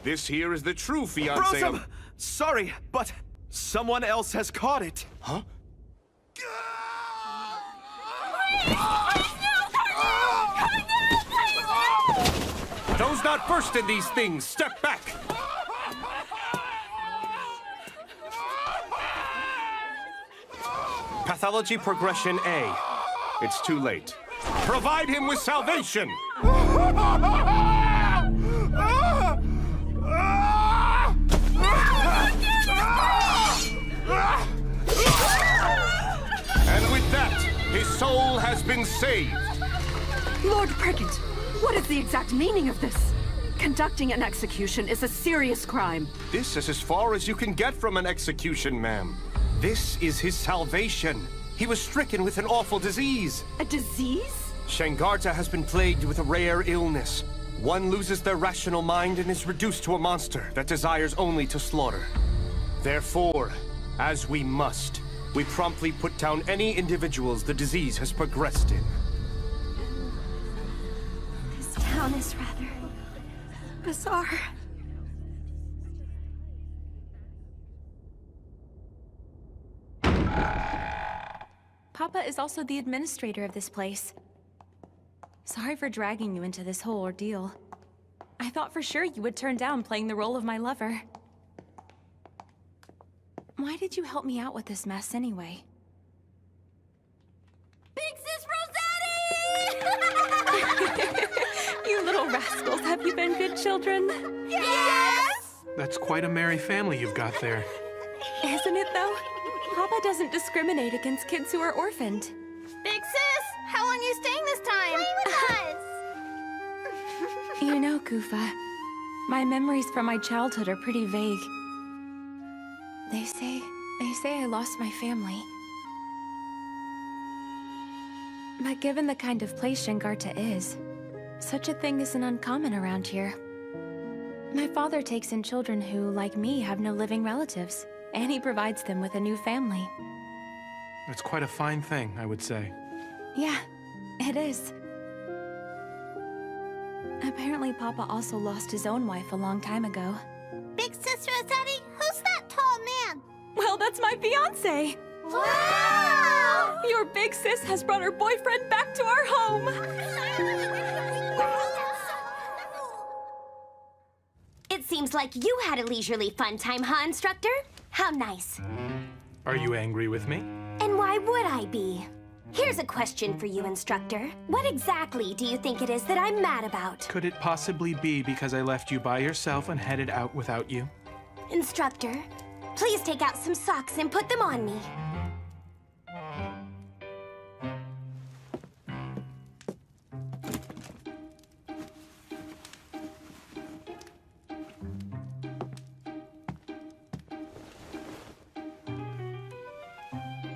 Speaker 17: This here is the true fiancé
Speaker 8: Brosum!
Speaker 17: of...
Speaker 8: Sorry, but someone else has caught it.
Speaker 17: Huh? Those not versed in these things, step back! Pathology progression A. It's too late. Provide him with salvation! And with that, his soul has been saved.
Speaker 13: Lord Prickett, what is the exact meaning of this? Conducting an execution is a serious crime.
Speaker 17: This is as far as you can get from an execution, ma'am. This is his salvation. He was stricken with an awful disease.
Speaker 13: A disease?
Speaker 17: Shangarta has been plagued with a rare illness. One loses their rational mind and is reduced to a monster that desires only to slaughter. Therefore, as we must, we promptly put down any individuals the disease has progressed in.
Speaker 6: This town is rather bizarre.
Speaker 22: Papa is also the administrator of this place. Sorry for dragging you into this whole ordeal. I thought for sure you would turn down playing the role of my lover. Why did you help me out with this mess anyway?
Speaker 7: Big Sis Rossetti!
Speaker 22: You little rascals, have you been good children?
Speaker 7: Yes!
Speaker 1: That's quite a merry family you've got there.
Speaker 22: Isn't it, though? Papa doesn't discriminate against kids who are orphaned.
Speaker 7: Big Sis, how long are you staying this time? Play with us!
Speaker 22: You know, Kufa, my memories from my childhood are pretty vague. They say I lost my family. But given the kind of place Shangarta is, such a thing isn't uncommon around here. My father takes in children who, like me, have no living relatives, and he provides them with a new family.
Speaker 1: It's quite a fine thing, I would say.
Speaker 22: Yeah, it is. Apparently, Papa also lost his own wife a long time ago.
Speaker 7: Big Sis Rossetti, who's that tall man?
Speaker 22: Well, that's my fiancé!
Speaker 7: Wow!
Speaker 22: Your big sis has brought her boyfriend back to our home!
Speaker 4: It seems like you had a leisurely fun time, huh, Instructor? How nice.
Speaker 1: Are you angry with me?
Speaker 4: And why would I be? Here's a question for you, Instructor. What exactly do you think it is that I'm mad about?
Speaker 1: Could it possibly be because I left you by yourself and headed out without you?
Speaker 4: Instructor, please take out some socks and put them on me.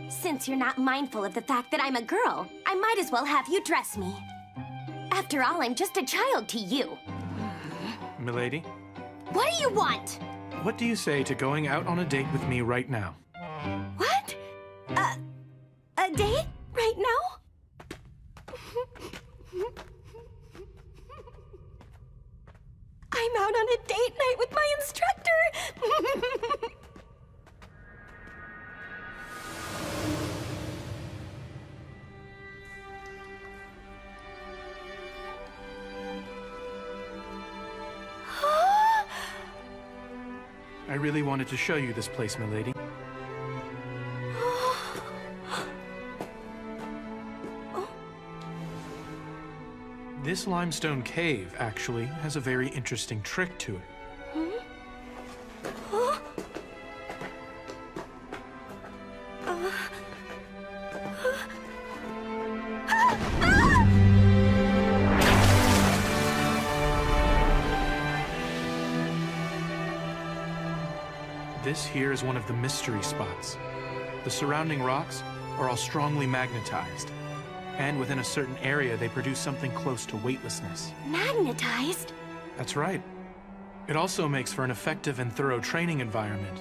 Speaker 4: Since you're not mindful of the fact that I'm a girl, I might as well have you dress me. After all, I'm just a child to you.
Speaker 1: Milady?
Speaker 4: What do you want?
Speaker 1: What do you say to going out on a date with me right now?
Speaker 4: What? A date? Right now? I'm out on a date night with my instructor!
Speaker 1: I really wanted to show you this place, milady. This limestone cave, actually, has a very interesting trick to it. This here is one of the mystery spots. The surrounding rocks are all strongly magnetized. And within a certain area, they produce something close to weightlessness.
Speaker 6: Magnetized?
Speaker 1: That's right. It also makes for an effective and thorough training environment.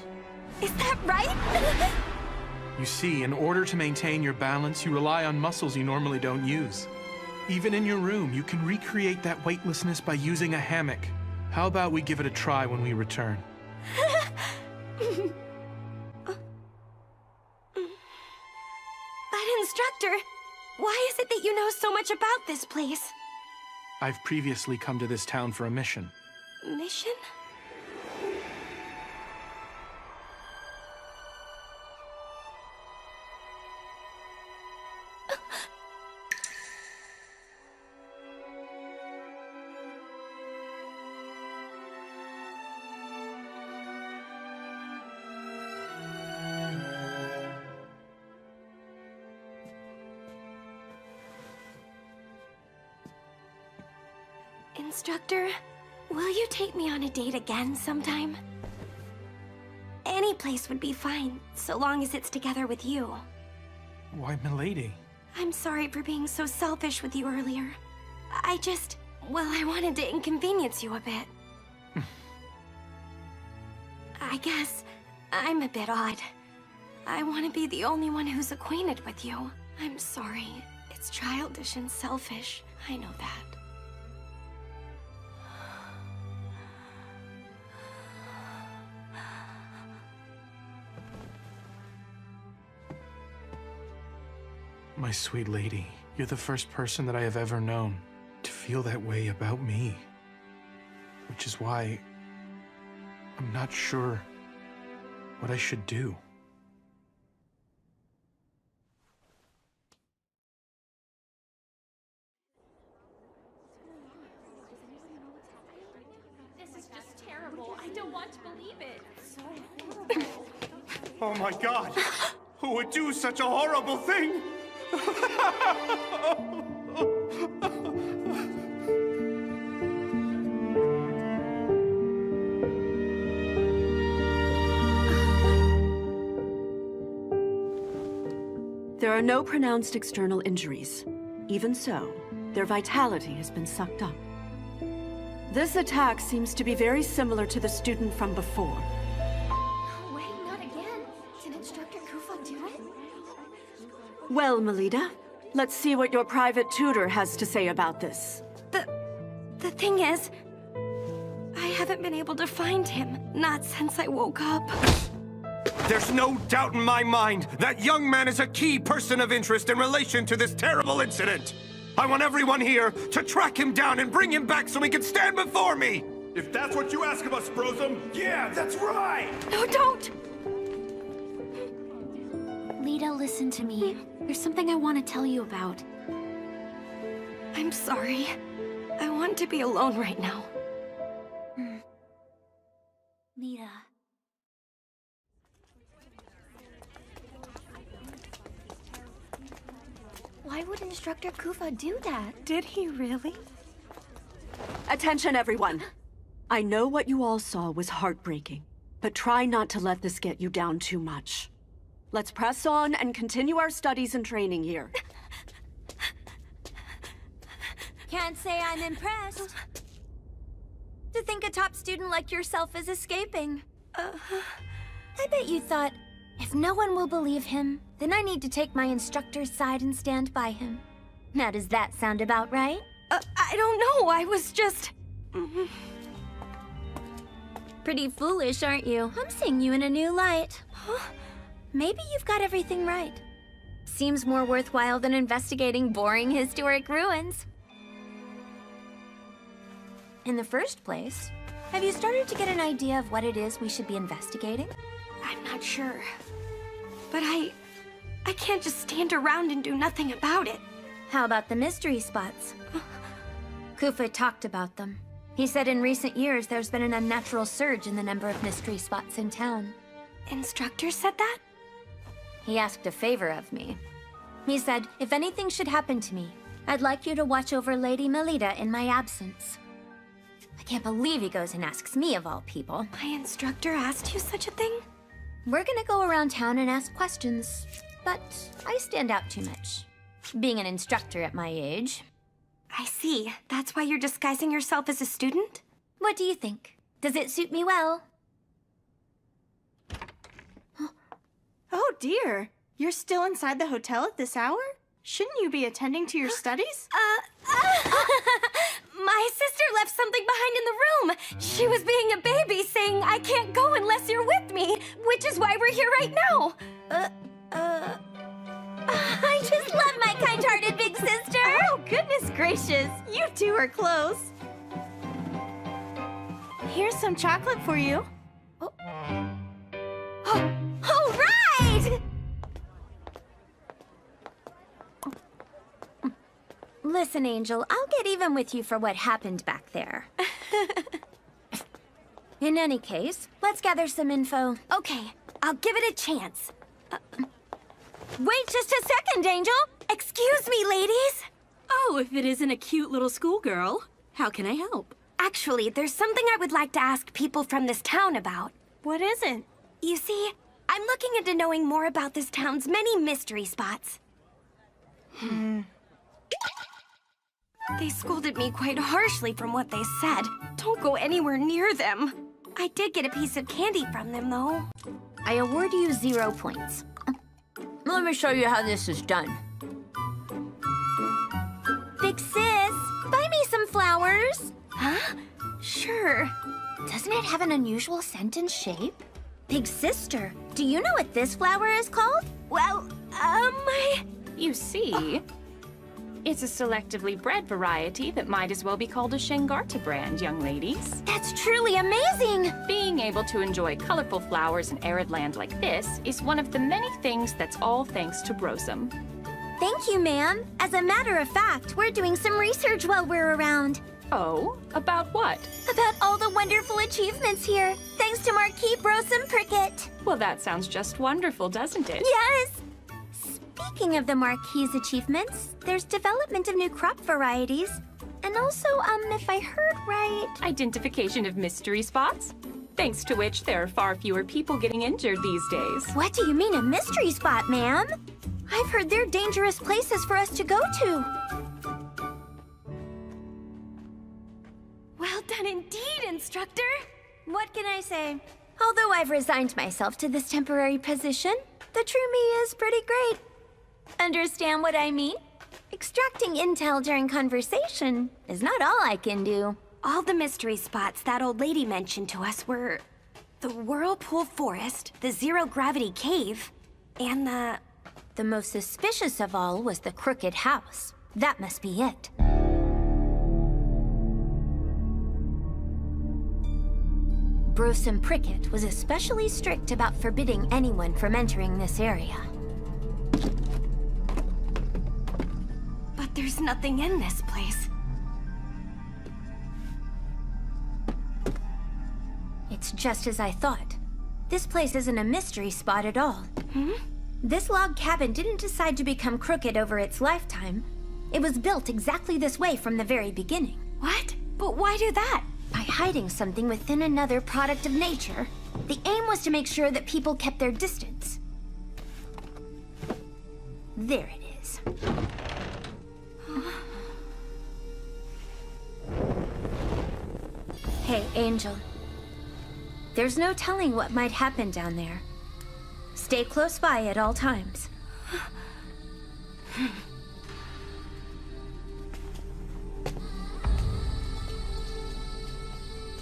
Speaker 6: Is that right?
Speaker 1: You see, in order to maintain your balance, you rely on muscles you normally don't use. Even in your room, you can recreate that weightlessness by using a hammock. How about we give it a try when we return?
Speaker 6: But instructor, why is it that you know so much about this place?
Speaker 1: I've previously come to this town for a mission.
Speaker 6: Mission? Instructor, will you take me on a date again sometime? Any place would be fine, so long as it's together with you.
Speaker 1: Why, milady?
Speaker 6: I'm sorry for being so selfish with you earlier. I wanted to inconvenience you a bit. I guess I'm a bit odd. I want to be the only one who's acquainted with you. I'm sorry. It's childish and selfish. I know that.
Speaker 1: My sweet lady, you're the first person that I have ever known to feel that way about me. Which is why I'm not sure what I should do.
Speaker 14: This is just terrible. I don't want to believe it. It's so horrible.
Speaker 8: Oh my God! Who would do such a horrible thing?
Speaker 13: There are no pronounced external injuries. Even so, their vitality has been sucked up. This attack seems to be very similar to the student from before.
Speaker 16: Wait, not again. Did Instructor Kufa do it?
Speaker 13: Well, Melida, let's see what your private tutor has to say about this.
Speaker 6: The thing is, I haven't been able to find him. Not since I woke up.
Speaker 17: There's no doubt in my mind that young man is a key person of interest in relation to this terrible incident. I want everyone here to track him down and bring him back so he can stand before me.
Speaker 8: If that's what you ask of us, Brosum, yeah, that's right!
Speaker 6: No, don't!
Speaker 16: Lita, listen to me. There's something I want to tell you about.
Speaker 6: I'm sorry. I want to be alone right now.
Speaker 16: Lita. Why would Instructor Kufa do that?
Speaker 2: Did he really?
Speaker 13: Attention, everyone. I know what you all saw was heartbreaking, but try not to let this get you down too much. Let's press on and continue our studies and training here.
Speaker 4: Can't say I'm impressed. To think a top student like yourself is escaping. I bet you thought, if no one will believe him, then I need to take my instructor's side and stand by him. Now does that sound about right?
Speaker 6: I don't know, I was just...
Speaker 4: Pretty foolish, aren't you? I'm seeing you in a new light. Maybe you've got everything right. Seems more worthwhile than investigating boring historic ruins. In the first place, Have you started to get an idea of what it is we should be investigating?
Speaker 6: I'm not sure. But I can't just stand around and do nothing about it.
Speaker 4: How about the mystery spots? Kufa talked about them. He said in recent years there's been an unnatural surge in the number of mystery spots in town.
Speaker 6: Instructor said that?
Speaker 4: He asked a favor of me. He said, if anything should happen to me, I'd like you to watch over Lady Melita in my absence. I can't believe he goes and asks me of all people.
Speaker 6: My instructor asked you such a thing?
Speaker 4: We're gonna go around town and ask questions, but I stand out too much, being an instructor at my age.
Speaker 6: I see. That's why you're disguising yourself as a student?
Speaker 4: What do you think? Does it suit me well?
Speaker 19: Oh dear. You're still inside the hotel at this hour? Shouldn't you be attending to your studies?
Speaker 6: My sister left something behind in the room. She was being a baby, saying, I can't go unless you're with me, which is why we're here right now.
Speaker 4: I just love my kind-hearted big sister.
Speaker 19: Oh, goodness gracious. You two are close. Here's some chocolate for you.
Speaker 4: All right! Listen, Angel, I'll get even with you for what happened back there. In any case, let's gather some info.
Speaker 6: Okay, I'll give it a chance.
Speaker 4: Wait just a second, Angel!
Speaker 6: Excuse me, ladies!
Speaker 20: Oh, if it isn't a cute little schoolgirl, how can I help?
Speaker 6: Actually, there's something I would like to ask people from this town about.
Speaker 19: What is it?
Speaker 6: You see, I'm looking into knowing more about this town's many mystery spots. They scolded me quite harshly from what they said. Don't go anywhere near them. I did get a piece of candy from them, though.
Speaker 4: I award you 0 points. Let me show you how this is done. Big sis, buy me some flowers.
Speaker 6: Huh? Sure.
Speaker 4: Doesn't it have an unusual scent and shape? Big sister, do you know what this flower is called?
Speaker 6: Well,
Speaker 12: You see, it's a selectively bred variety that might as well be called a Shengarta brand, young ladies.
Speaker 4: That's truly amazing!
Speaker 12: Being able to enjoy colorful flowers in arid land like this is one of the many things that's all thanks to Brosum.
Speaker 4: Thank you, ma'am. As a matter of fact, we're doing some research while we're around.
Speaker 12: Oh? About what?
Speaker 4: About all the wonderful achievements here, thanks to Marquis Brosum Prickett.
Speaker 12: Well, that sounds just wonderful, doesn't it?
Speaker 4: Yes! Speaking of the Marquis' achievements, there's development of new crop varieties. And also, if I heard right...
Speaker 12: Identification of mystery spots? Thanks to which there are far fewer people getting injured these days.
Speaker 4: What do you mean a mystery spot, ma'am? I've heard they're dangerous places for us to go to.
Speaker 6: Well done indeed, instructor.
Speaker 4: What can I say? Although I've resigned myself to this temporary position, the true me is pretty great. Understand what I mean? Extracting intel during conversation is not all I can do.
Speaker 6: All the mystery spots that old lady mentioned to us were the Whirlpool Forest, the Zero Gravity Cave, and
Speaker 4: The most suspicious of all was the Crooked House. That must be it. Brosum Prickett was especially strict about forbidding anyone from entering this area.
Speaker 6: But there's nothing in this place.
Speaker 4: It's just as I thought. This place isn't a mystery spot at all. This log cabin didn't decide to become crooked over its lifetime. It was built exactly this way from the very beginning.
Speaker 6: What? But why do that?
Speaker 4: By hiding something within another product of nature. The aim was to make sure that people kept their distance. There it is. Hey, Angel. There's no telling what might happen down there. Stay close by at all times.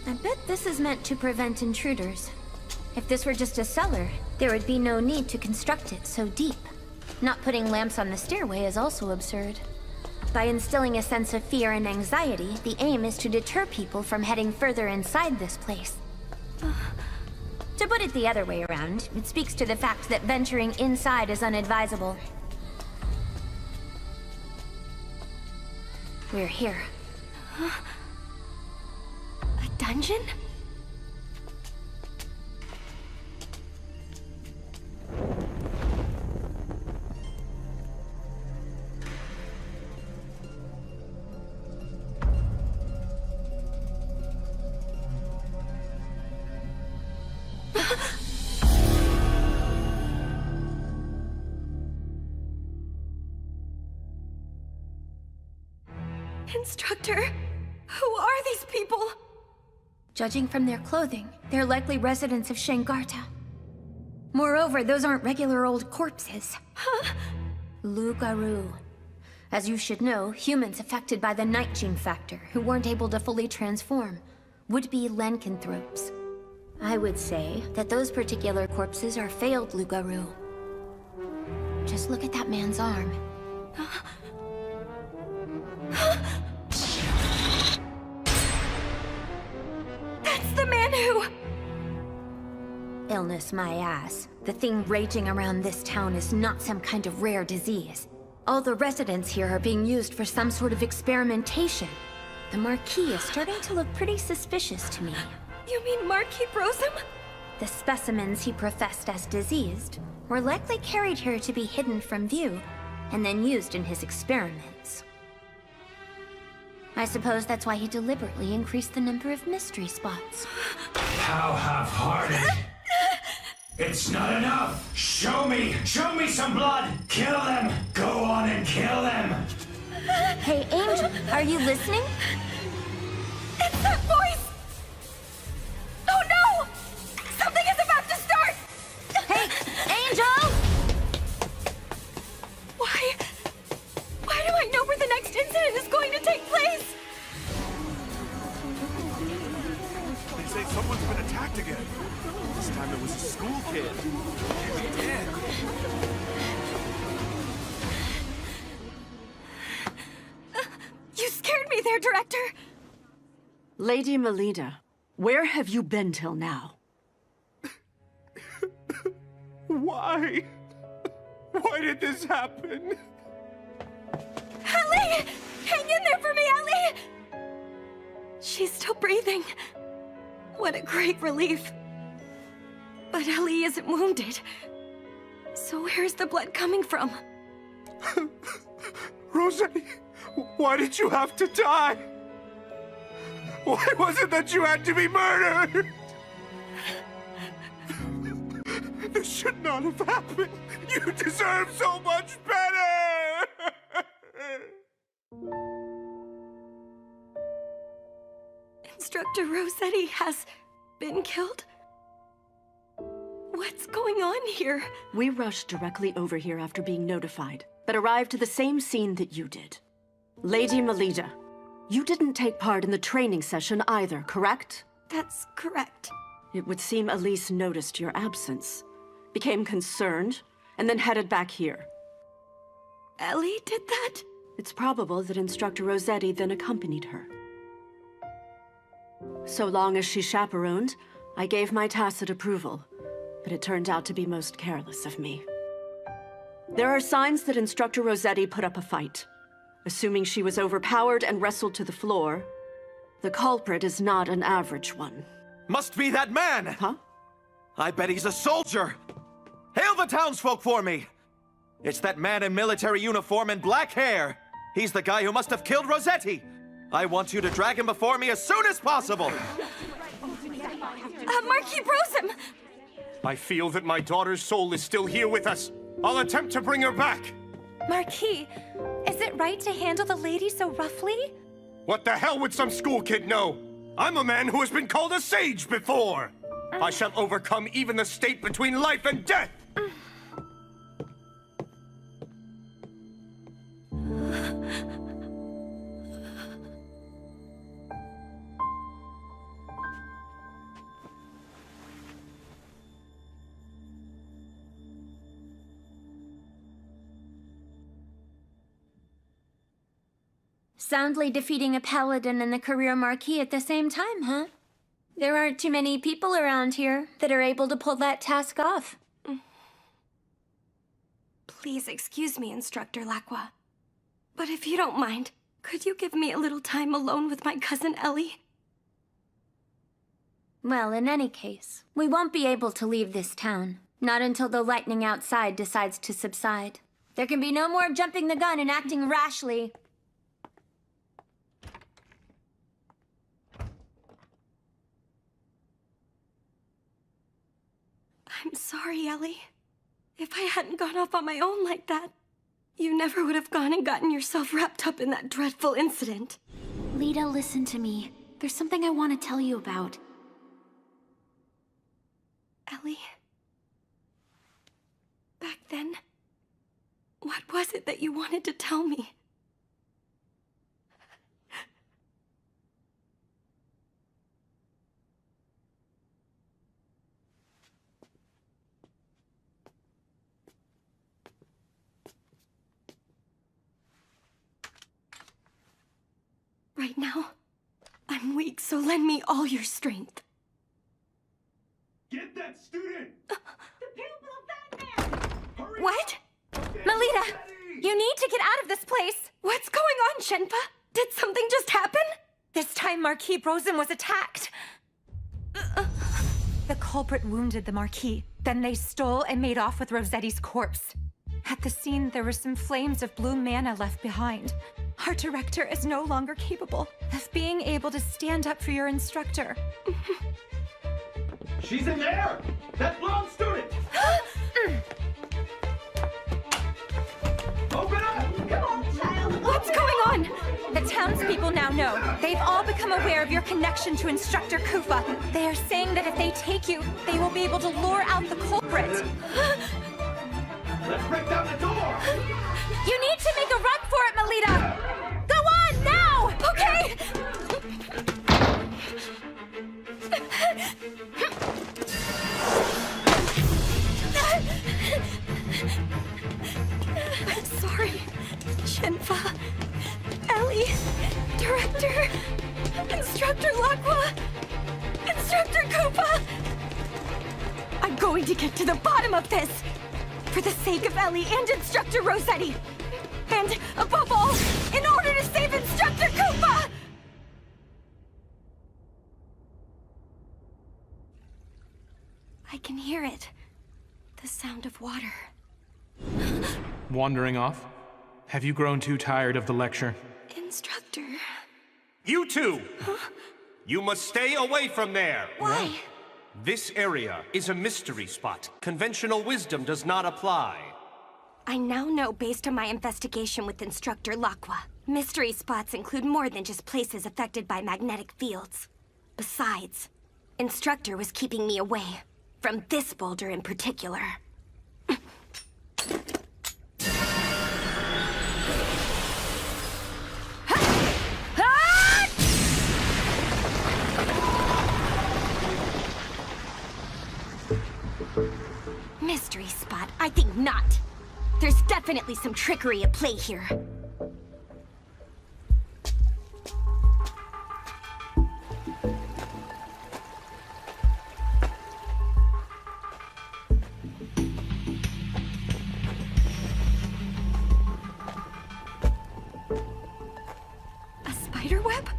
Speaker 4: I bet this is meant to prevent intruders. If this were just a cellar, there would be no need to construct it so deep. Not putting lamps on the stairway is also absurd. By instilling a sense of fear and anxiety, the aim is to deter people from heading further inside this place. To put it the other way around, it speaks to the fact that venturing inside is unadvisable. We're here.
Speaker 14: A dungeon?
Speaker 4: Instructor, who are these people? Judging from their clothing, they're likely residents of Shengarta. Moreover, those aren't regular old corpses. Huh? Lugaru. As you should know, humans affected by the night gene factor, who weren't able to fully transform, would be lycanthropes. I would say that those particular corpses are failed Lugaru. Just look at that man's arm. That's the man who... Illness my ass. The thing raging around this town is not some kind of rare disease. All the residents here are being used for some sort of experimentation. The Marquis is starting to look pretty suspicious to me.
Speaker 14: You mean Marquis Brosum?
Speaker 4: The specimens he professed as diseased were likely carried here to be hidden from view, and then used in his experiments. I suppose that's why he deliberately increased the number of mystery spots.
Speaker 15: How half-hearted! It's not enough! Show me some blood! Kill them! Go on and kill them!
Speaker 4: Hey, Angel, are you listening?
Speaker 14: It's that voice! Oh no! Something is about to start!
Speaker 4: Hey, Angel!
Speaker 14: Why do I know where the next incident is going to take place?
Speaker 8: They say someone's been attacked again. This time it was a school kid. He's dead.
Speaker 14: You scared me there, Director!
Speaker 20: Lady Melina, where have you been till now?
Speaker 17: Why? Why did this happen?
Speaker 14: Ellie! Hang in there for me, Ellie! She's still breathing. What a great relief. But Ellie isn't wounded. So where's the blood coming from?
Speaker 17: Rossetti, why did you have to die? Why was it that you had to be murdered? This should not have happened. You deserve so much better!
Speaker 14: Instructor Rossetti has been killed? What's going on here?
Speaker 20: We rushed directly over here after being notified, but arrived to the same scene that you did. Lady Melina, you didn't take part in the training session either, correct?
Speaker 14: That's correct.
Speaker 20: It would seem Elise noticed your absence, became concerned, and then headed back here.
Speaker 14: Ellie did that?
Speaker 20: It's probable that Instructor Rossetti then accompanied her. So long as she chaperoned, I gave my tacit approval, but it turned out to be most careless of me. There are signs that Instructor Rossetti put up a fight. Assuming she was overpowered and wrestled to the floor, the culprit is not an average one.
Speaker 8: Must be that man!
Speaker 20: Huh?
Speaker 8: I bet he's a soldier! Hail the townsfolk for me! It's that man in military uniform and black hair! He's the guy who must have killed Rossetti! I want you to drag him before me as soon as possible!
Speaker 14: Marquis Brosum!
Speaker 17: I feel that my daughter's soul is still here with us. I'll attempt to bring her back.
Speaker 9: Marquis, is it right to handle the lady so roughly?
Speaker 17: What the hell would some school kid know? I'm a man who has been called a sage before. I shall overcome even the state between life and death.
Speaker 4: Soundly defeating a paladin and the career marquis at the same time, huh? There aren't too many people around here that are able to pull that task off.
Speaker 6: Please excuse me, Instructor Lacqua. But if you don't mind, could you give me a little time alone with my cousin Ellie?
Speaker 4: Well, in any case, we won't be able to leave this town. Not until the lightning outside decides to subside. There can be no more jumping the gun and acting rashly.
Speaker 6: I'm sorry, Ellie. If I hadn't gone off on my own like that, you never would have gone and gotten yourself wrapped up in that dreadful incident.
Speaker 14: Lita, listen to me. There's something I want to tell you about.
Speaker 6: Ellie? Back then, what was it that you wanted to tell me? Right now, I'm weak, so lend me all your strength.
Speaker 15: Get that student!
Speaker 6: What? Melita, you need to get out of this place! What's going on, Shenpa? Did something just happen?
Speaker 9: This time Marquis Brosum was attacked. The culprit wounded the Marquis. Then they stole and made off with Rosetti's corpse. At the scene, there were some flames of blue mana left behind. Our director is no longer capable of being able to stand up for your instructor.
Speaker 15: She's in there! That blonde student! Open up!
Speaker 9: Come on, child! What's going on? The townspeople now know. They've all become aware of your connection to Instructor Kufa. They are saying that if they take you, they will be able to lure out the culprit.
Speaker 15: Let's break down the door!
Speaker 9: You need to make a run for it, Melita! Go on, now! Okay!
Speaker 6: I'm sorry, Shenpa, Ellie, Director, Instructor Lacqua, Instructor Koopa. I'm going to get to the bottom of this, for the sake of Ellie and Instructor Rosetti. And, above all, in order to save Instructor Koopa! I can hear it. The sound of water.
Speaker 1: Wandering off? Have you grown too tired of the lecture?
Speaker 6: Instructor.
Speaker 17: You two! You must stay away from there!
Speaker 6: Why?
Speaker 17: This area is a mystery spot. Conventional wisdom does not apply.
Speaker 6: I now know based on my investigation with Instructor Lacqua. Mystery spots include more than just places affected by magnetic fields. Besides, Instructor was keeping me away from this boulder in particular. Mystery spot? I think not. There's definitely some trickery at play here. A spider web?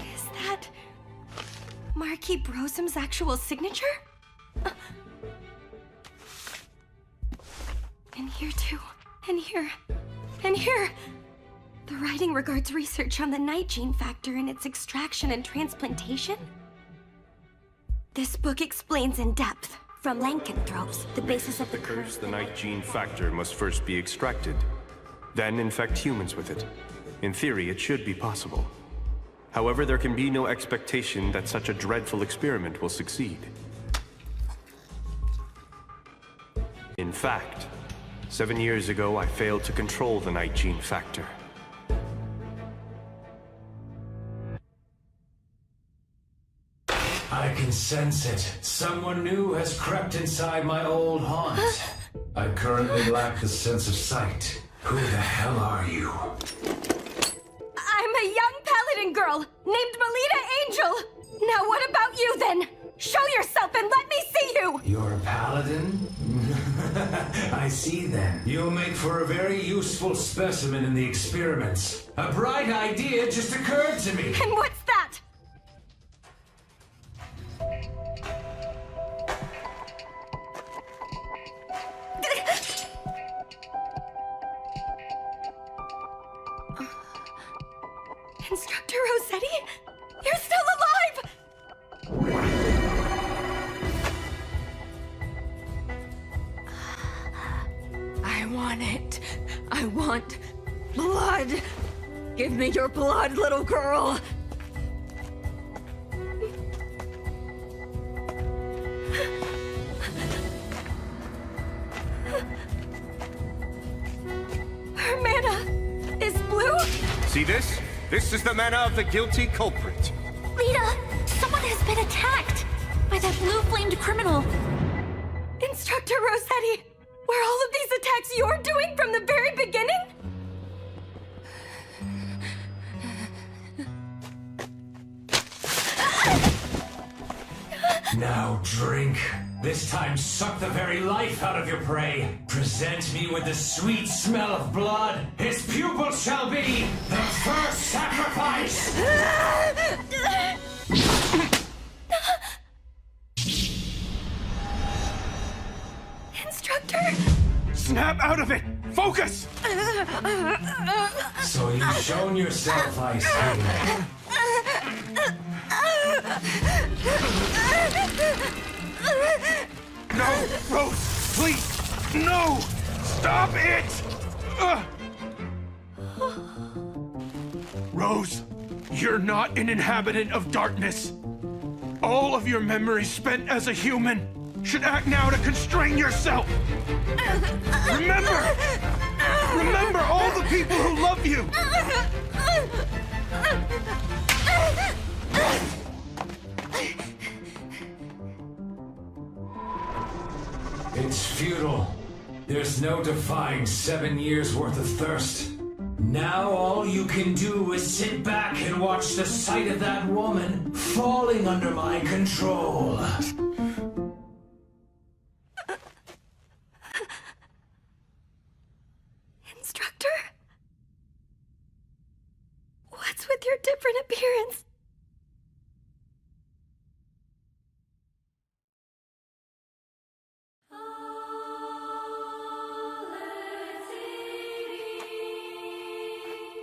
Speaker 6: Is that Marquis Brosum's actual signature? And here too. And here. And here! The writing regards research on the night gene factor and its extraction and transplantation? This book explains in depth, from lycanthropes, the basis of the curse.
Speaker 17: The night gene factor must first be extracted, then infect humans with it. In theory, it should be possible. However, there can be no expectation that such a dreadful experiment will succeed. In fact, 7 years ago, I failed to control the night gene factor.
Speaker 5: I can sense it. Someone new has crept inside my old haunt. I currently lack the sense of sight. Who the hell are you?
Speaker 6: I'm a young paladin girl named Melita Angel. Now what about you then? Show yourself and let me see you!
Speaker 5: You're a paladin? I see then. You'll make for a very useful specimen in the experiments. A bright idea just occurred to me.
Speaker 6: And what's that? Instructor Rossetti? You're still alive! I want it. I want blood. Give me your blood, little girl. Her mana is blue?
Speaker 17: See this? This is the mana of the guilty culprit.
Speaker 14: Lita, someone has been attacked by that blue-flamed criminal.
Speaker 6: Instructor Rossetti, were all of these attacks you're doing from the very beginning?
Speaker 5: Now drink. This time suck the very life out of your prey. Present me with the sweet smell of blood. His pupil shall be the first sacrifice.
Speaker 6: Instructor!
Speaker 17: Snap out of it! Focus!
Speaker 5: So you've shown yourself, I see.
Speaker 17: No, Rose, please, no! Stop it! Rose, you're not an inhabitant of darkness. All of your memories spent as a human should act now to constrain yourself. Remember! Remember all the people who love you!
Speaker 5: It's futile. There's no defying 7 years worth of thirst. Now all you can do is sit back and watch the sight of that woman falling under my control.
Speaker 6: Instructor? What's with your different appearance?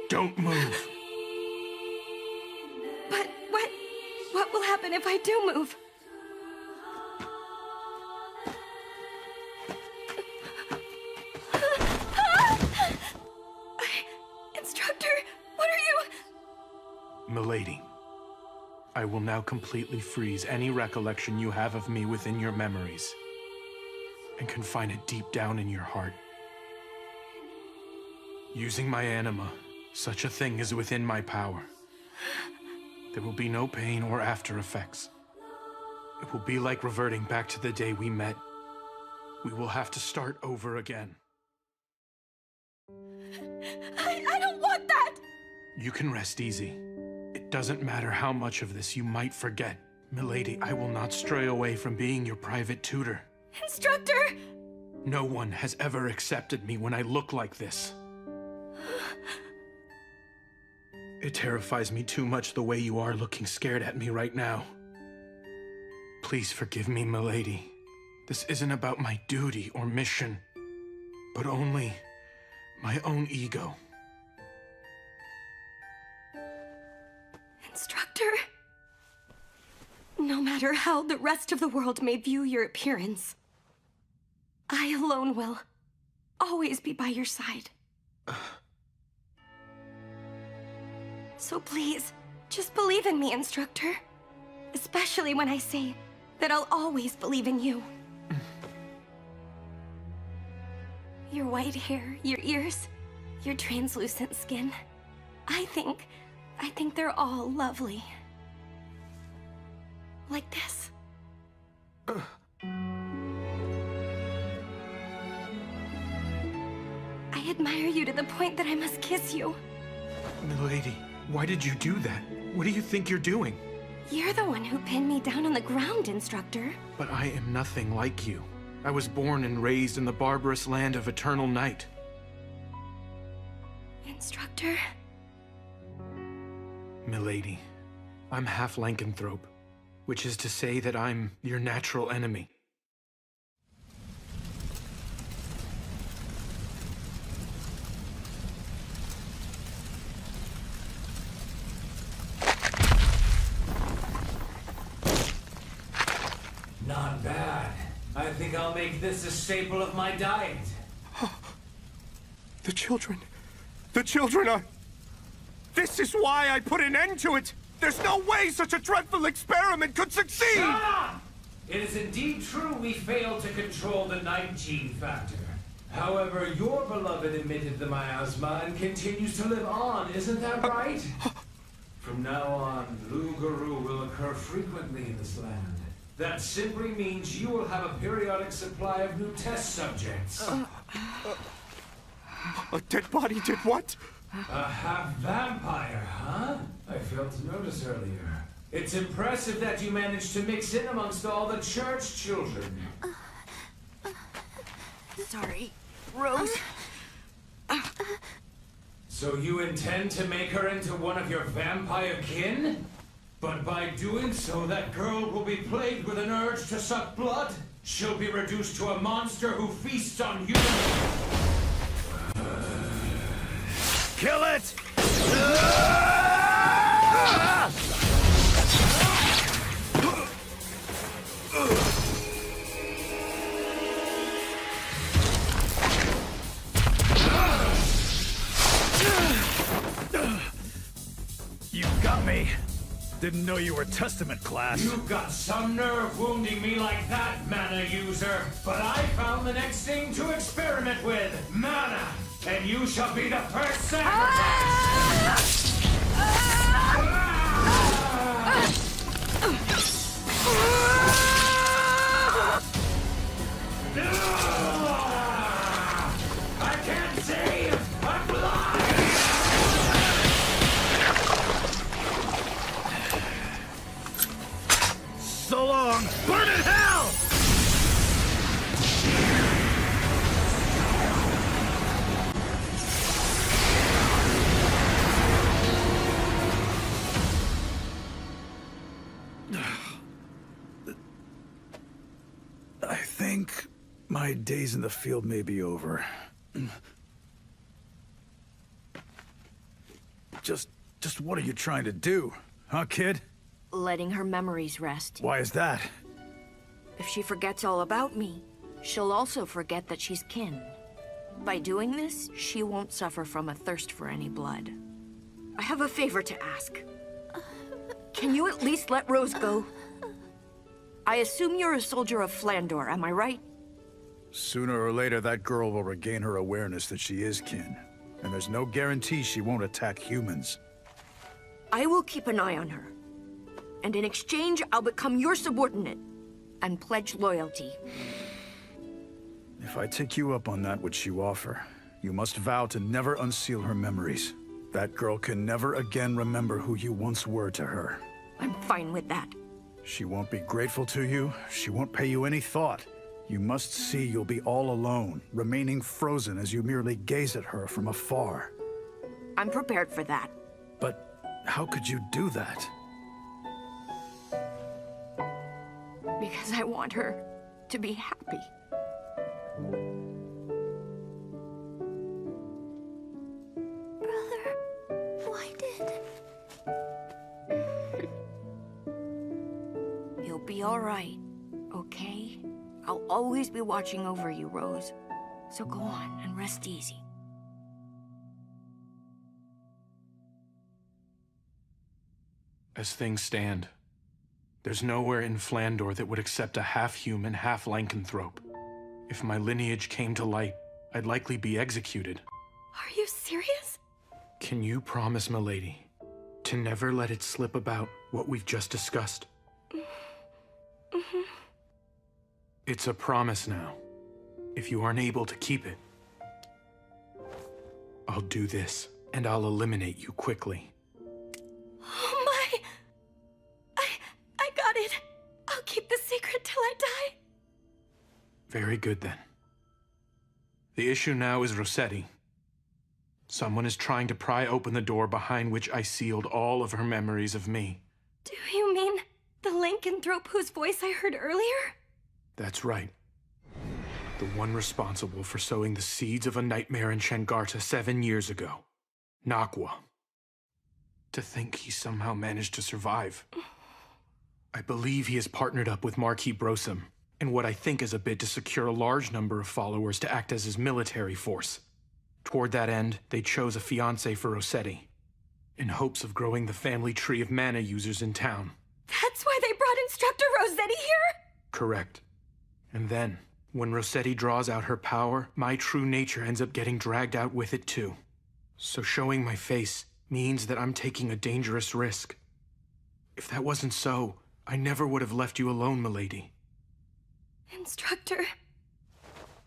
Speaker 17: Don't move.
Speaker 6: But what will happen if I do move? Instructor, what are you?
Speaker 1: Milady, I will now completely freeze any recollection you have of me within your memories and confine it deep down in your heart. Using my anima, such a thing is within my power. There will be no pain or after effects. It will be like reverting back to the day we met. We will have to start over again.
Speaker 6: I don't want that!
Speaker 1: You can rest easy. It doesn't matter how much of this you might forget. Milady, I will not stray away from being your private tutor.
Speaker 6: Instructor!
Speaker 1: No one has ever accepted me when I look like this. It terrifies me too much the way you are looking scared at me right now. Please forgive me, milady. This isn't about my duty or mission, but only my own ego.
Speaker 6: Instructor, no matter how the rest of the world may view your appearance, I alone will always be by your side. So please, Just believe in me, instructor. Especially when I say that I'll always believe in you. Your white hair, your ears, your translucent skin. I think they're all lovely. Like this. I admire you to the point that I must kiss you.
Speaker 1: Milady, why did you do that? What do you think you're doing?
Speaker 6: You're the one who pinned me down on the ground, instructor.
Speaker 1: But I am nothing like you. I was born and raised in the barbarous land of eternal night.
Speaker 6: Instructor?
Speaker 1: Milady, I'm half lycanthrope, which is to say that I'm your natural enemy.
Speaker 5: Not bad. I think I'll make this a staple of my diet.
Speaker 17: The children. The children are... This is why I put an end to it! There's no way such a dreadful experiment could succeed!
Speaker 5: Shut up! It is indeed true we failed to control the night gene factor. However, your beloved emitted the miasma and continues to live on, isn't that right? From now on, Lugaru will occur frequently in this land. That simply means you will have a periodic supply of new test subjects.
Speaker 17: A dead body did what?
Speaker 5: A half-vampire, huh? I failed to notice earlier. It's impressive that you managed to mix in amongst all the church children.
Speaker 4: Sorry, Rose.
Speaker 5: So you intend to make her into one of your vampire kin? But by doing so, that girl will be plagued with an urge to suck blood. She'll be reduced to a monster who feasts on humans.
Speaker 8: Kill it!
Speaker 3: You got me. Didn't know you were Testament class.
Speaker 5: You've got some nerve wounding me like that, mana user. But I found the next thing to experiment with. Mana! And you shall be the first sacrifice! I can't see! I'm blind!
Speaker 3: So long! Burn in hell! I think my days in the field may be over. Just what are you trying to do, huh, kid?
Speaker 4: Letting her memories rest.
Speaker 3: Why is that?
Speaker 4: If she forgets all about me, she'll also forget that she's kin. By doing this, she won't suffer from a thirst for any blood. I have a favor to ask. Can you at least let Rose go? I assume you're a soldier of Flandor, am I right?
Speaker 3: Sooner or later, that girl will regain her awareness that she is kin. And there's no guarantee she won't attack humans.
Speaker 4: I will keep an eye on her. And in exchange, I'll become your subordinate and pledge loyalty.
Speaker 3: If I take you up on that which you offer, you must vow to never unseal her memories. That girl can never again remember who you once were to her.
Speaker 4: I'm fine with that.
Speaker 3: She won't be grateful to you. She won't pay you any thought. You must see you'll be all alone, remaining frozen as you merely gaze at her from afar.
Speaker 4: I'm prepared for that.
Speaker 3: But how could you do that?
Speaker 4: Because I want her to be happy.
Speaker 7: Brother, why did...
Speaker 4: You'll be all right, okay? I'll always be watching over you, Rose. So go on and rest easy.
Speaker 1: As things stand, there's nowhere in Flandor that would accept a half-human, half-lycanthrope. If my lineage came to light, I'd likely be executed.
Speaker 6: Are you serious?
Speaker 1: Can you promise, milady, to never let it slip about what we've just discussed?
Speaker 6: Mm-hmm.
Speaker 1: It's a promise now. If you aren't able to keep it, I'll do this, and I'll eliminate you quickly.
Speaker 6: Oh my! I got it. I'll keep the secret till I die.
Speaker 1: Very good, then. The issue now is Rossetti. Someone is trying to pry open the door behind which I sealed all of her memories of me.
Speaker 6: Do you mean the lycanthrope whose voice I heard earlier?
Speaker 1: That's right. The one responsible for sowing the seeds of a nightmare in Shengarta 7 years ago. Nakwa. To think he somehow managed to survive. I believe he has partnered up with Marquis Brosum in what I think is a bid to secure a large number of followers to act as his military force. Toward that end, they chose a fiancé for Rossetti, in hopes of growing the family tree of mana users in town.
Speaker 6: That's why they brought Instructor Rossetti here?
Speaker 1: Correct. And then, when Rossetti draws out her power, my true nature ends up getting dragged out with it too. So showing my face means that I'm taking a dangerous risk. If that wasn't so, I never would have left you alone, milady.
Speaker 6: Instructor...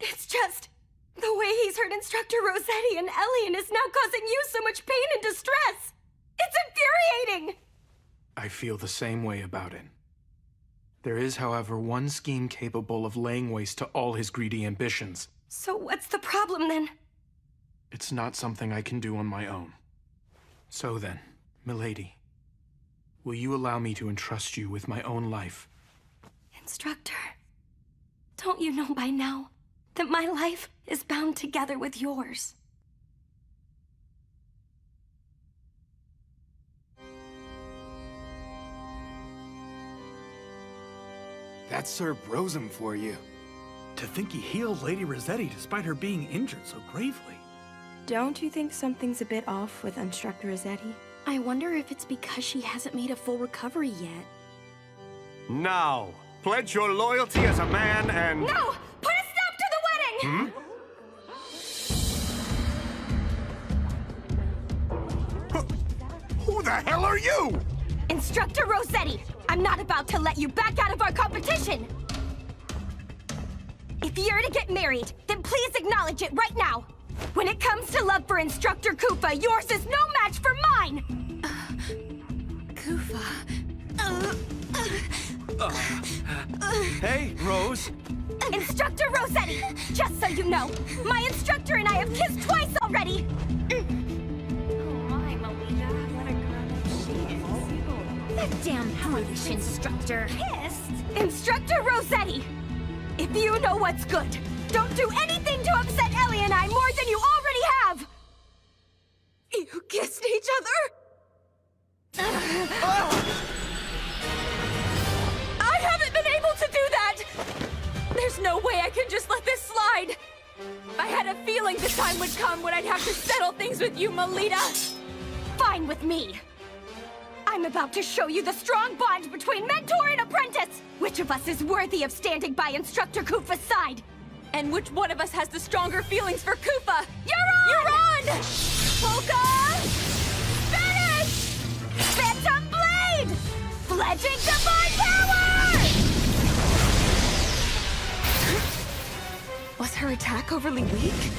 Speaker 6: It's just... the way he's hurt Instructor Rossetti and Elian is now causing you so much pain and distress! It's infuriating!
Speaker 1: I feel the same way about it. There is, however, one scheme capable of laying waste to all his greedy ambitions.
Speaker 6: So what's the problem, then?
Speaker 1: It's not something I can do on my own. So then, milady, will you allow me to entrust you with my own life?
Speaker 6: Instructor, don't you know by now that my life is bound together with yours?
Speaker 10: That's Sir Brosum for you.
Speaker 3: To think he healed Lady Rossetti despite her being injured so gravely.
Speaker 19: Don't you think something's a bit off with Instructor Rossetti?
Speaker 14: I wonder if it's because she hasn't made a full recovery yet.
Speaker 17: Now, pledge your loyalty as a man and...
Speaker 6: No! Put a stop to the wedding!
Speaker 10: Who the hell are you?
Speaker 6: Instructor Rossetti! I'm not about to let you back out of our competition! If you're to get married, then please acknowledge it right now! When it comes to love for Instructor Kufa, yours is no match for mine!
Speaker 19: Kufa...
Speaker 8: Hey, Rose.
Speaker 6: Instructor Rossetti! Just so you know, my instructor and I have kissed twice already!
Speaker 4: That damn brutish instructor.
Speaker 6: Kissed? Instructor Rossetti! If you know what's good, don't do anything to upset Ellie and I more than you already have! You kissed each other? I haven't been able to do that! There's no way I can just let this slide! I had a feeling the time would come when I'd have to settle things with you, Melita! Fine with me. I'm about to show you the strong bond between mentor and apprentice! Which of us is worthy of standing by Instructor Kufa's side? And which one of us has the stronger feelings for Kufa? You're on! Polka! Finish! Phantom Blade! Pledging Divine Power! Was her attack overly weak?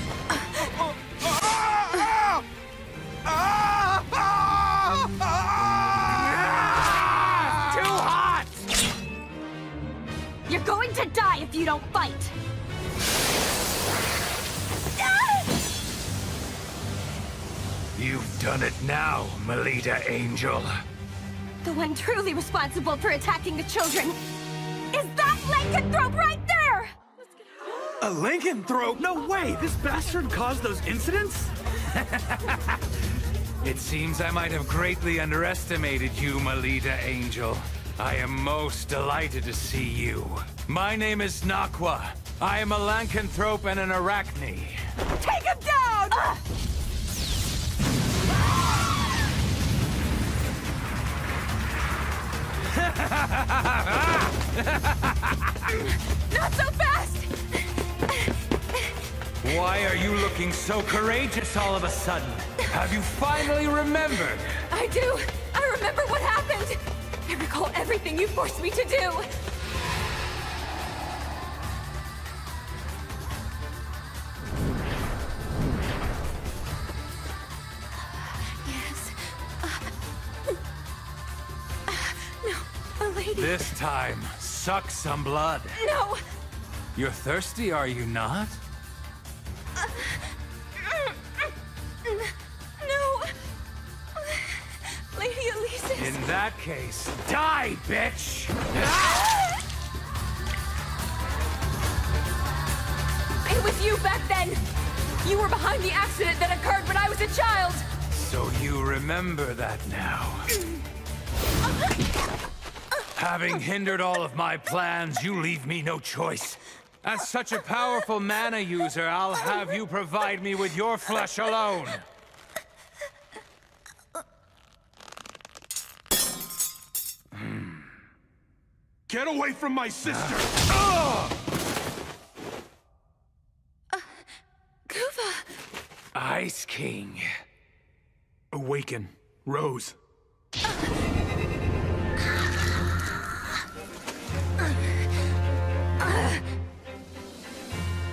Speaker 6: You're going to die if you don't fight!
Speaker 15: You've done it now, Melita Angel.
Speaker 6: The one truly responsible for attacking the children is that lycanthrope right there!
Speaker 10: A lycanthrope? No way! This bastard caused those incidents?
Speaker 5: It seems I might have greatly underestimated you, Melita Angel. I am most delighted to see you. My name is Nakwa. I am a lycanthrope and an arachne.
Speaker 6: Take him down!
Speaker 16: Not so fast!
Speaker 5: Why are you looking so courageous all of a sudden? Have you finally remembered?
Speaker 16: I do! I remember what happened! I recall everything you forced me to do! Yes. No, a lady.
Speaker 5: This time, suck some blood.
Speaker 16: No!
Speaker 5: You're thirsty, are you not?
Speaker 16: No! Lady Alesis!
Speaker 5: In that case, die, bitch!
Speaker 16: It was you back then! You were behind the accident that occurred when I was a child!
Speaker 5: So you remember that now. Having hindered all of my plans, you leave me no choice. As such a powerful mana user, I'll have you provide me with your flesh alone.
Speaker 10: Get away from my sister!
Speaker 16: Kuva!
Speaker 5: Ice King.
Speaker 10: Awaken, Rose.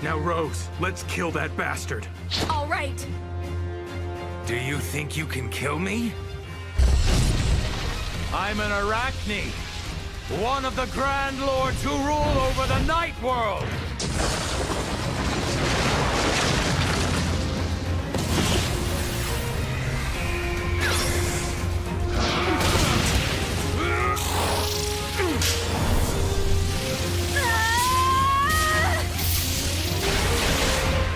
Speaker 10: Now, Rose, let's kill that bastard.
Speaker 16: All right.
Speaker 5: Do you think you can kill me? I'm an Arachne, one of the Grand Lords who rule over the Night World.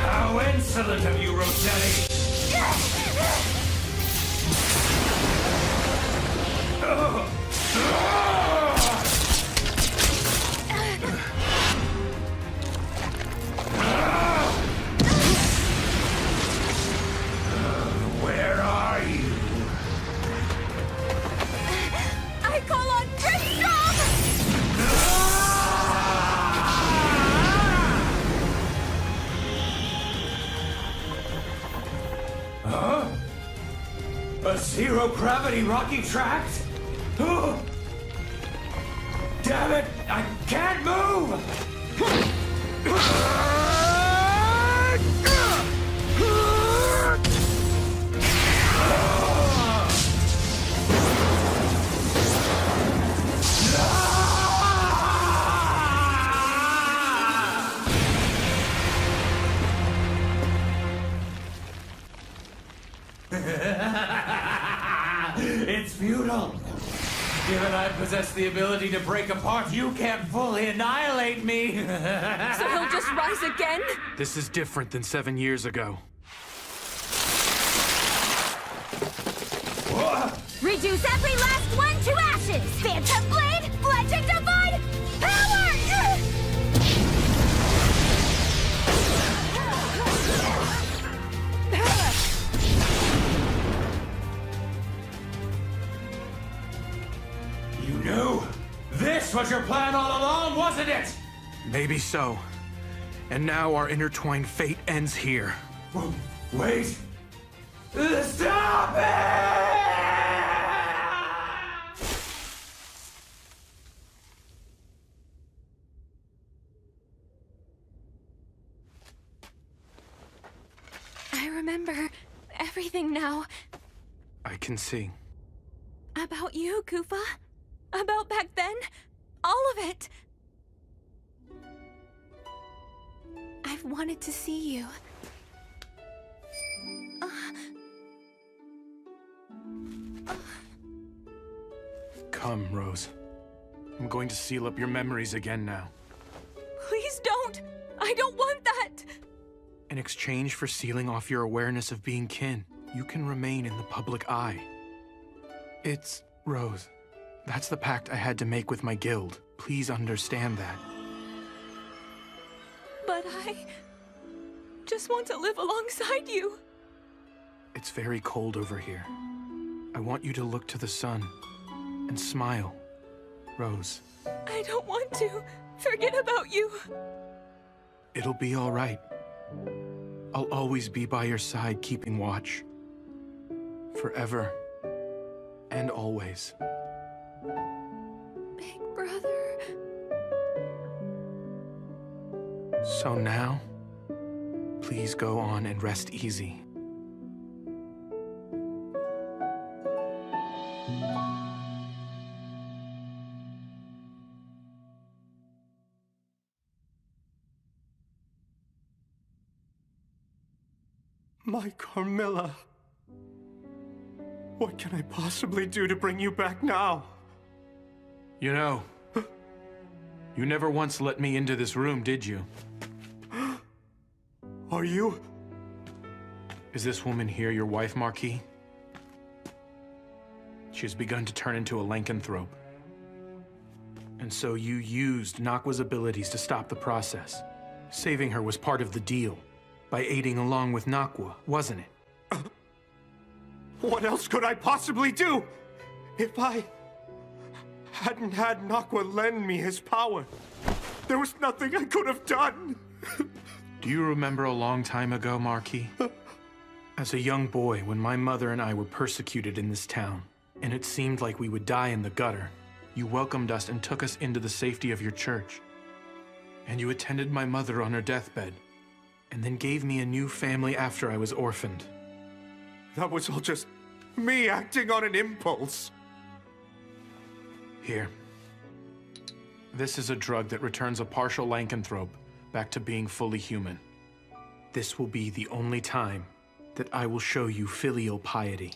Speaker 5: How insolent of you, Rossetti! Where are you?
Speaker 16: I call on Grimstrom!
Speaker 5: Huh? A zero-gravity rocky tract? Damn it! I can't move! It's futile. Given I possess the ability to break apart, you can't fully annihilate me.
Speaker 16: So he'll just rise again?
Speaker 1: This is different than 7 years ago.
Speaker 4: Reduce every last one to ashes! Phantom Blade, Legend Divine, Power!
Speaker 5: You knew? This was your plan all along, wasn't it?
Speaker 1: Maybe so. And now our intertwined fate ends here.
Speaker 5: Wait! Stop it!
Speaker 9: I remember everything now.
Speaker 1: I can see.
Speaker 9: About you, Kufa. About back then. All of it. I've wanted to see you.
Speaker 1: Come, Rose. I'm going to seal up your memories again now.
Speaker 9: Please don't. I don't want that.
Speaker 1: In exchange for sealing off your awareness of being kin, you can remain in the public eye. It's Rose. That's the pact I had to make with my guild. Please understand that.
Speaker 9: But I just want to live alongside you.
Speaker 1: It's very cold over here. I want you to look to the sun and smile. Rose,
Speaker 14: I don't want to forget about you.
Speaker 1: it'll be all right. I'll always be by your side, keeping watch. Forever and always.
Speaker 14: Big brother.
Speaker 1: So now, please go on and rest easy.
Speaker 17: My Carmilla. What can I possibly do to bring you back now?
Speaker 1: You know, you never once let me into this room, did you?
Speaker 17: Are you?
Speaker 1: Is this woman here your wife, Marquis? She has begun to turn into a lycanthrope. And so you used Nakwa's abilities to stop the process. Saving her was part of the deal. By aiding along with Nakwa, wasn't it?
Speaker 17: What else could I possibly do? If I hadn't had Nakwa lend me his power, there was nothing I could have done.
Speaker 1: Do you remember a long time ago, Marquis? As a young boy, when my mother and I were persecuted in this town, and it seemed like we would die in the gutter, you welcomed us and took us into the safety of your church. And you attended my mother on her deathbed, and then gave me a new family after I was orphaned.
Speaker 17: That was all just me acting on an impulse.
Speaker 1: Here. This is a drug that returns a partial lycanthrope back to being fully human. This will be the only time that I will show you filial piety.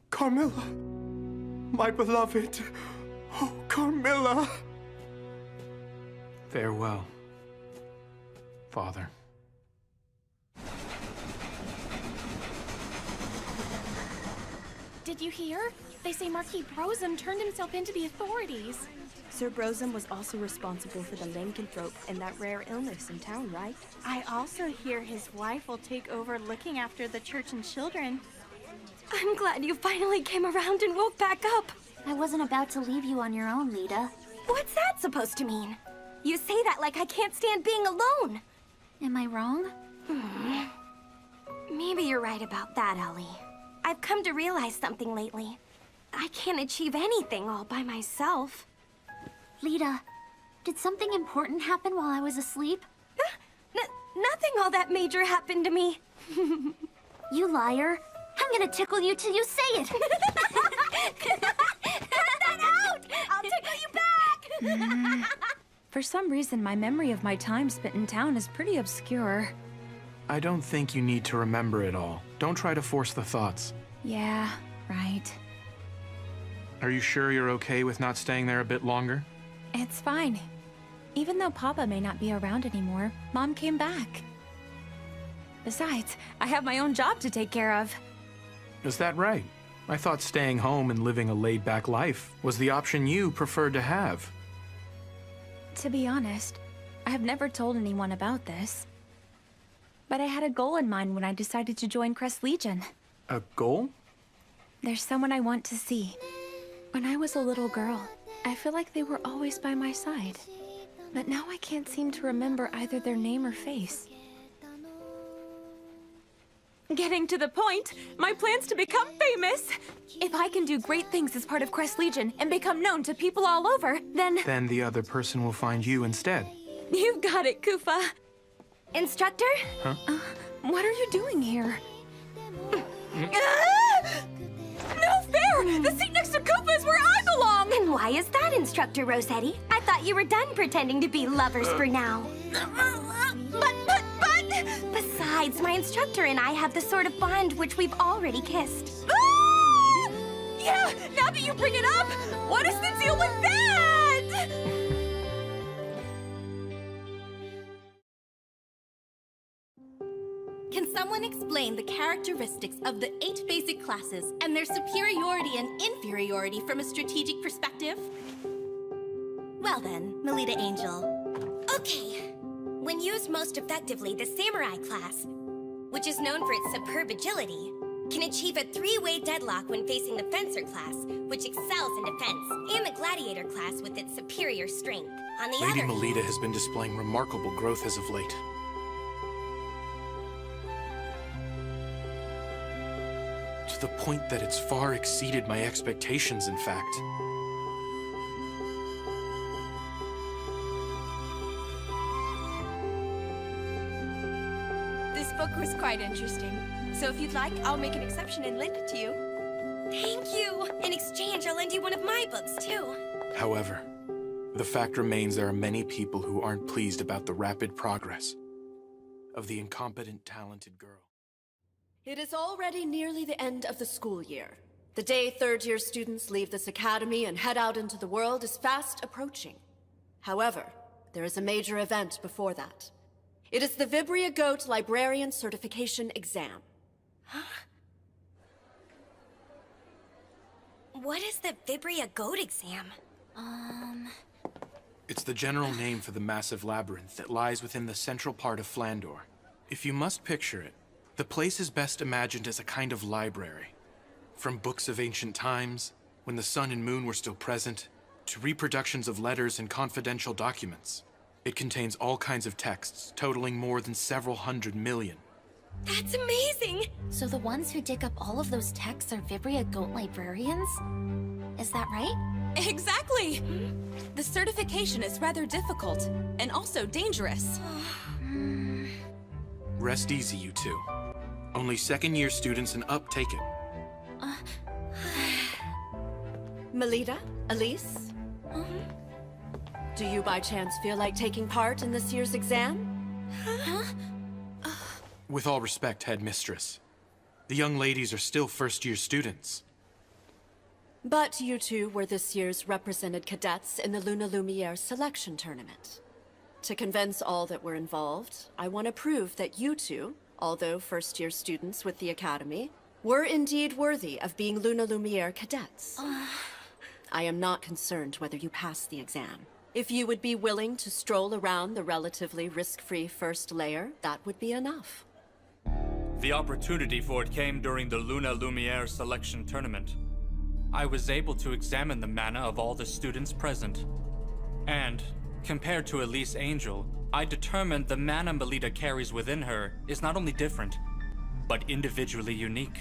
Speaker 17: Carmilla, my beloved. Oh, Carmilla.
Speaker 1: Farewell, Father.
Speaker 16: Did you hear? They say Marquis Brosum turned himself into the authorities.
Speaker 19: Sir Brosum was also responsible for the lycanthrope and that rare illness in town, right? I also hear his wife will take over looking after the church and children.
Speaker 4: I'm glad you finally came around and woke back up.
Speaker 14: I wasn't about to leave you on your own, Lita.
Speaker 4: What's that supposed to mean? You say that like I can't stand being alone.
Speaker 14: Am I wrong?
Speaker 4: Maybe you're right about that, Ellie. I've come to realize something lately. I can't achieve anything all by myself.
Speaker 14: Lita, did something important happen while I was asleep?
Speaker 4: Nothing all that major happened to me.
Speaker 14: You liar. I'm gonna tickle you till you say it.
Speaker 4: Cut that out! I'll tickle you back!
Speaker 22: For some reason, my memory of my time spent in town is pretty obscure.
Speaker 1: I don't think you need to remember it all. Don't try to force the thoughts.
Speaker 22: Yeah, right.
Speaker 1: Are you sure you're okay with not staying there a bit longer?
Speaker 22: It's fine. Even though Papa may not be around anymore, Mom came back. Besides, I have my own job to take care of.
Speaker 1: Is that right? I thought staying home and living a laid-back life was the option you preferred to have.
Speaker 22: To be honest, I have never told anyone about this. But I had a goal in mind when I decided to join Crest Legion.
Speaker 1: A goal?
Speaker 22: There's someone I want to see. When I was a little girl, I feel like they were always by my side. But now I can't seem to remember either their name or face. Getting to the point, my plan's to become famous. If I can do great things as part of Crest Legion and become known to people all over, then...
Speaker 1: Then the other person will find you instead.
Speaker 22: You got it, Kufa.
Speaker 4: Instructor?
Speaker 1: Huh?
Speaker 22: What are you doing here? No fair! The seat next to Kufa is where I belong!
Speaker 4: And why is that, Instructor Rossetti? I thought you were done pretending to be lovers for now.
Speaker 22: But...
Speaker 4: Besides, my instructor and I have the sort of bond which we've already kissed.
Speaker 22: Ah! Yeah, now that you bring it up, what is the deal with that?
Speaker 18: Can someone explain the characteristics of the 8 basic classes and their superiority and inferiority from a strategic perspective?
Speaker 6: Well then, Melita Angel. Okay. When used most effectively, the Samurai class, which is known for its superb agility, can achieve a three-way deadlock when facing the Fencer class, which excels in defense, and the Gladiator class with its superior strength. On the
Speaker 1: Lady
Speaker 6: other
Speaker 1: Melita has been displaying remarkable growth as of late. To the point that it's far exceeded my expectations, in fact.
Speaker 6: This book was quite interesting. So if you'd like, I'll make an exception and lend it to you. Thank you! In exchange, I'll lend you one of my books, too.
Speaker 1: However, the fact remains there are many people who aren't pleased about the rapid progress of the incompetent, talented girl.
Speaker 13: It is already nearly the end of the school year. The day third-year students leave this academy and head out into the world is fast approaching. However, there is a major event before that. It is the Vibria Goat Librarian Certification Exam.
Speaker 6: Huh? What is the Vibria Goat exam?
Speaker 1: It's the general name for the massive labyrinth that lies within the central part of Flandor. If you must picture it, the place is best imagined as a kind of library. From books of ancient times, when the sun and moon were still present, to reproductions of letters and confidential documents. It contains all kinds of texts, totaling more than several 100 million.
Speaker 6: That's amazing!
Speaker 14: So the ones who dig up all of those texts are Vibria Goat librarians? Is that right?
Speaker 18: Exactly! The certification is rather difficult, and also dangerous.
Speaker 1: Rest easy, you two. Only second-year students and up take it.
Speaker 13: Melita? Elise? Do you by chance feel like taking part in this year's exam?
Speaker 1: With all respect, Headmistress, the young ladies are still first-year students.
Speaker 13: But you two were this year's represented cadets in the Luna Lumiere selection tournament. To convince all that were involved, I want to prove that you two, although first-year students with the Academy, were indeed worthy of being Luna Lumiere cadets. I am not concerned whether you pass the exam. If you would be willing to stroll around the relatively risk-free first layer, that would be enough.
Speaker 11: The opportunity for it came during the Luna Lumiere selection tournament. I was able to examine the mana of all the students present. And, compared to Elise Angel, I determined the mana Melita carries within her is not only different, but individually unique.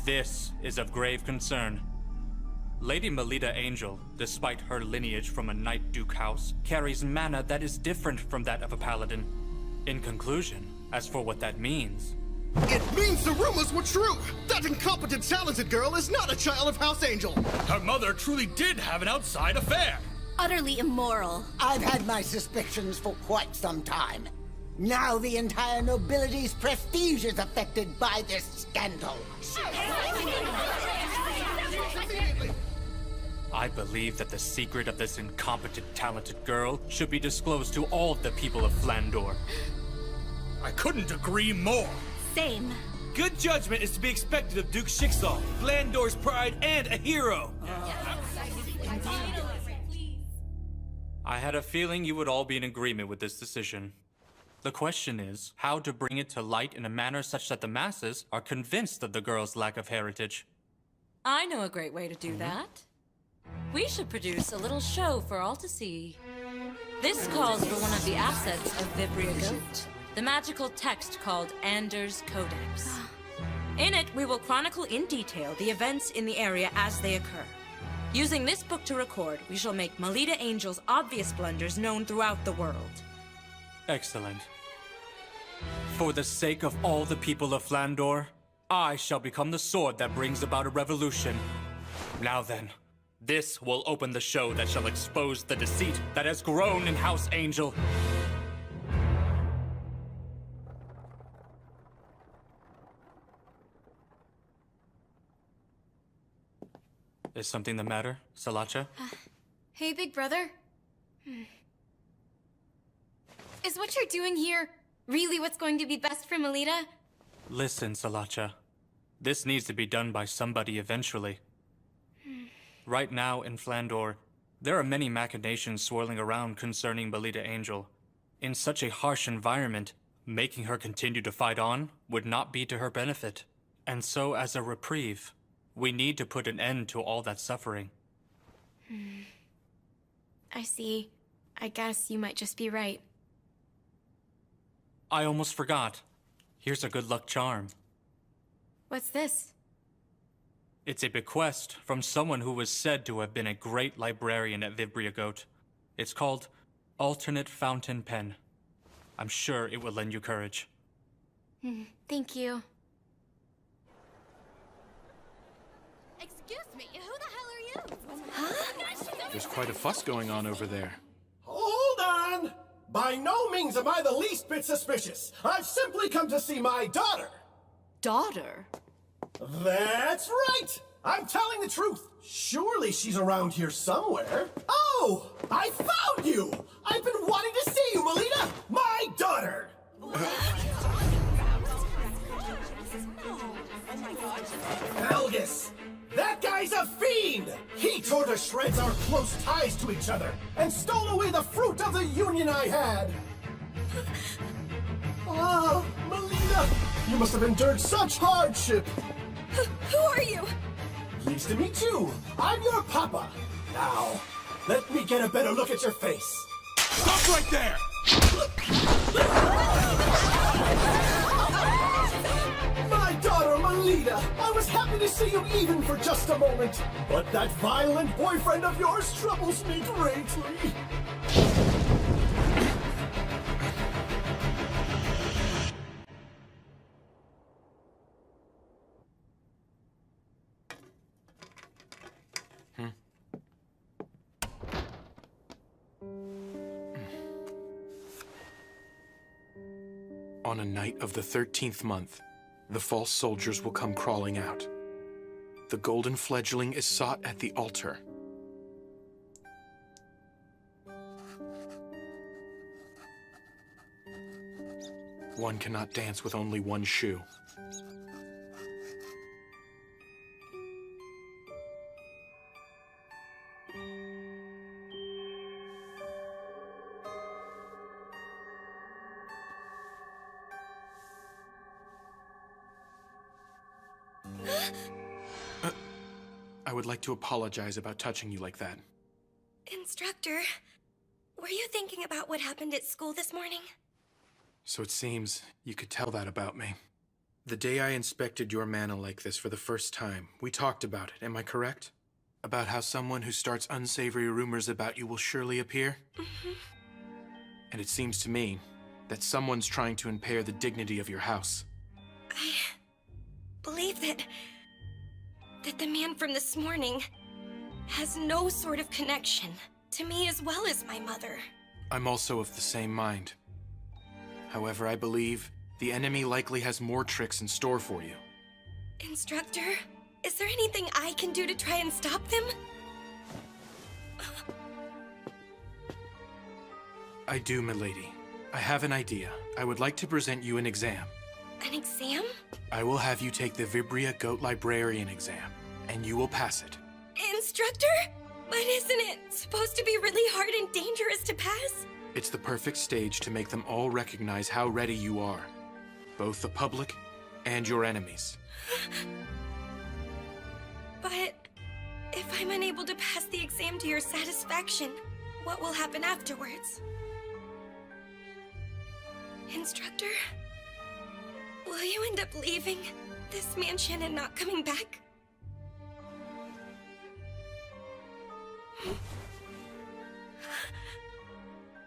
Speaker 11: This is of grave concern. Lady Melita Angel, despite her lineage from a Knight Duke house, carries mana that is different from that of a paladin. In conclusion, as for what that means...
Speaker 21: It means the rumors were true! That incompetent, talented girl is not a child of House Angel!
Speaker 10: Her mother truly did have an outside affair!
Speaker 6: Utterly immoral.
Speaker 23: I've had my suspicions for quite some time. Now the entire nobility's prestige is affected by this scandal.
Speaker 11: I believe that the secret of this incompetent, talented girl should be disclosed to all of the people of Flandor.
Speaker 10: I couldn't agree more.
Speaker 6: Same.
Speaker 10: Good judgment is to be expected of Duke Schicksal, Flandor's pride and a hero.
Speaker 11: I had a feeling you would all be in agreement with this decision. The question is, how to bring it to light in a manner such that the masses are convinced of the girl's lack of heritage.
Speaker 18: I know a great way to do that. We should produce a little show for all to see. This calls for one of the assets of Vibria Goat, the magical text called Anders Codex. In it, we will chronicle in detail the events in the area as they occur. Using this book to record, we shall make Melita Angel's obvious blunders known throughout the world.
Speaker 11: Excellent. For the sake of all the people of Flandor, I shall become the sword that brings about a revolution. Now then, this will open the show that shall expose the deceit that has grown in House Angel. Is something the matter, Salacha?
Speaker 16: Hey, big brother. Is what you're doing here really what's going to be best for Melita?
Speaker 11: Listen, Salacha. This needs to be done by somebody eventually. Right now in Flandor, There are many machinations swirling around concerning Melita Angel. In such a harsh environment, making her continue to fight on would not be to her benefit. And so, as a reprieve, we need to put an end to all that suffering.
Speaker 6: I see. I guess you might just be right.
Speaker 11: I almost forgot. Here's a good luck charm.
Speaker 6: What's this?
Speaker 11: It's a bequest from someone who was said to have been a great librarian at Vibria Goat. It's called Alternate Fountain Pen. I'm sure it will lend you courage.
Speaker 6: Thank you.
Speaker 7: Excuse me, who the hell are you?
Speaker 1: There's quite a fuss going on over there.
Speaker 21: Hold on! By no means am I the least bit suspicious. I've simply come to see my daughter.
Speaker 13: Daughter?
Speaker 21: That's right! I'm telling the truth. Surely she's around here somewhere. Oh! I found you! I've been wanting to see you, Melita! My daughter! Helgus! That guy's a fiend! He tore to shreds our close ties to each other and stole away the fruit of the union I had! Oh, Melita! You must have endured such hardship!
Speaker 6: Who are you?
Speaker 21: Pleased to meet you. I'm your papa. Now, let me get a better look at your face.
Speaker 10: Stop right there!
Speaker 21: My daughter, Melita. I was happy to see you even for just a moment. But that violent boyfriend of yours troubles me greatly.
Speaker 1: On a night of the 13th month, the false soldiers will come crawling out. The golden fledgling is sought at the altar. One cannot dance with only one shoe. I would like to apologize about touching you like that.
Speaker 6: Instructor, were you thinking about what happened at school this morning?
Speaker 1: So it seems you could tell that about me. The day I inspected your mana like this for the first time, we talked about it, am I correct? About how someone who starts unsavory rumors about you will surely appear? And it seems to me that someone's trying to impair the dignity of your house.
Speaker 6: I believe that the man from this morning has no sort of connection to me as well as my mother.
Speaker 1: I'm also of the same mind. However, I believe the enemy likely has more tricks in store for you.
Speaker 6: Instructor, is there anything I can do to try and stop them?
Speaker 1: I do, milady. I have an idea. I would like to present you an exam.
Speaker 6: An exam?
Speaker 1: I will have you take the Vibria Goat Librarian exam, and you will pass it.
Speaker 6: Instructor? But isn't it supposed to be really hard and dangerous to pass?
Speaker 1: It's the perfect stage to make them all recognize how ready you are. Both the public and your enemies.
Speaker 6: But if I'm unable to pass the exam to your satisfaction, what will happen afterwards? Instructor? Will you end up leaving this mansion and not coming back?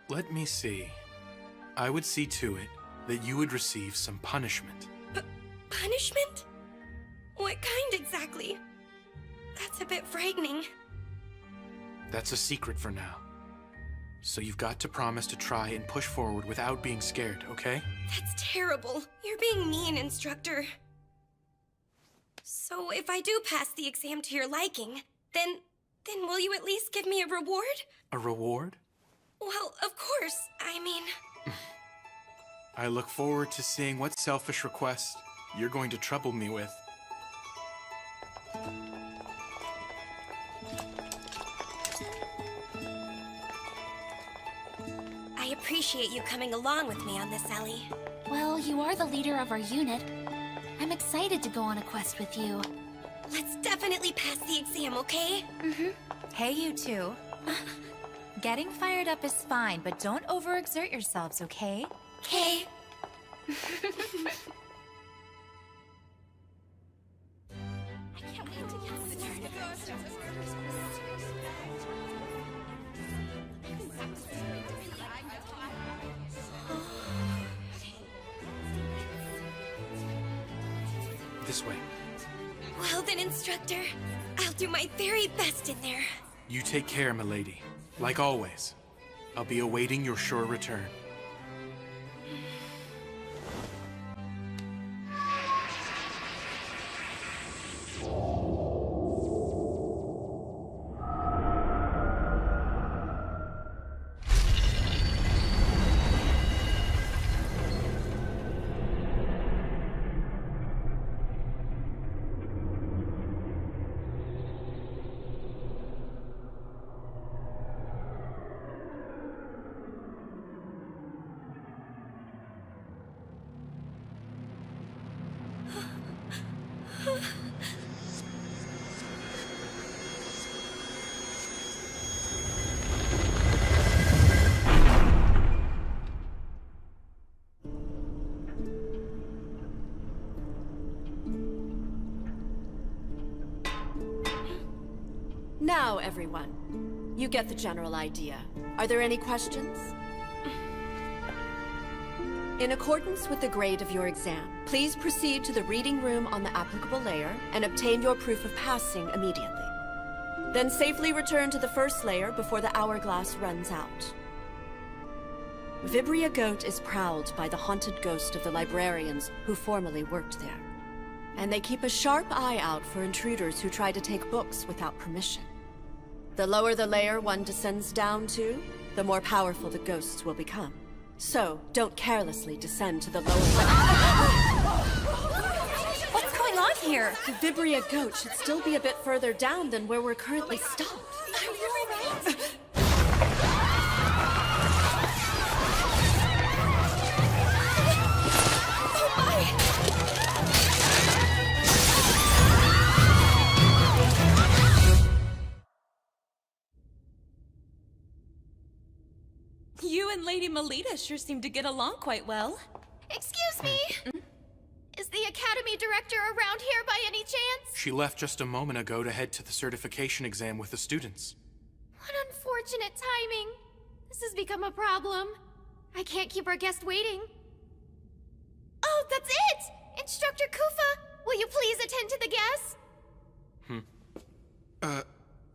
Speaker 1: Let me see. I would see to it that you would receive some punishment.
Speaker 6: Punishment? What kind exactly? That's a bit frightening.
Speaker 1: That's a secret for now. So you've got to promise to try and push forward without being scared, okay?
Speaker 6: That's terrible. You're being mean, Instructor. So if I do pass the exam to your liking, then will you at least give me a reward?
Speaker 1: A reward?
Speaker 6: Well, of course. I mean...
Speaker 1: I look forward to seeing what selfish request you're going to trouble me with.
Speaker 6: I appreciate you coming along with me on this, Ellie.
Speaker 14: Well, you are the leader of our unit. I'm excited to go on a quest with you.
Speaker 6: Let's definitely pass the exam, okay?
Speaker 9: Mm-hmm. Hey, you two. Getting fired up is fine, but don't overexert yourselves, okay?
Speaker 6: Okay.
Speaker 1: This way.
Speaker 6: Well then, instructor. I'll do my very best in there.
Speaker 1: You take care, milady. Like always. I'll be awaiting your sure return.
Speaker 13: Now, everyone, you get the general idea. Are there any questions? In accordance with the grade of your exam, please proceed to the reading room on the applicable layer and obtain your proof of passing immediately. Then safely return to the first layer before the hourglass runs out. Vibria Goat is prowled by the haunted ghost of the librarians who formerly worked there. And they keep a sharp eye out for intruders who try to take books without permission. The lower the layer one descends down to, the more powerful the ghosts will become. So, don't carelessly descend to the lower
Speaker 9: What's going on here?
Speaker 13: The Vibria Goat should still be a bit further down than where we're currently stopped.
Speaker 9: Are you alright?
Speaker 18: You and Lady Melita sure seem to get along quite well.
Speaker 7: Excuse me? Is the Academy Director around here by any chance?
Speaker 1: She left just a moment ago to head to the certification exam with the students.
Speaker 7: What unfortunate timing. This has become a problem. I can't keep our guest waiting. Oh, that's it! Instructor Kufa, will you please attend to the guest?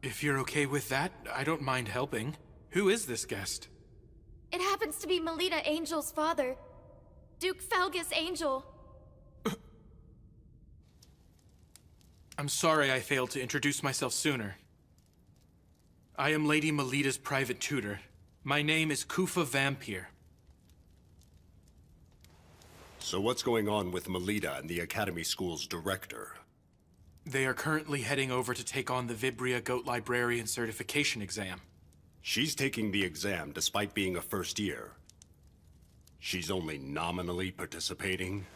Speaker 1: If you're okay with that, I don't mind helping. Who is this guest?
Speaker 7: It happens to be Melita Angel's father, Duke Falgus Angel.
Speaker 1: I'm sorry I failed to introduce myself sooner. I am Lady Melita's private tutor. My name is Kufa Vampire.
Speaker 2: So what's going on with Melita and the Academy School's director?
Speaker 1: They are currently heading over to take on the Vibria Goat Librarian certification exam.
Speaker 2: She's taking the exam despite being a first year. She's only nominally participating?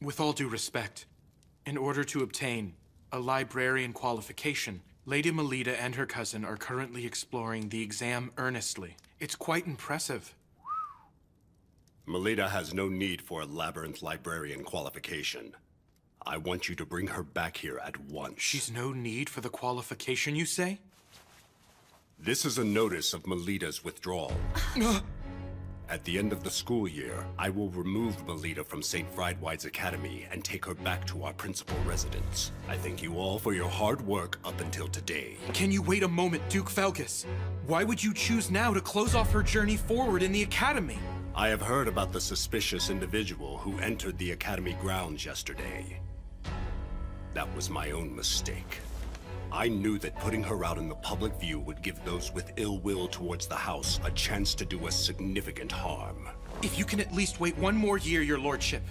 Speaker 1: With all due respect, in order to obtain a librarian qualification, Lady Melita and her cousin are currently exploring the exam earnestly. It's quite impressive.
Speaker 2: Melita has no need for a labyrinth librarian qualification. I want you to bring her back here at once.
Speaker 1: She's no need for the qualification, you say?
Speaker 2: This is a notice of Melita's withdrawal. At the end of the school year, I will remove Melita from St. Friedwide's Academy and take her back to our principal residence. I thank you all for your hard work up until today.
Speaker 1: Can you wait a moment, Duke Falgus? Why would you choose now to close off her journey forward in the Academy?
Speaker 2: I have heard about the suspicious individual who entered the Academy grounds yesterday. That was my own mistake. I knew that putting her out in the public view would give those with ill will towards the house a chance to do us significant harm.
Speaker 1: If you can at least wait one more year, your lordship,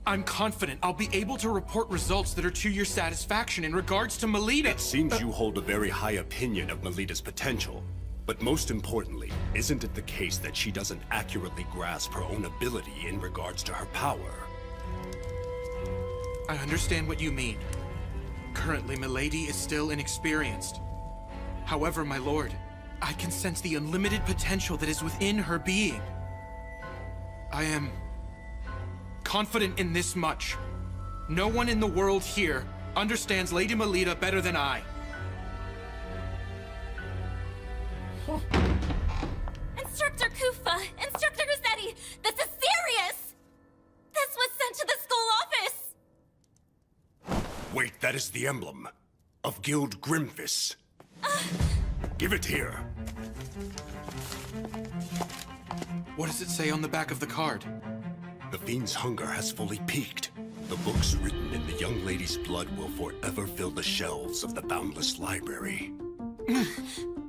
Speaker 1: I'm confident I'll be able to report results that are to your satisfaction in regards to Melita.
Speaker 2: It seems you hold a very high opinion of Melita's potential. But most importantly, isn't it the case that she doesn't accurately grasp her own ability in regards to her power?
Speaker 1: I understand what you mean. Currently, Milady is still inexperienced. However, my lord, I can sense the unlimited potential that is within her being. I am confident in this much. No one in the world here understands Lady Melita better than I.
Speaker 14: Instructor Kufa! Instructor Rossetti! This is serious! This was sent to the school office!
Speaker 2: Wait, that is the emblem of Guild Grimfist. Give it here.
Speaker 1: What does it say on the back of the card?
Speaker 2: The fiend's hunger has fully peaked. The books written in the young lady's blood will forever fill the shelves of the boundless library.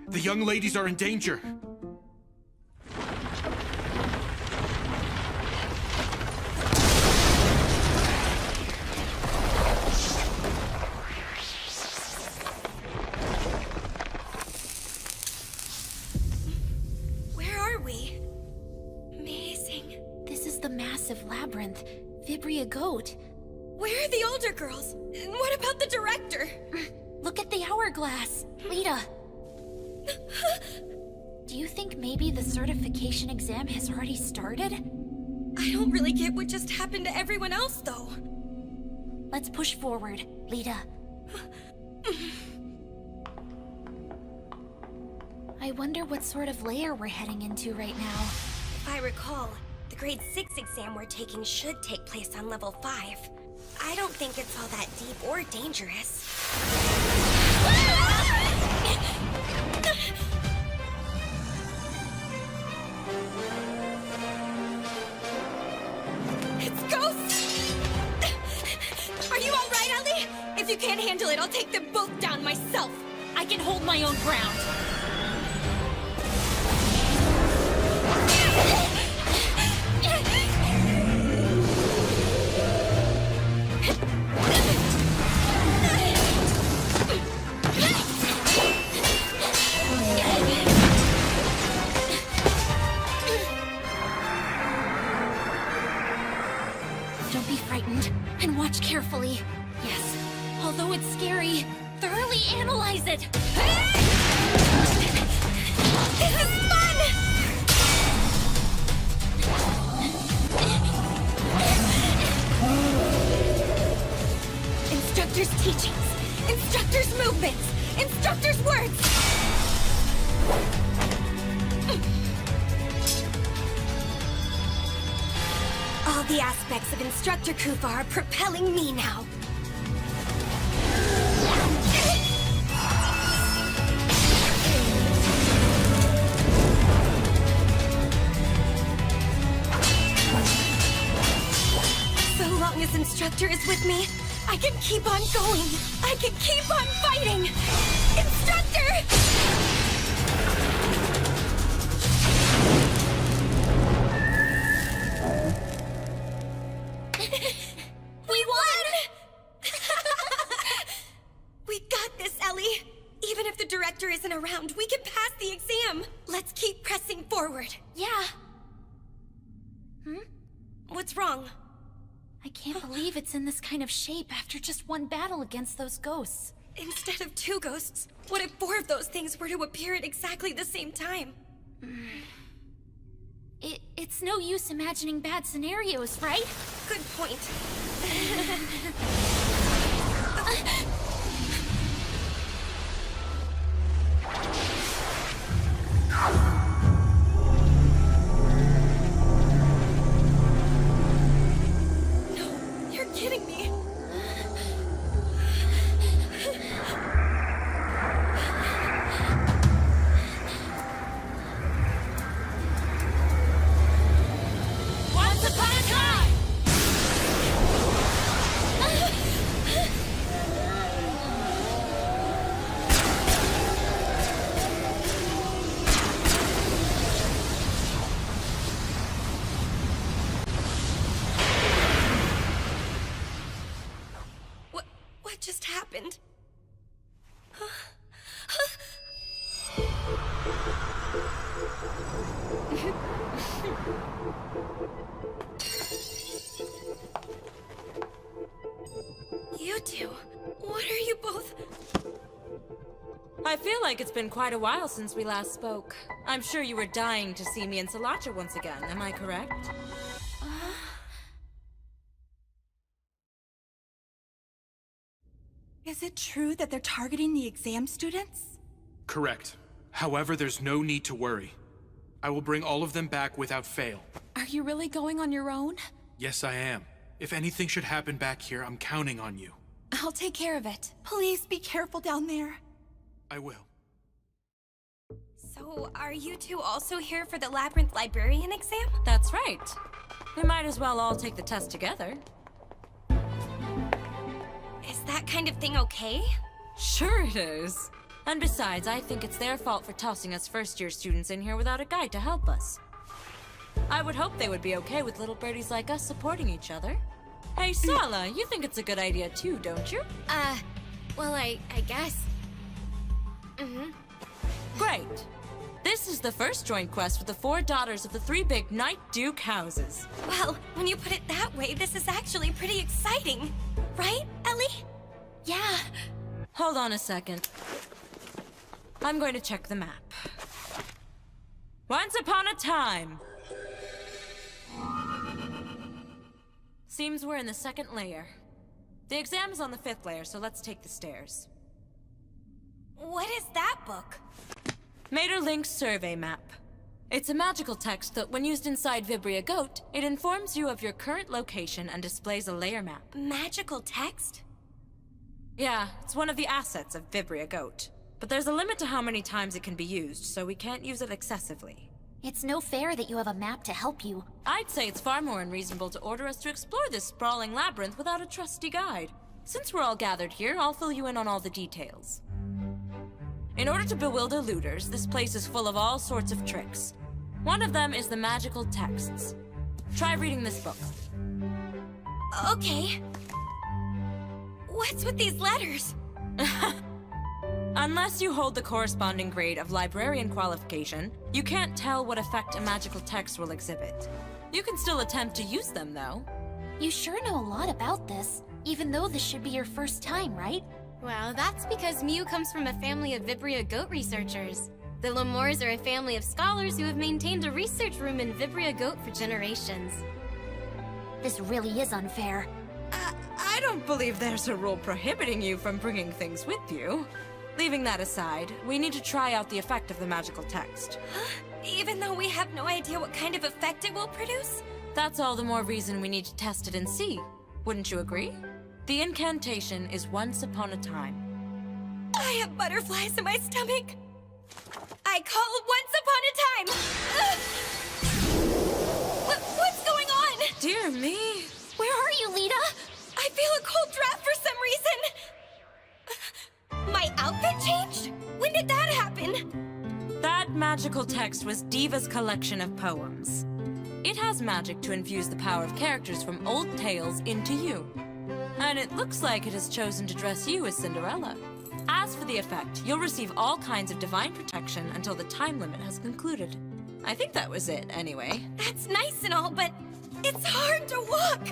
Speaker 1: The young ladies are in danger.
Speaker 6: Where are we? Amazing.
Speaker 16: This is the massive labyrinth, Vibria Goat.
Speaker 6: Where are the older girls? And what about the director?
Speaker 16: Look at the hourglass. Lita. Do you think maybe the certification exam has already started?
Speaker 6: I don't really get what just happened to everyone else, though.
Speaker 16: Let's push forward, Lita. I wonder what sort of layer we're heading into right now.
Speaker 6: If I recall, the grade 6 exam we're taking should take place on level 5. I don't think it's all that deep or dangerous. It's ghosts! Are you all right, Ellie? If you can't handle it, I'll take them both down myself.
Speaker 14: I can hold my own ground.
Speaker 16: Don't be frightened, and watch carefully. Yes, although it's scary, thoroughly analyze it.
Speaker 6: This is fun! Instructor's teachings, instructor's movements, instructor's words! All the aspects of Instructor Kufa are propelling me now. So long as Instructor is with me, I can keep on going. I can keep on fighting. Instructor! We won! We got this, Ellie. Even if the director isn't around, we can pass the exam. Let's keep pressing forward.
Speaker 16: Yeah.
Speaker 6: What's wrong?
Speaker 16: I can't believe it's in this kind of shape after just one battle against those ghosts.
Speaker 6: Instead of 2 ghosts, what if 4 of those things were to appear at exactly the same time?
Speaker 16: It's no use imagining bad scenarios, right?
Speaker 6: Good point. No, you're kidding me.
Speaker 14: Once upon a time!
Speaker 18: like it's been quite a while since we last spoke. I'm sure you were dying to see me and Salacha once again, am I correct?
Speaker 3: Is it true that they're targeting the exam students?
Speaker 1: Correct. However, there's no need to worry. I will bring all of them back without fail.
Speaker 3: Are you really going on your own?
Speaker 1: Yes, I am. If anything should happen back here, I'm counting on you.
Speaker 3: I'll take care of it. Please be careful down there.
Speaker 1: I will.
Speaker 6: So, are you two also here for the Labyrinth Librarian exam?
Speaker 18: That's right. We might as well all take the test together.
Speaker 6: Is that kind of thing okay?
Speaker 18: Sure it is. And besides, I think it's their fault for tossing us first-year students in here without a guide to help us. I would hope they would be okay with little birdies like us supporting each other. Hey, Sala, you think it's a good idea too, don't you?
Speaker 6: Well, I guess.
Speaker 18: Great. This is the first joint quest with the 4 daughters of the 3 big Knight Duke houses.
Speaker 6: Well, when you put it that way, this is actually pretty exciting. Right, Ellie?
Speaker 18: Yeah. Hold on a second. I'm going to check the map. Once upon a time. Seems we're in the 2nd layer. The exam is on the 5th layer, so let's take the stairs.
Speaker 6: What is that book?
Speaker 18: Materlink's survey map. It's a magical text that, when used inside Vibria Goat, it informs you of your current location and displays a layer map.
Speaker 6: Magical text?
Speaker 18: Yeah, it's one of the assets of Vibria Goat. But there's a limit to how many times it can be used, so we can't use it excessively.
Speaker 14: It's no fair that you have a map to help you.
Speaker 18: I'd say it's far more unreasonable to order us to explore this sprawling labyrinth without a trusty guide. Since we're all gathered here, I'll fill you in on all the details. In order to bewilder looters, this place is full of all sorts of tricks. One of them is the magical texts. Try reading this book.
Speaker 6: Okay. What's with these letters?
Speaker 18: Unless you hold the corresponding grade of librarian qualification, you can't tell what effect a magical text will exhibit. You can still attempt to use them, though.
Speaker 14: You sure know a lot about this, even though this should be your first time, right?
Speaker 6: Well, that's because Mew comes from a family of Vibria Goat researchers. The Lemures are a family of scholars who have maintained a research room in Vibria Goat for generations.
Speaker 14: This really is unfair.
Speaker 18: I don't believe there's a rule prohibiting you from bringing things with you. Leaving that aside, we need to try out the effect of the magical text.
Speaker 6: Even though we have no idea what kind of effect it will produce?
Speaker 18: That's all the more reason we need to test it and see. Wouldn't you agree? The incantation is once upon a time.
Speaker 6: I have butterflies in my stomach. I call once upon a time. What's going on?
Speaker 18: Dear me.
Speaker 6: Where are you, Lita? I feel a cold draft for some reason. My outfit changed? When did that happen?
Speaker 18: That magical text was Diva's collection of poems. It has magic to infuse the power of characters from old tales into you. And it looks like it has chosen to dress you as Cinderella. As for the effect, you'll receive all kinds of divine protection until the time limit has concluded. I think that was it, anyway.
Speaker 6: That's nice and all, but it's hard to walk.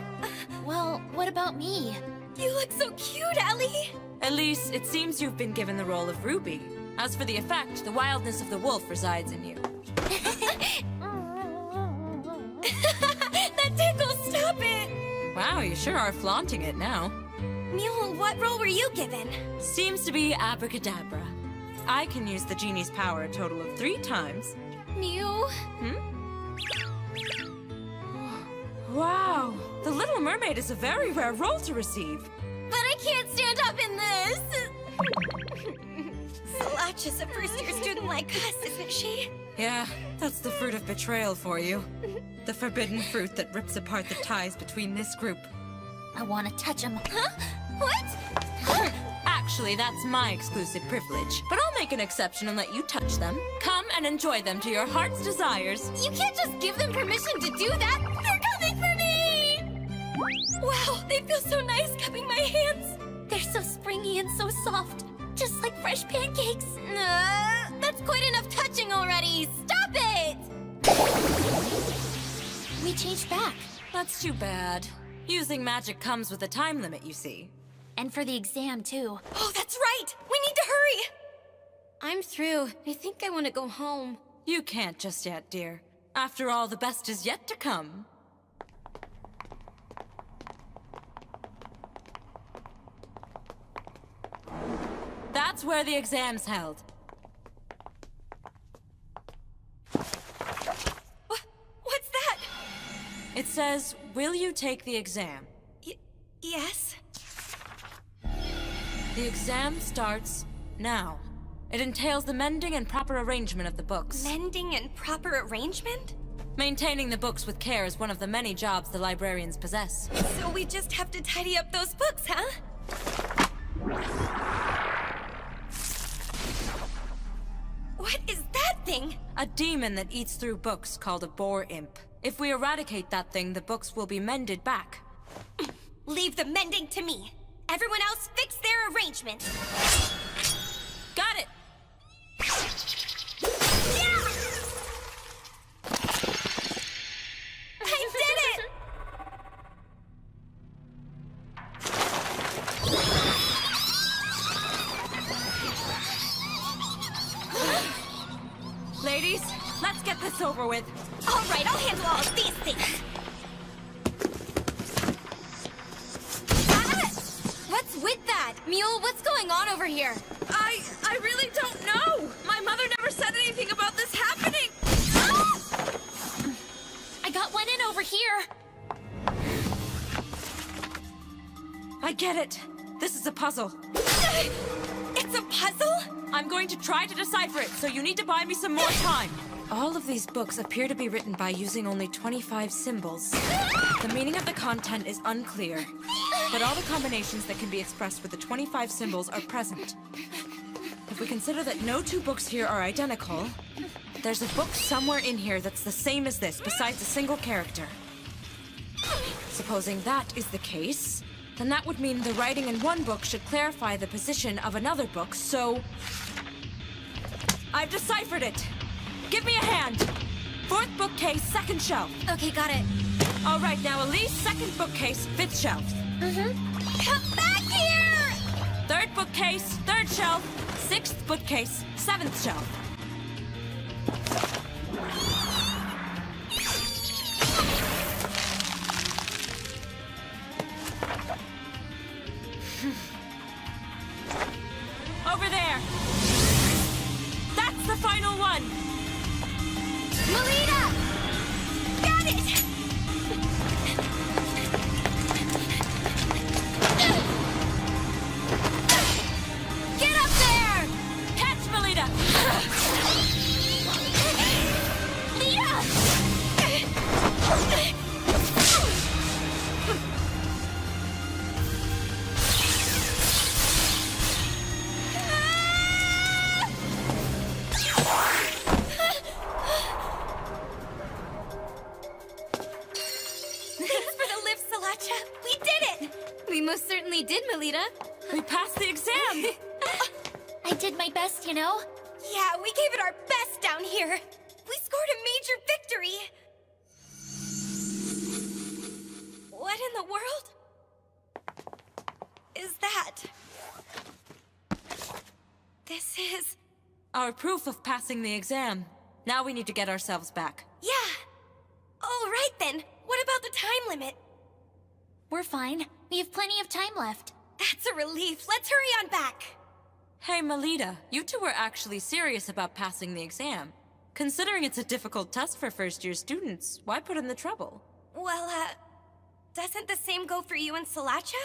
Speaker 14: Well, what about me?
Speaker 6: You look so cute, Ellie.
Speaker 18: Elise, it seems you've been given the role of Ruby. As for the effect, the wildness of the wolf resides in you.
Speaker 6: That tickles, stop it!
Speaker 18: Wow, you sure are flaunting it now.
Speaker 6: Mule, what role were you given?
Speaker 18: Seems to be Abracadabra. I can use the genie's power a total of 3 times.
Speaker 6: Mew?
Speaker 18: Wow, the Little Mermaid is a very rare role to receive.
Speaker 6: But I can't stand up in this! Salacha's a first-year student like us, isn't she?
Speaker 18: Yeah, that's the fruit of betrayal for you. The forbidden fruit that rips apart the ties between this group.
Speaker 14: I want to touch him.
Speaker 6: Huh? What?
Speaker 18: Actually, that's my exclusive privilege. But I'll make an exception and let you touch them. Come and enjoy them to your heart's desires.
Speaker 6: You can't just give them permission to do that! They're coming for me! Wow, they feel so nice cupping my hands!
Speaker 14: They're so springy and so soft, just like fresh pancakes.
Speaker 6: That's quite enough touching already! Stop it!
Speaker 14: We changed back.
Speaker 18: That's too bad. Using magic comes with a time limit, you see.
Speaker 14: And for the exam, too.
Speaker 6: Oh, that's right! We need to hurry!
Speaker 14: I'm through. I think I want to go home.
Speaker 18: You can't just yet, dear. After all, the best is yet to come. That's where the exam's held.
Speaker 6: What's that?
Speaker 18: It says, will you take the exam?
Speaker 6: Yes?
Speaker 18: The exam starts now. It entails the mending and proper arrangement of the books.
Speaker 6: Mending and proper arrangement?
Speaker 18: Maintaining the books with care is one of the many jobs the librarians possess.
Speaker 6: So we just have to tidy up those books, huh? What is that thing?
Speaker 18: A demon that eats through books called a boar imp. If we eradicate that thing, the books will be mended back.
Speaker 6: Leave the mending to me. Everyone else fix their arrangement.
Speaker 18: Got it!
Speaker 6: Yeah! I did it!
Speaker 18: Ladies, let's get this over with.
Speaker 6: All right, I'll handle all of these things.
Speaker 14: What's with that? Mule, what's going on over here?
Speaker 6: I really don't know. My mother never said anything about this happening.
Speaker 14: I got one in over here.
Speaker 18: I get it. This is a puzzle.
Speaker 6: It's a puzzle?
Speaker 18: I'm going to try to decipher it, so you need to buy me some more time. All of these books appear to be written by using only 25 symbols. The meaning of the content is unclear, but all the combinations that can be expressed with the 25 symbols are present. If we consider that no two books here are identical, there's a book somewhere in here that's the same as this, besides a single character. Supposing that is the case, then that would mean the writing in one book should clarify the position of another book, so... I've deciphered it! Give me a hand! 4th bookcase, 2nd shelf.
Speaker 14: Okay, got it.
Speaker 18: All right, now Elise, 2nd bookcase, 5th shelf.
Speaker 6: Come back here!
Speaker 18: 3rd bookcase, 3rd shelf. 6th bookcase, 7th shelf. Over there! That's the final one!
Speaker 6: Melita! Got it!
Speaker 18: Get up there! Catch Melita!
Speaker 6: Lita!
Speaker 14: We most certainly did, Melita.
Speaker 18: We passed the exam!
Speaker 14: I did my best, you know?
Speaker 6: Yeah, we gave it our best down here. We scored a major victory. What in the world is that? This is...
Speaker 18: Our proof of passing the exam. Now we need to get ourselves back.
Speaker 6: Yeah. All right then. What about the time limit?
Speaker 14: We're fine. We have plenty of time left.
Speaker 6: That's a relief. Let's hurry on back.
Speaker 18: Hey, Melita, you two were actually serious about passing the exam. Considering it's a difficult test for first-year students, why put in the trouble?
Speaker 6: Well, doesn't the same go for you and Salacha?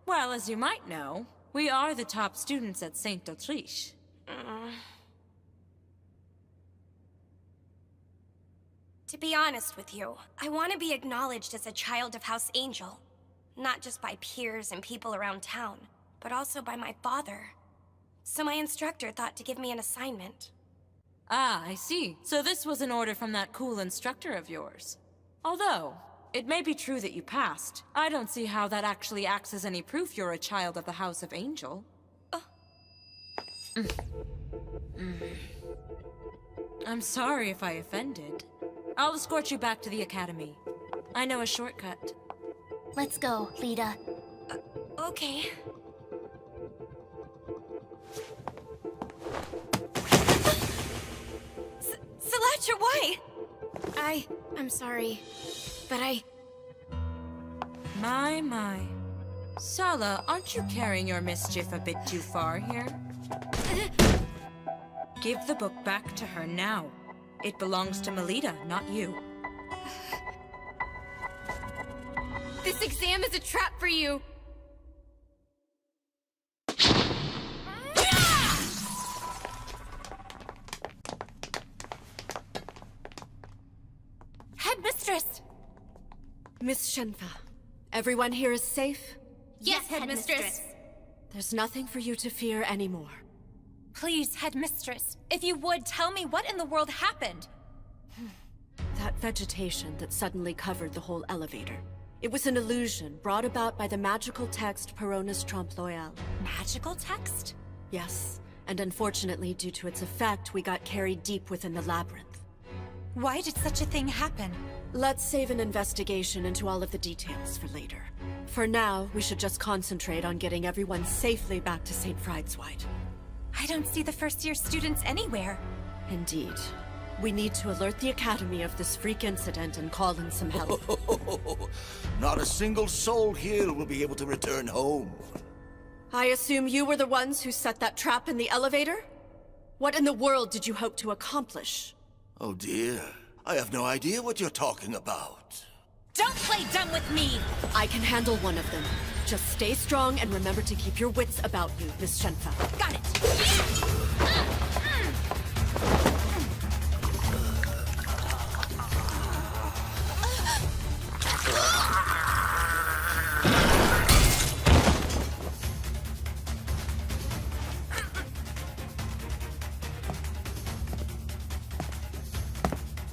Speaker 18: Well, as you might know, we are the top students at Saint Autriche.
Speaker 6: To be honest with you, I want to be acknowledged as a child of House Angel. Not just by peers and people around town, but also by my father. So my instructor thought to give me an assignment.
Speaker 18: Ah, I see. So this was an order from that cool instructor of yours. Although, it may be true that you passed. I don't see how that actually acts as any proof you're a child of the House of Angel. I'm sorry if I offended. I'll escort you back to the academy. I know a shortcut.
Speaker 14: Let's go, Lita.
Speaker 6: Okay. I'm sorry. But
Speaker 18: My. Sala, aren't you carrying your mischief a bit too far here? Give the book back to her now. It belongs to Melita, not you.
Speaker 16: This exam is a trap for you! Headmistress!
Speaker 13: Miss Shenfa, everyone here is safe?
Speaker 16: Yes, Headmistress!
Speaker 13: There's nothing for you to fear anymore.
Speaker 9: Please, Headmistress, if you would, tell me what in the world happened.
Speaker 13: That vegetation that suddenly covered the whole elevator. It was an illusion brought about by the magical text Perona's Trompe L'Oeil.
Speaker 9: Magical text?
Speaker 13: Yes, and unfortunately, due to its effect, we got carried deep within the labyrinth.
Speaker 9: Why did such a thing happen?
Speaker 13: Let's save an investigation into all of the details for later. For now, we should just concentrate on getting everyone safely back to St. Friedzweig.
Speaker 9: I don't see the first-year students anywhere.
Speaker 13: Indeed. We need to alert the Academy of this freak incident and call in some help.
Speaker 8: Not a single soul here will be able to return home.
Speaker 13: I assume you were the ones who set that trap in the elevator? What in the world did you hope to accomplish?
Speaker 8: Oh dear. I have no idea what you're talking about.
Speaker 9: Don't play dumb with me!
Speaker 13: I can handle one of them. Just stay strong and remember to keep your wits about you, Miss Shenfa.
Speaker 9: Got it!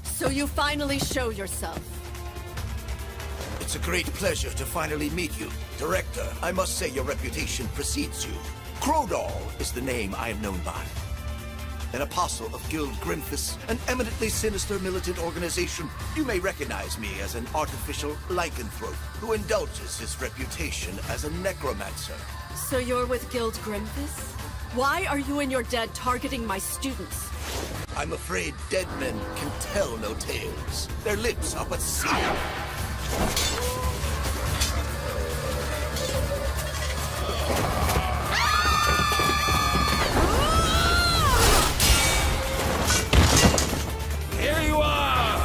Speaker 13: So you finally show yourself.
Speaker 8: It's a great pleasure to finally meet you. Director, I must say your reputation precedes you. Crowdoll is the name I am known by. An apostle of Guild Grimphis, an eminently sinister militant organization, you may recognize me as an artificial lycanthrope who indulges his reputation as a necromancer.
Speaker 13: So you're with Guild Grimphis? Why are you and your dead targeting my students?
Speaker 8: I'm afraid dead men can tell no tales. Their lips are but sealed.
Speaker 10: Here you are!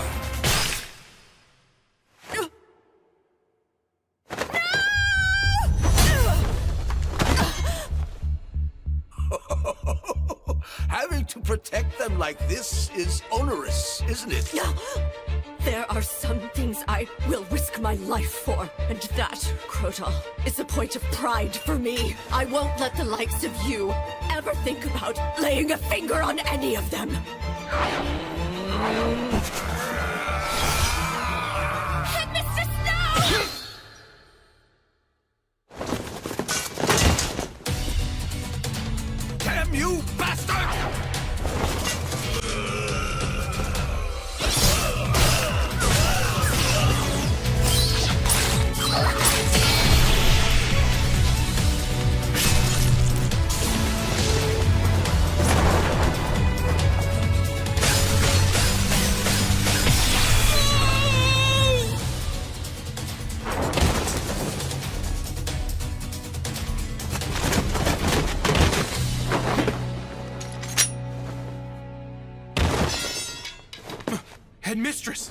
Speaker 8: Having to protect them like this is onerous, isn't it?
Speaker 13: There are some things I will risk my life for, and that, Crowdoll, is a point of pride for me. I won't let the likes of you ever think about laying a finger on any of them.
Speaker 16: Headmistress, no!
Speaker 8: Damn you, bastard!
Speaker 1: Headmistress!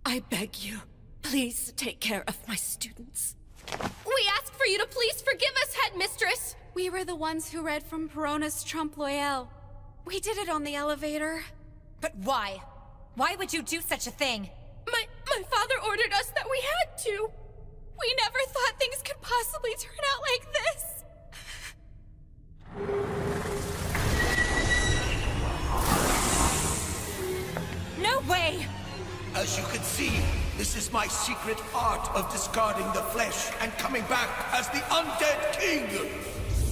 Speaker 13: I beg you, please take care of my students.
Speaker 16: We ask for you to please forgive us, Headmistress!
Speaker 3: We were the ones who read from Perona's Trompe L'Oeil. We did it on the elevator.
Speaker 9: But why? Why would you do such a thing?
Speaker 16: My father ordered us that we had to. We never thought things could possibly turn out like this.
Speaker 9: No way!
Speaker 8: As you can see, this is my secret art of discarding the flesh and coming back as the undead king.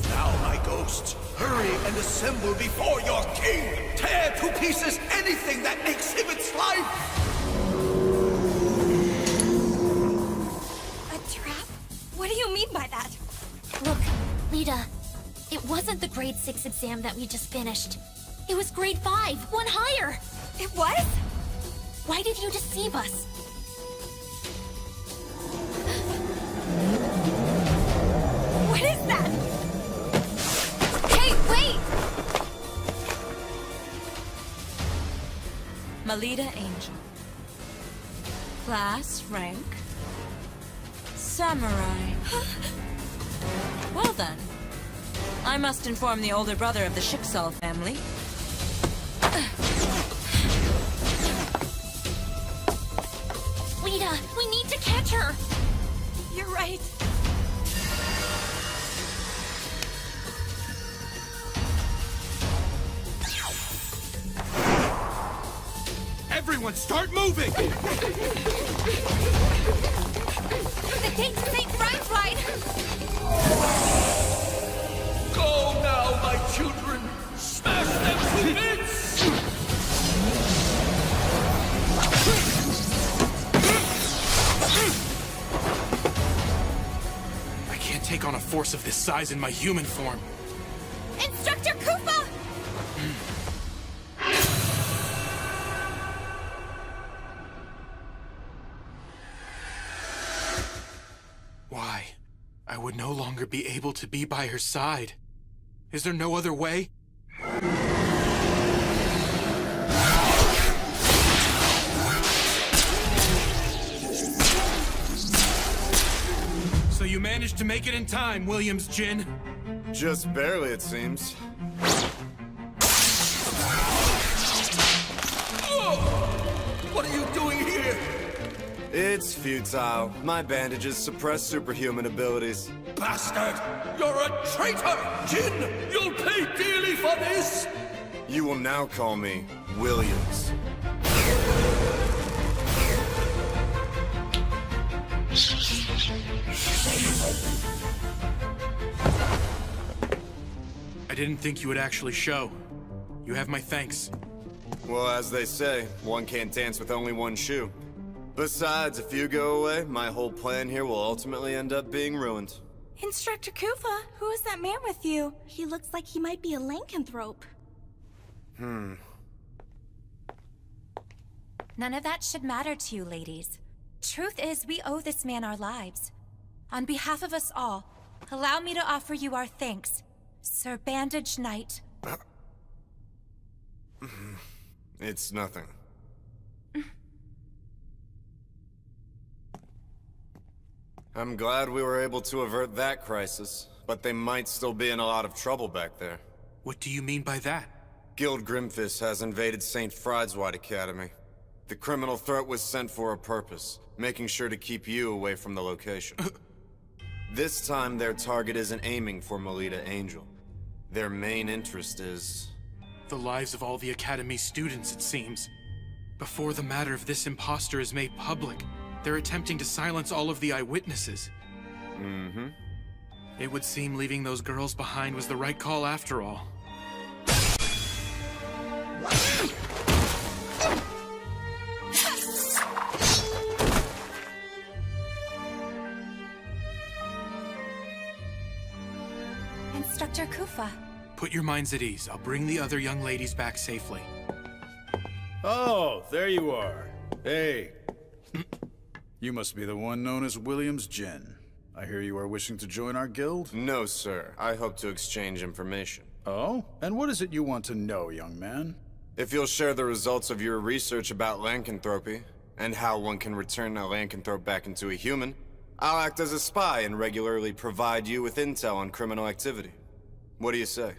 Speaker 8: Now, my ghosts, hurry and assemble before your king. Tear to pieces anything that exhibits life.
Speaker 16: A trap? What do you mean by that?
Speaker 14: Look, Lita, it wasn't the grade 6 exam that we just finished. It was grade 5, one higher.
Speaker 6: It was?
Speaker 14: Why did you deceive us?
Speaker 6: What is that?
Speaker 14: Hey, wait!
Speaker 18: Melita Angel. Class, rank, samurai. Well then, I must inform the older brother of the Schicksal family.
Speaker 14: Lita, we need to catch her!
Speaker 6: You're right.
Speaker 1: Everyone start moving!
Speaker 9: The gate to St. Friedwide!
Speaker 10: Go now, my children! Smash them to bits!
Speaker 1: I can't take on a force of this size in my human form.
Speaker 6: Instructor Koopa!
Speaker 1: Why? I would no longer be able to be by her side. Is there no other way? So you managed to make it in time, Williams Jin.
Speaker 12: Just barely, it seems.
Speaker 10: What are you doing here?
Speaker 12: It's futile. My bandages suppress superhuman abilities.
Speaker 10: Bastard! You're a traitor! Jin, you'll pay dearly for this!
Speaker 12: You will now call me Williams.
Speaker 1: I didn't think you would actually show. You have my thanks.
Speaker 12: Well, as they say, one can't dance with only one shoe. Besides, if you go away, my whole plan here will ultimately end up being ruined.
Speaker 6: Instructor Koopa, who is that man with you? He looks like he might be a lycanthrope.
Speaker 9: None of that should matter to you, ladies. Truth is, we owe this man our lives. On behalf of us all, allow me to offer you our thanks, Sir Bandage Knight.
Speaker 12: It's nothing. I'm glad we were able to avert that crisis, but they might still be in a lot of trouble back there.
Speaker 1: What do you mean by that?
Speaker 12: Guild Grimfist has invaded St. Friedwide Academy. The criminal threat was sent for a purpose, making sure to keep you away from the location. This time, their target isn't aiming for Melita Angel. Their main interest is...
Speaker 1: the lives of all the Academy's students, it seems. Before the matter of this imposter is made public, they're attempting to silence all of the eyewitnesses.
Speaker 12: Mm-hmm.
Speaker 1: It would seem leaving those girls behind was the right call after all.
Speaker 9: Instructor Koopa.
Speaker 1: Put your minds at ease. I'll bring the other young ladies back safely.
Speaker 15: Oh, there you are. Hey. You must be the one known as Williams Jin. I hear you are wishing to join our guild?
Speaker 12: No, sir. I hope to exchange information.
Speaker 15: Oh? And what is it you want to know, young man?
Speaker 12: If you'll share the results of your research about lycanthropy, and how one can return a lycanthrope back into a human, I'll act as a spy and regularly provide you with intel on criminal activity. What do you say?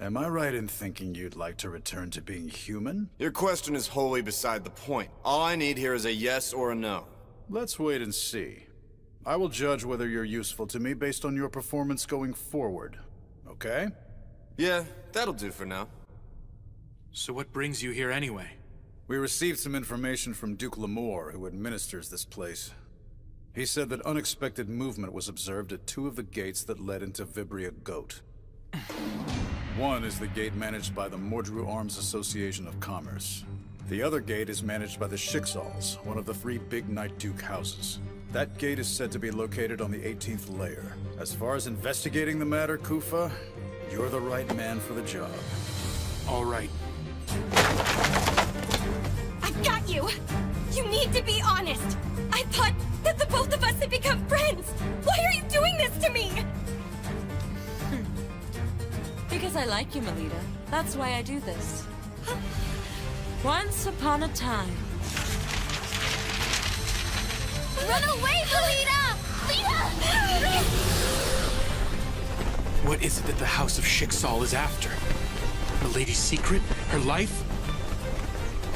Speaker 15: Am I right in thinking you'd like to return to being human?
Speaker 12: Your question is wholly beside the point. All I need here is a yes or a no.
Speaker 15: Let's wait and see. I will judge whether you're useful to me based on your performance going forward. Okay?
Speaker 12: Yeah, that'll do for now.
Speaker 1: So what brings you here anyway?
Speaker 15: We received some information from Duke L'Amour, who administers this place. He said that unexpected movement was observed at 2 of the gates that led into Vibria Goat. One is the gate managed by the Mordru Arms Association of Commerce. The other gate is managed by the Schicksals, one of the 3 big Night Duke houses. That gate is said to be located on the 18th layer. As far as investigating the matter, Kufa, you're the right man for the job.
Speaker 1: All right.
Speaker 6: I've got you! You need to be honest! I thought that the both of us had become friends! Why are you doing this to me?
Speaker 18: Because I like you, Melita. That's why I do this. Once upon a time.
Speaker 6: Run away, Melita! Melita!
Speaker 1: What is it that the House of Schicksal is after? Milady's secret? Her life?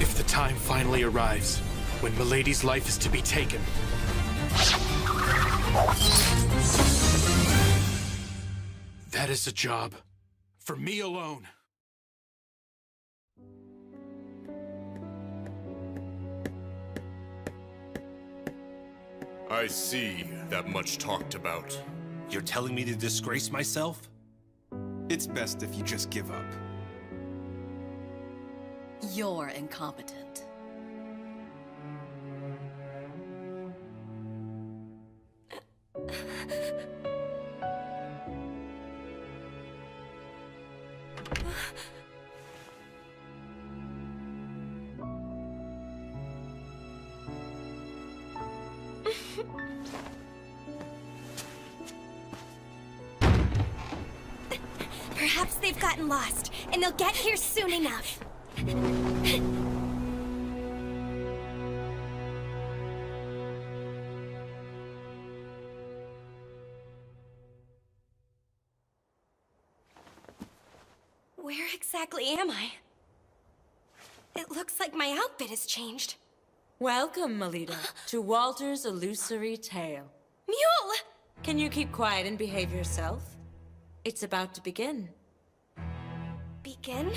Speaker 1: If the time finally arrives, when Milady's life is to be taken, that is a job for me alone.
Speaker 2: I see that much talked about.
Speaker 5: You're telling me to disgrace myself? It's best if you just give up.
Speaker 17: You're incompetent.
Speaker 6: Perhaps they've gotten lost, and they'll get here soon enough. Where exactly am I? It looks like my outfit has changed.
Speaker 18: Welcome, Melita, to Walter's Illusory Tale.
Speaker 6: Mule!
Speaker 18: Can you keep quiet and behave yourself? It's about to begin.
Speaker 6: Begin?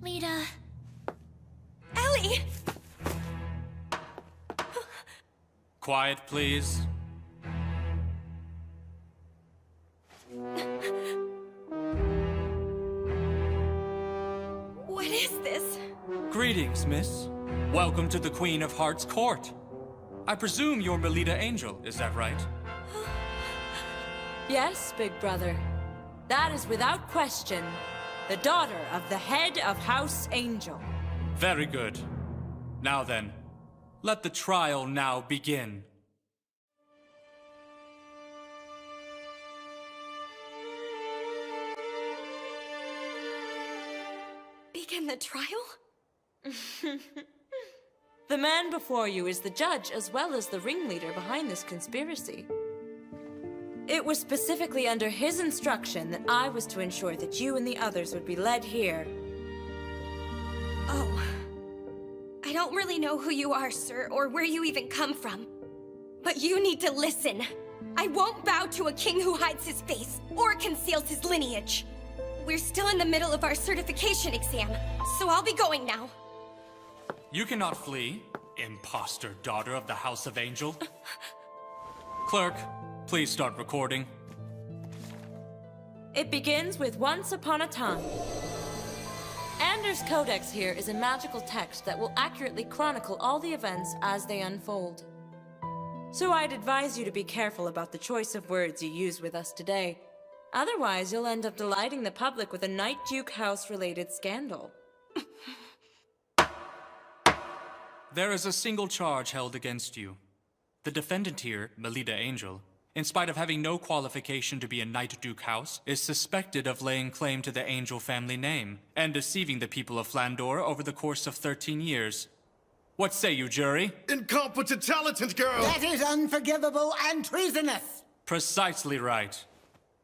Speaker 14: Lita.
Speaker 6: Ellie!
Speaker 11: Quiet, please.
Speaker 6: What is this?
Speaker 11: Greetings, miss. Welcome to the Queen of Hearts court. I presume you're Melita Angel, is that right?
Speaker 18: Yes, big brother. That is without question the daughter of the head of House Angel.
Speaker 11: Very good. Now then, let the trial now begin.
Speaker 6: Begin the trial?
Speaker 18: The man before you is the judge as well as the ringleader behind this conspiracy. It was specifically under his instruction that I was to ensure that you and the others would be led here.
Speaker 6: Oh. I don't really know who you are, sir, or where you even come from. But you need to listen. I won't bow to a king who hides his face or conceals his lineage. We're still in the middle of our certification exam, so I'll be going now.
Speaker 11: You cannot flee, imposter daughter of the House of Angel. Clerk, please start recording.
Speaker 18: It begins with once upon a time. Anders' Codex here is a magical text that will accurately chronicle all the events as they unfold. So I'd advise you to be careful about the choice of words you use with us today. Otherwise, you'll end up delighting the public with a Night Duke House-related scandal.
Speaker 11: There is a single charge held against you. The defendant here, Melita Angel, in spite of having no qualification to be a Night Duke House, is suspected of laying claim to the Angel family name and deceiving the people of Flandor over the course of 13 years. What say you, jury?
Speaker 10: Incompetent, talented girl!
Speaker 23: That is unforgivable and treasonous!
Speaker 11: Precisely right.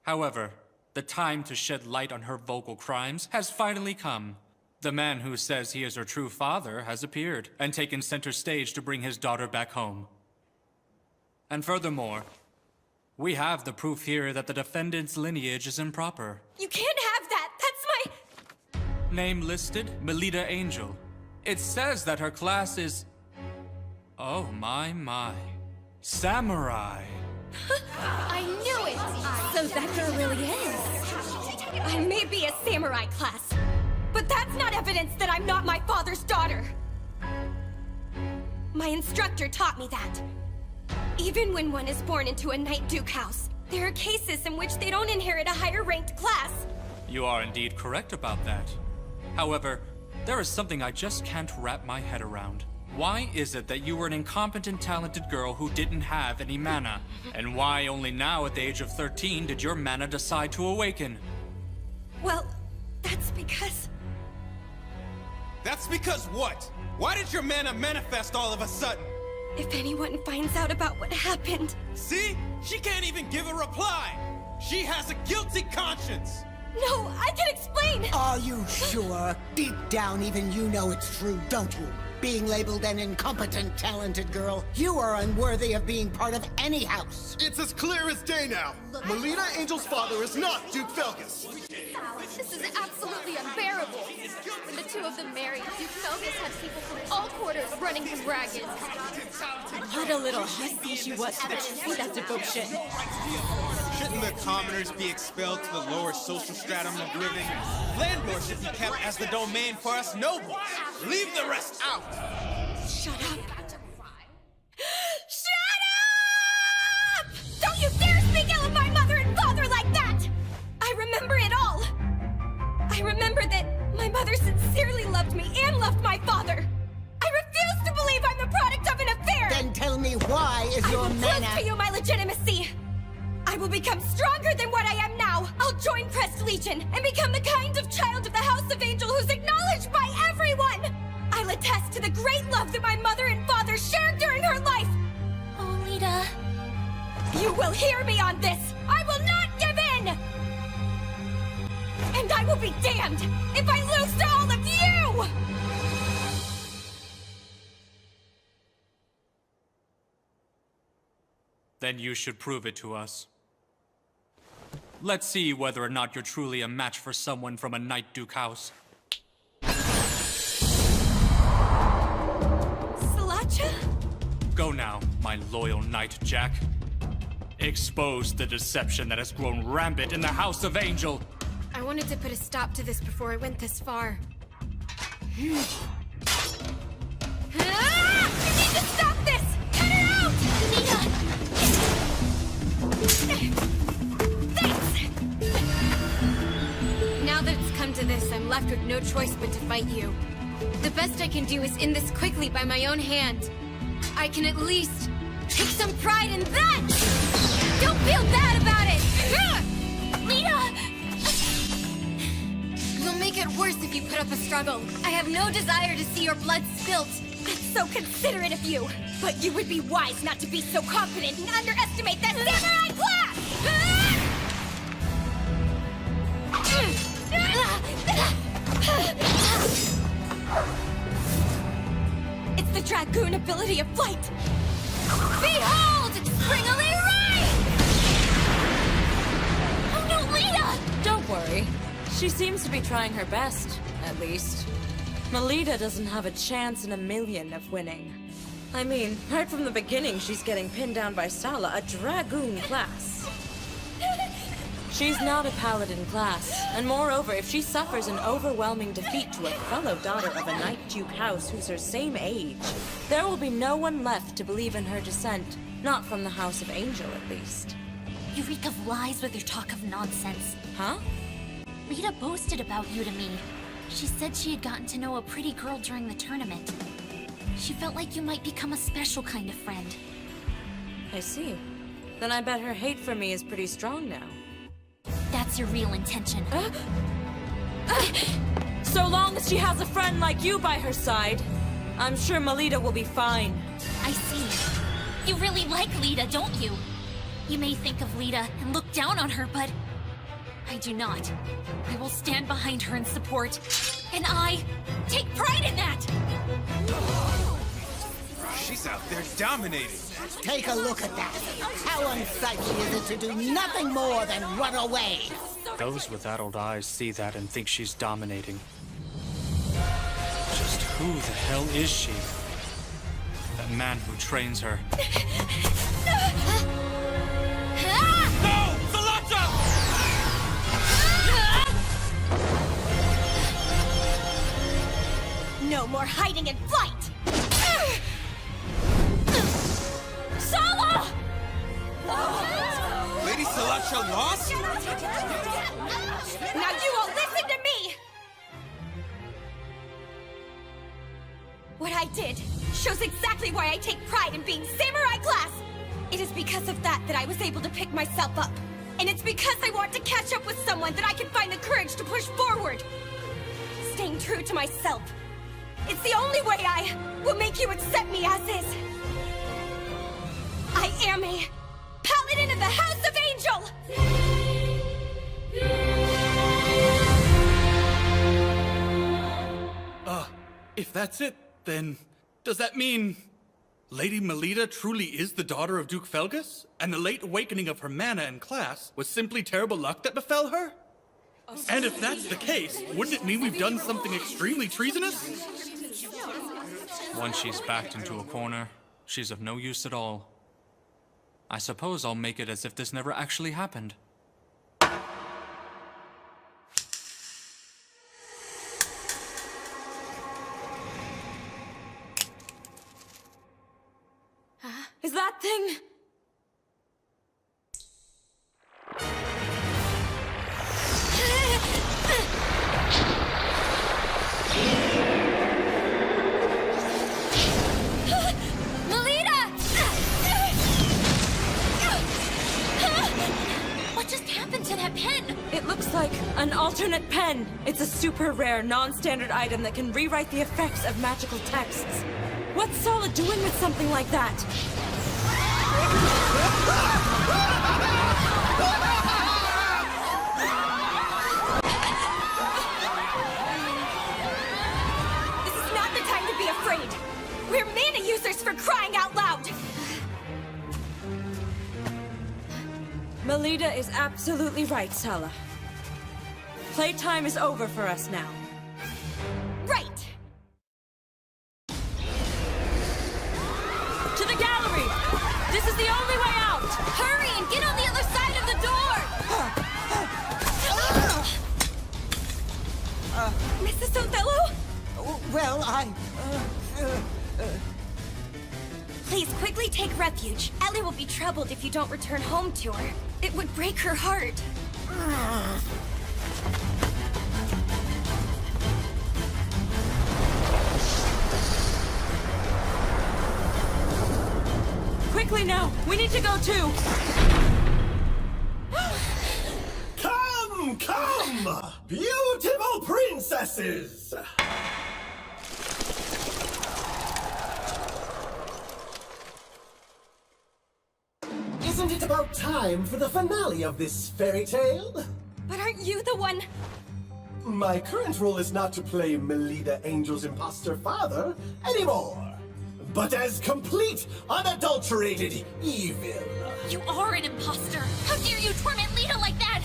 Speaker 11: However, the time to shed light on her vocal crimes has finally come. The man who says he is her true father has appeared and taken center stage to bring his daughter back home. And furthermore, we have the proof here that the defendant's lineage is improper.
Speaker 6: You can't have that! That's my...
Speaker 11: Name listed, Melita Angel. It says that her class is... Oh my. Samurai.
Speaker 6: I knew it! So that girl really is. I may be a samurai class, but that's not evidence that I'm not my father's daughter. My instructor taught me that. Even when one is born into a Night Duke house, there are cases in which they don't inherit a higher ranked class.
Speaker 11: You are indeed correct about that. However, there is something I just can't wrap my head around. Why is it that you were an incompetent, talented girl who didn't have any mana? And why only now, at the age of 13, did your mana decide to awaken?
Speaker 6: Well, that's because...
Speaker 5: That's because what? Why did your mana manifest all of a sudden?
Speaker 6: If anyone finds out about what happened...
Speaker 5: See? She can't even give a reply! She has a guilty conscience!
Speaker 6: No, I can explain!
Speaker 23: Are you sure? Deep down, even you know it's true, don't you? Being labeled an incompetent, talented girl, you are unworthy of being part of any house.
Speaker 21: It's as clear as day now. Melina Angel's father is not Duke Felgus.
Speaker 7: This is absolutely unbearable. When the two of them married, Duke Felgus had people from all quarters running him ragged.
Speaker 4: What a little hussy she was that she see that devotion.
Speaker 5: Shouldn't the commoners be expelled to the lower social stratum of living? Landlords should be kept as the domain for us nobles. Leave the rest out!
Speaker 6: Shut up! Shut up! Don't you dare speak ill of my mother and father like that! I remember it all! I remember that my mother sincerely loved me and loved my father! I refuse to believe I'm the product of an affair!
Speaker 23: Then tell me why is your
Speaker 6: I will
Speaker 23: mana...
Speaker 6: prove to you my legitimacy! I will become stronger than what I am now! I'll join Crest Legion and become the kind of child of the House of Angel who's acknowledged by everyone! I'll attest to the great love that my mother and father shared during her life!
Speaker 14: Oh, Lita.
Speaker 6: You will hear me on this! I will not give in! And I will be damned if I lose to all of you!
Speaker 11: Then you should prove it to us. Let's see whether or not you're truly a match for someone from a Night Duke house.
Speaker 6: Salacha?
Speaker 11: Go now, my loyal Knight Jack. Expose the deception that has grown rampant in the House of Angel.
Speaker 7: I wanted to put a stop to this before I went this far.
Speaker 6: You need to stop this! Cut her out!
Speaker 7: Now that it's come to this, I'm left with no choice but to fight you. The best I can do is end this quickly by my own hand. I can at least take some pride in that! Don't feel bad about it!
Speaker 14: Lita!
Speaker 7: You'll make it worse if you put up a struggle. I have no desire to see your blood spilt.
Speaker 6: That's so considerate of you! But you would be wise not to be so confident and underestimate that samurai class! It's the Dragoon ability of flight! Behold! Springily Rise!
Speaker 14: Oh no, Lita!
Speaker 18: Don't worry. She seems to be trying her best, at least. Melita doesn't have a chance in a million of winning. I mean, right from the beginning, she's getting pinned down by Sala, a Dragoon class. She's not a Paladin class, and moreover, if she suffers an overwhelming defeat to a fellow daughter of a Night Duke house who's her same age, there will be no one left to believe in her descent, not from the House of Angel, at least.
Speaker 14: You reek of lies with your talk of nonsense.
Speaker 18: Huh?
Speaker 14: Lita boasted about you to me. She said she had gotten to know a pretty girl during the tournament. She felt like you might become a special kind of friend.
Speaker 18: I see. Then I bet her hate for me is pretty strong now.
Speaker 14: That's your real intention.
Speaker 18: So long as she has a friend like you by her side, I'm sure Melita will be fine.
Speaker 14: I see. You really like Lita, don't you? You may think of Lita and look down on her, but I do not. I will stand behind her in support, and I take pride in that!
Speaker 5: She's out there dominating.
Speaker 23: Take a look at that. How unsightly is it to do nothing more than run away?
Speaker 11: Those with adult eyes see that and think she's dominating. Just who the hell is she? That man who trains her.
Speaker 5: No! Salacha!
Speaker 6: No more hiding in flight!
Speaker 14: Sala!
Speaker 5: Lady Salacha lost?
Speaker 6: Now you all What I did shows exactly why I take pride in being samurai class! It is because of that I was able to pick myself up. And it's because I want to catch up with someone that I can find the courage to push forward. Staying true to myself. It's the only way I will make you accept me as is. I am a paladin of the House of Angel!
Speaker 10: If that's it, then does that mean Lady Melita truly is the daughter of Duke Felgus? And the late awakening of her mana and class was simply terrible luck that befell her? And if that's the case, wouldn't it mean we've done something extremely treasonous?
Speaker 11: Once she's backed into a corner, she's of no use at all. I suppose I'll make it as if this never actually happened.
Speaker 6: Is that thing...
Speaker 14: What just happened to that pen?
Speaker 4: It looks like an alternate pen. It's a super rare, non-standard item that can rewrite the effects of magical texts. What's Sala doing with something like that?
Speaker 6: This is not the time to be afraid. We're mana users for crying out loud.
Speaker 4: Melita is absolutely right, Sala. Playtime is over for us now.
Speaker 6: Right!
Speaker 4: To the gallery! This is the only way out!
Speaker 14: Hurry and get on the other side of the door!
Speaker 6: Mrs. Othello?
Speaker 23: Well,
Speaker 6: Please, quickly take refuge. Ellie will be troubled if you don't return home to her. It would break her heart.
Speaker 4: Quickly now! We need to go too!
Speaker 21: Come, come! Beautiful princesses! Isn't it about time for the finale of this fairy tale?
Speaker 6: But aren't you the one...
Speaker 21: My current role is not to play Melita Angel's imposter father anymore, but as complete, unadulterated evil.
Speaker 14: You are an imposter! How dare you torment Lita like that!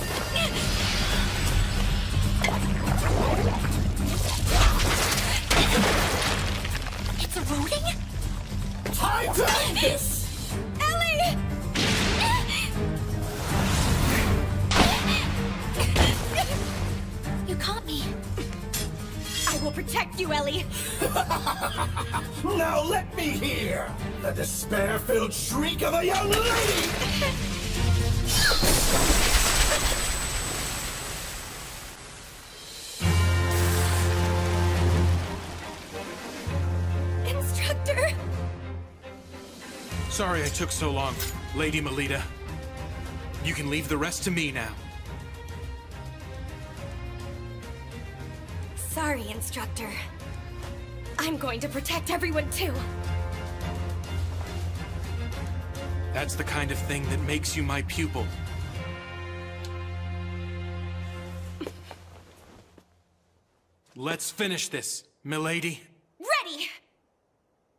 Speaker 14: It's eroding?
Speaker 21: Time to end this!
Speaker 6: Ellie!
Speaker 14: You caught me.
Speaker 6: I will protect you, Ellie!
Speaker 21: Now let me hear the despair-filled shriek of a young lady!
Speaker 6: Instructor!
Speaker 1: Sorry I took so long, Lady Melita. You can leave the rest to me now.
Speaker 6: Sorry, Instructor. I'm going to protect everyone too.
Speaker 1: That's the kind of thing that makes you my pupil. Let's finish this, milady.
Speaker 6: Ready!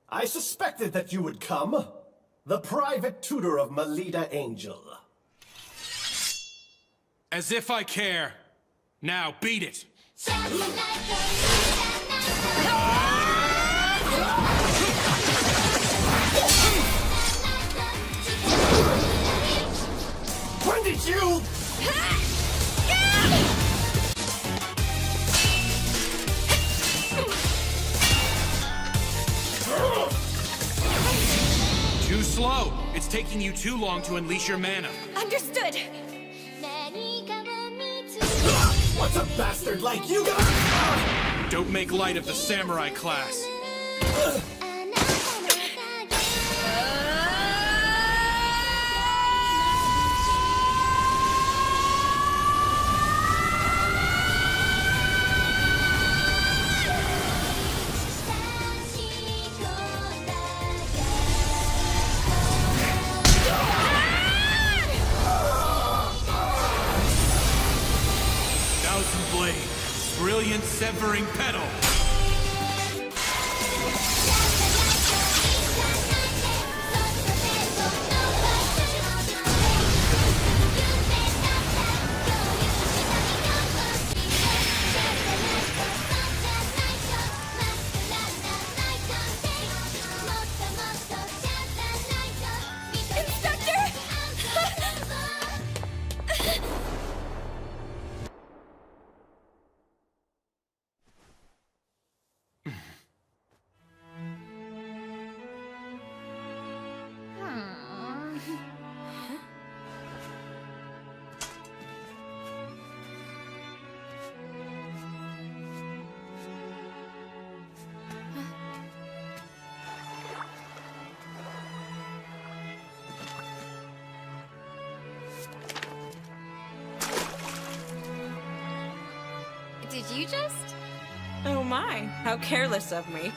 Speaker 21: I suspected that you would come. The private tutor of Melita Angel.
Speaker 1: As if I care. Now beat it.
Speaker 21: When did you...
Speaker 1: Too slow. It's taking you too long to unleash your mana.
Speaker 6: Understood.
Speaker 21: What's a bastard like you got?
Speaker 1: Don't make light of the samurai class. Thousand Blade, Brilliant Severing Petal!
Speaker 6: Did you just?
Speaker 4: Oh my, how careless of me.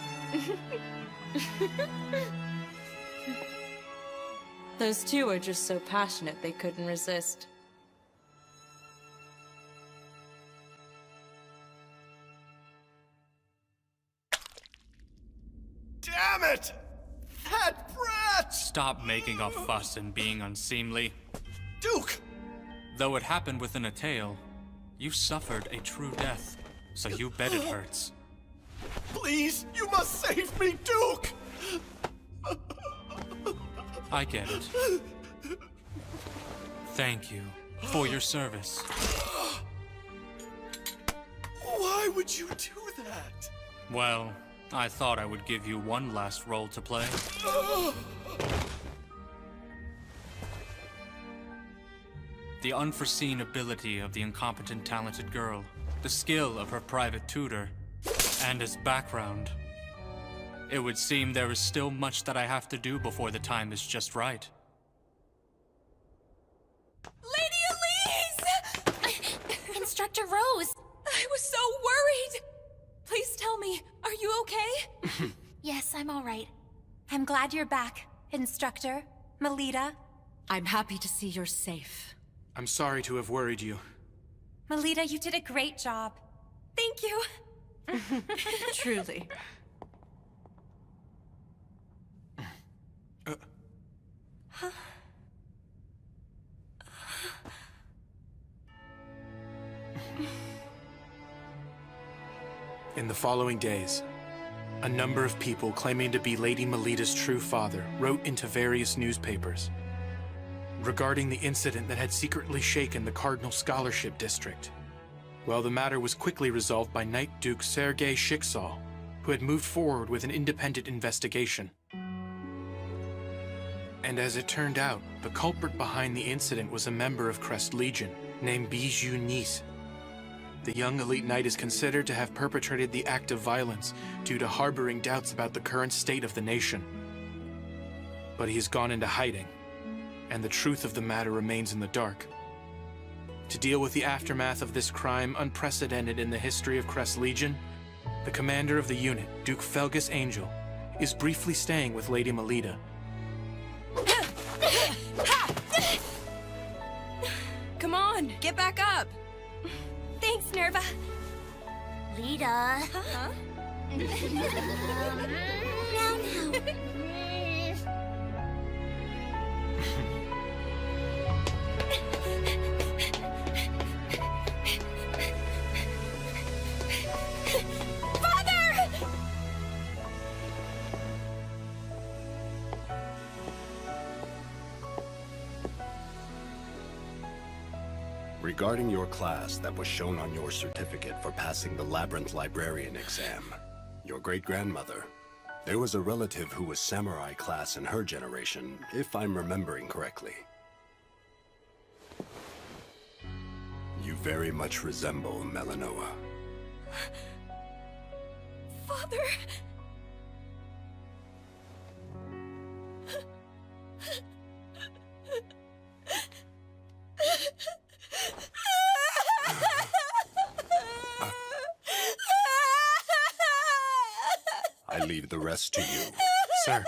Speaker 4: Those two are just so passionate they couldn't resist.
Speaker 2: Damn it! That brat!
Speaker 11: Stop making a fuss and being unseemly.
Speaker 2: Duke!
Speaker 11: Though it happened within a tale, you suffered a true death, so you bet it hurts.
Speaker 21: Please, you must save me, Duke!
Speaker 11: I get it. Thank you for your service.
Speaker 21: Why would you do that?
Speaker 11: Well, I thought I would give you one last role to play. The unforeseen ability of the incompetent talented girl, the skill of her private tutor, and his background. It would seem there is still much that I have to do before the time is just right.
Speaker 9: Lady Elise! Instructor Rose! I was so worried! Please tell me, are you okay? Yes, I'm all right. I'm glad you're back, Instructor Melita.
Speaker 17: I'm happy to see you're safe.
Speaker 1: I'm sorry to have worried you.
Speaker 9: Melita, you did a great job. Thank you.
Speaker 4: Truly.
Speaker 1: In the following days, a number of people claiming to be Lady Melita's true father wrote into various newspapers regarding the incident that had secretly shaken the Cardinal Scholarship District. Well, the matter was quickly resolved by Knight Duke Sergei Shiksal, who had moved forward with an independent investigation. And as it turned out, the culprit behind the incident was a member of Crest Legion named Bijou Nice. The young elite knight is considered to have perpetrated the act of violence due to harboring doubts about the current state of the nation. But he has gone into hiding, and the truth of the matter remains in the dark. To deal with the aftermath of this crime unprecedented in the history of Crest Legion, the commander of the unit, Duke Felgus Angel, is briefly staying with Lady Melita.
Speaker 4: Come on, get back up!
Speaker 6: Thanks, Nerva.
Speaker 14: Lita.
Speaker 6: Huh?
Speaker 14: Now.
Speaker 2: Regarding your class that was shown on your certificate for passing the Labyrinth Librarian exam, your great-grandmother, there was a relative who was samurai class in her generation, if I'm remembering correctly. You very much resemble Melinoa.
Speaker 6: Father...
Speaker 2: I leave the rest to you.
Speaker 1: Sir.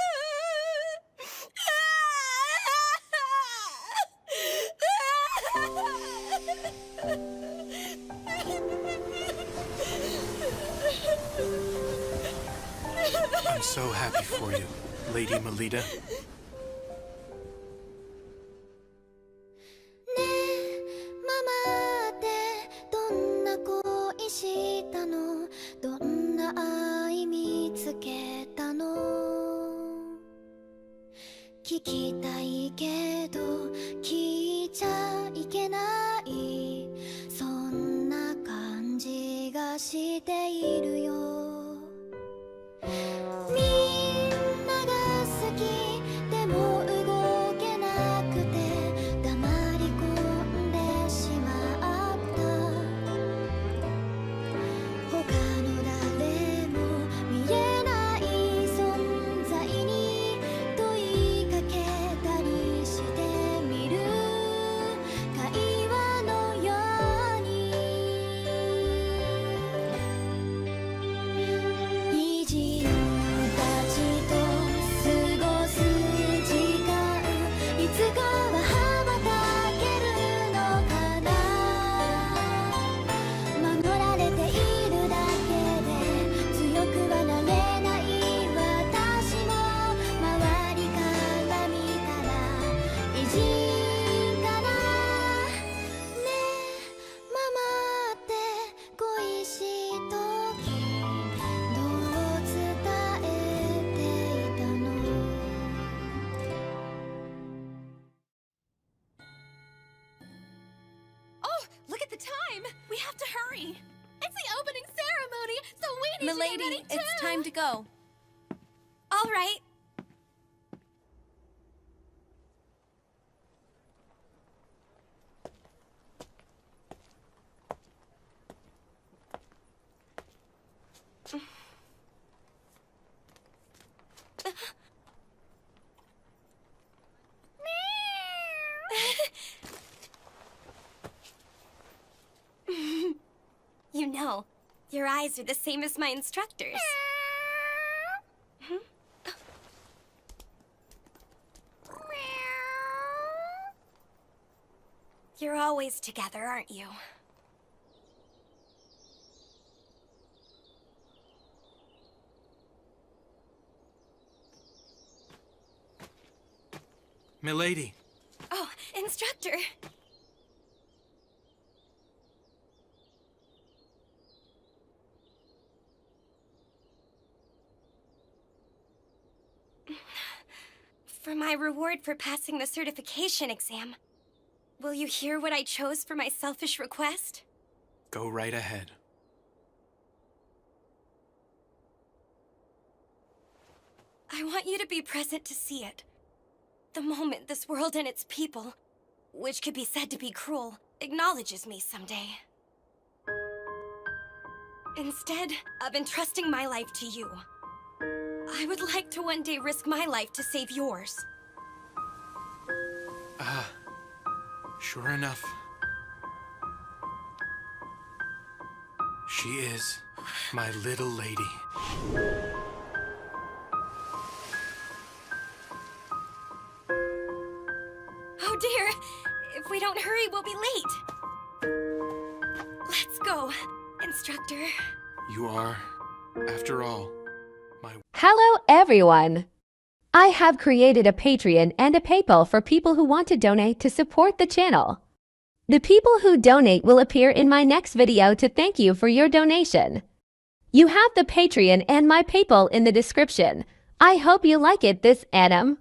Speaker 1: I'm so happy for you, Lady Melita.
Speaker 6: We have to hurry.
Speaker 7: It's the opening ceremony, so we need to
Speaker 6: Milady,
Speaker 7: get ready too.
Speaker 6: it's time to go. All right. You know, your eyes are the same as my instructors. You're always together, aren't you?
Speaker 1: Milady.
Speaker 6: Oh, instructor. For my reward for passing the certification exam, will you hear what I chose for my selfish request?
Speaker 1: Go right ahead.
Speaker 6: I want you to be present to see it. The moment this world and its people, which could be said to be cruel, acknowledges me someday. Instead of entrusting my life to you, I would like to one day risk my life to save yours.
Speaker 1: Ah, sure enough. She is my little lady.
Speaker 6: Oh dear, if we don't hurry, we'll be late. Let's go, instructor.
Speaker 1: You are, after all,
Speaker 19: Hello everyone! I have created a Patreon and a PayPal for people who want to donate to support the channel. The people who donate will appear in my next video to thank you for your donation. You have the Patreon and my PayPal in the description. I hope you like it this Adam.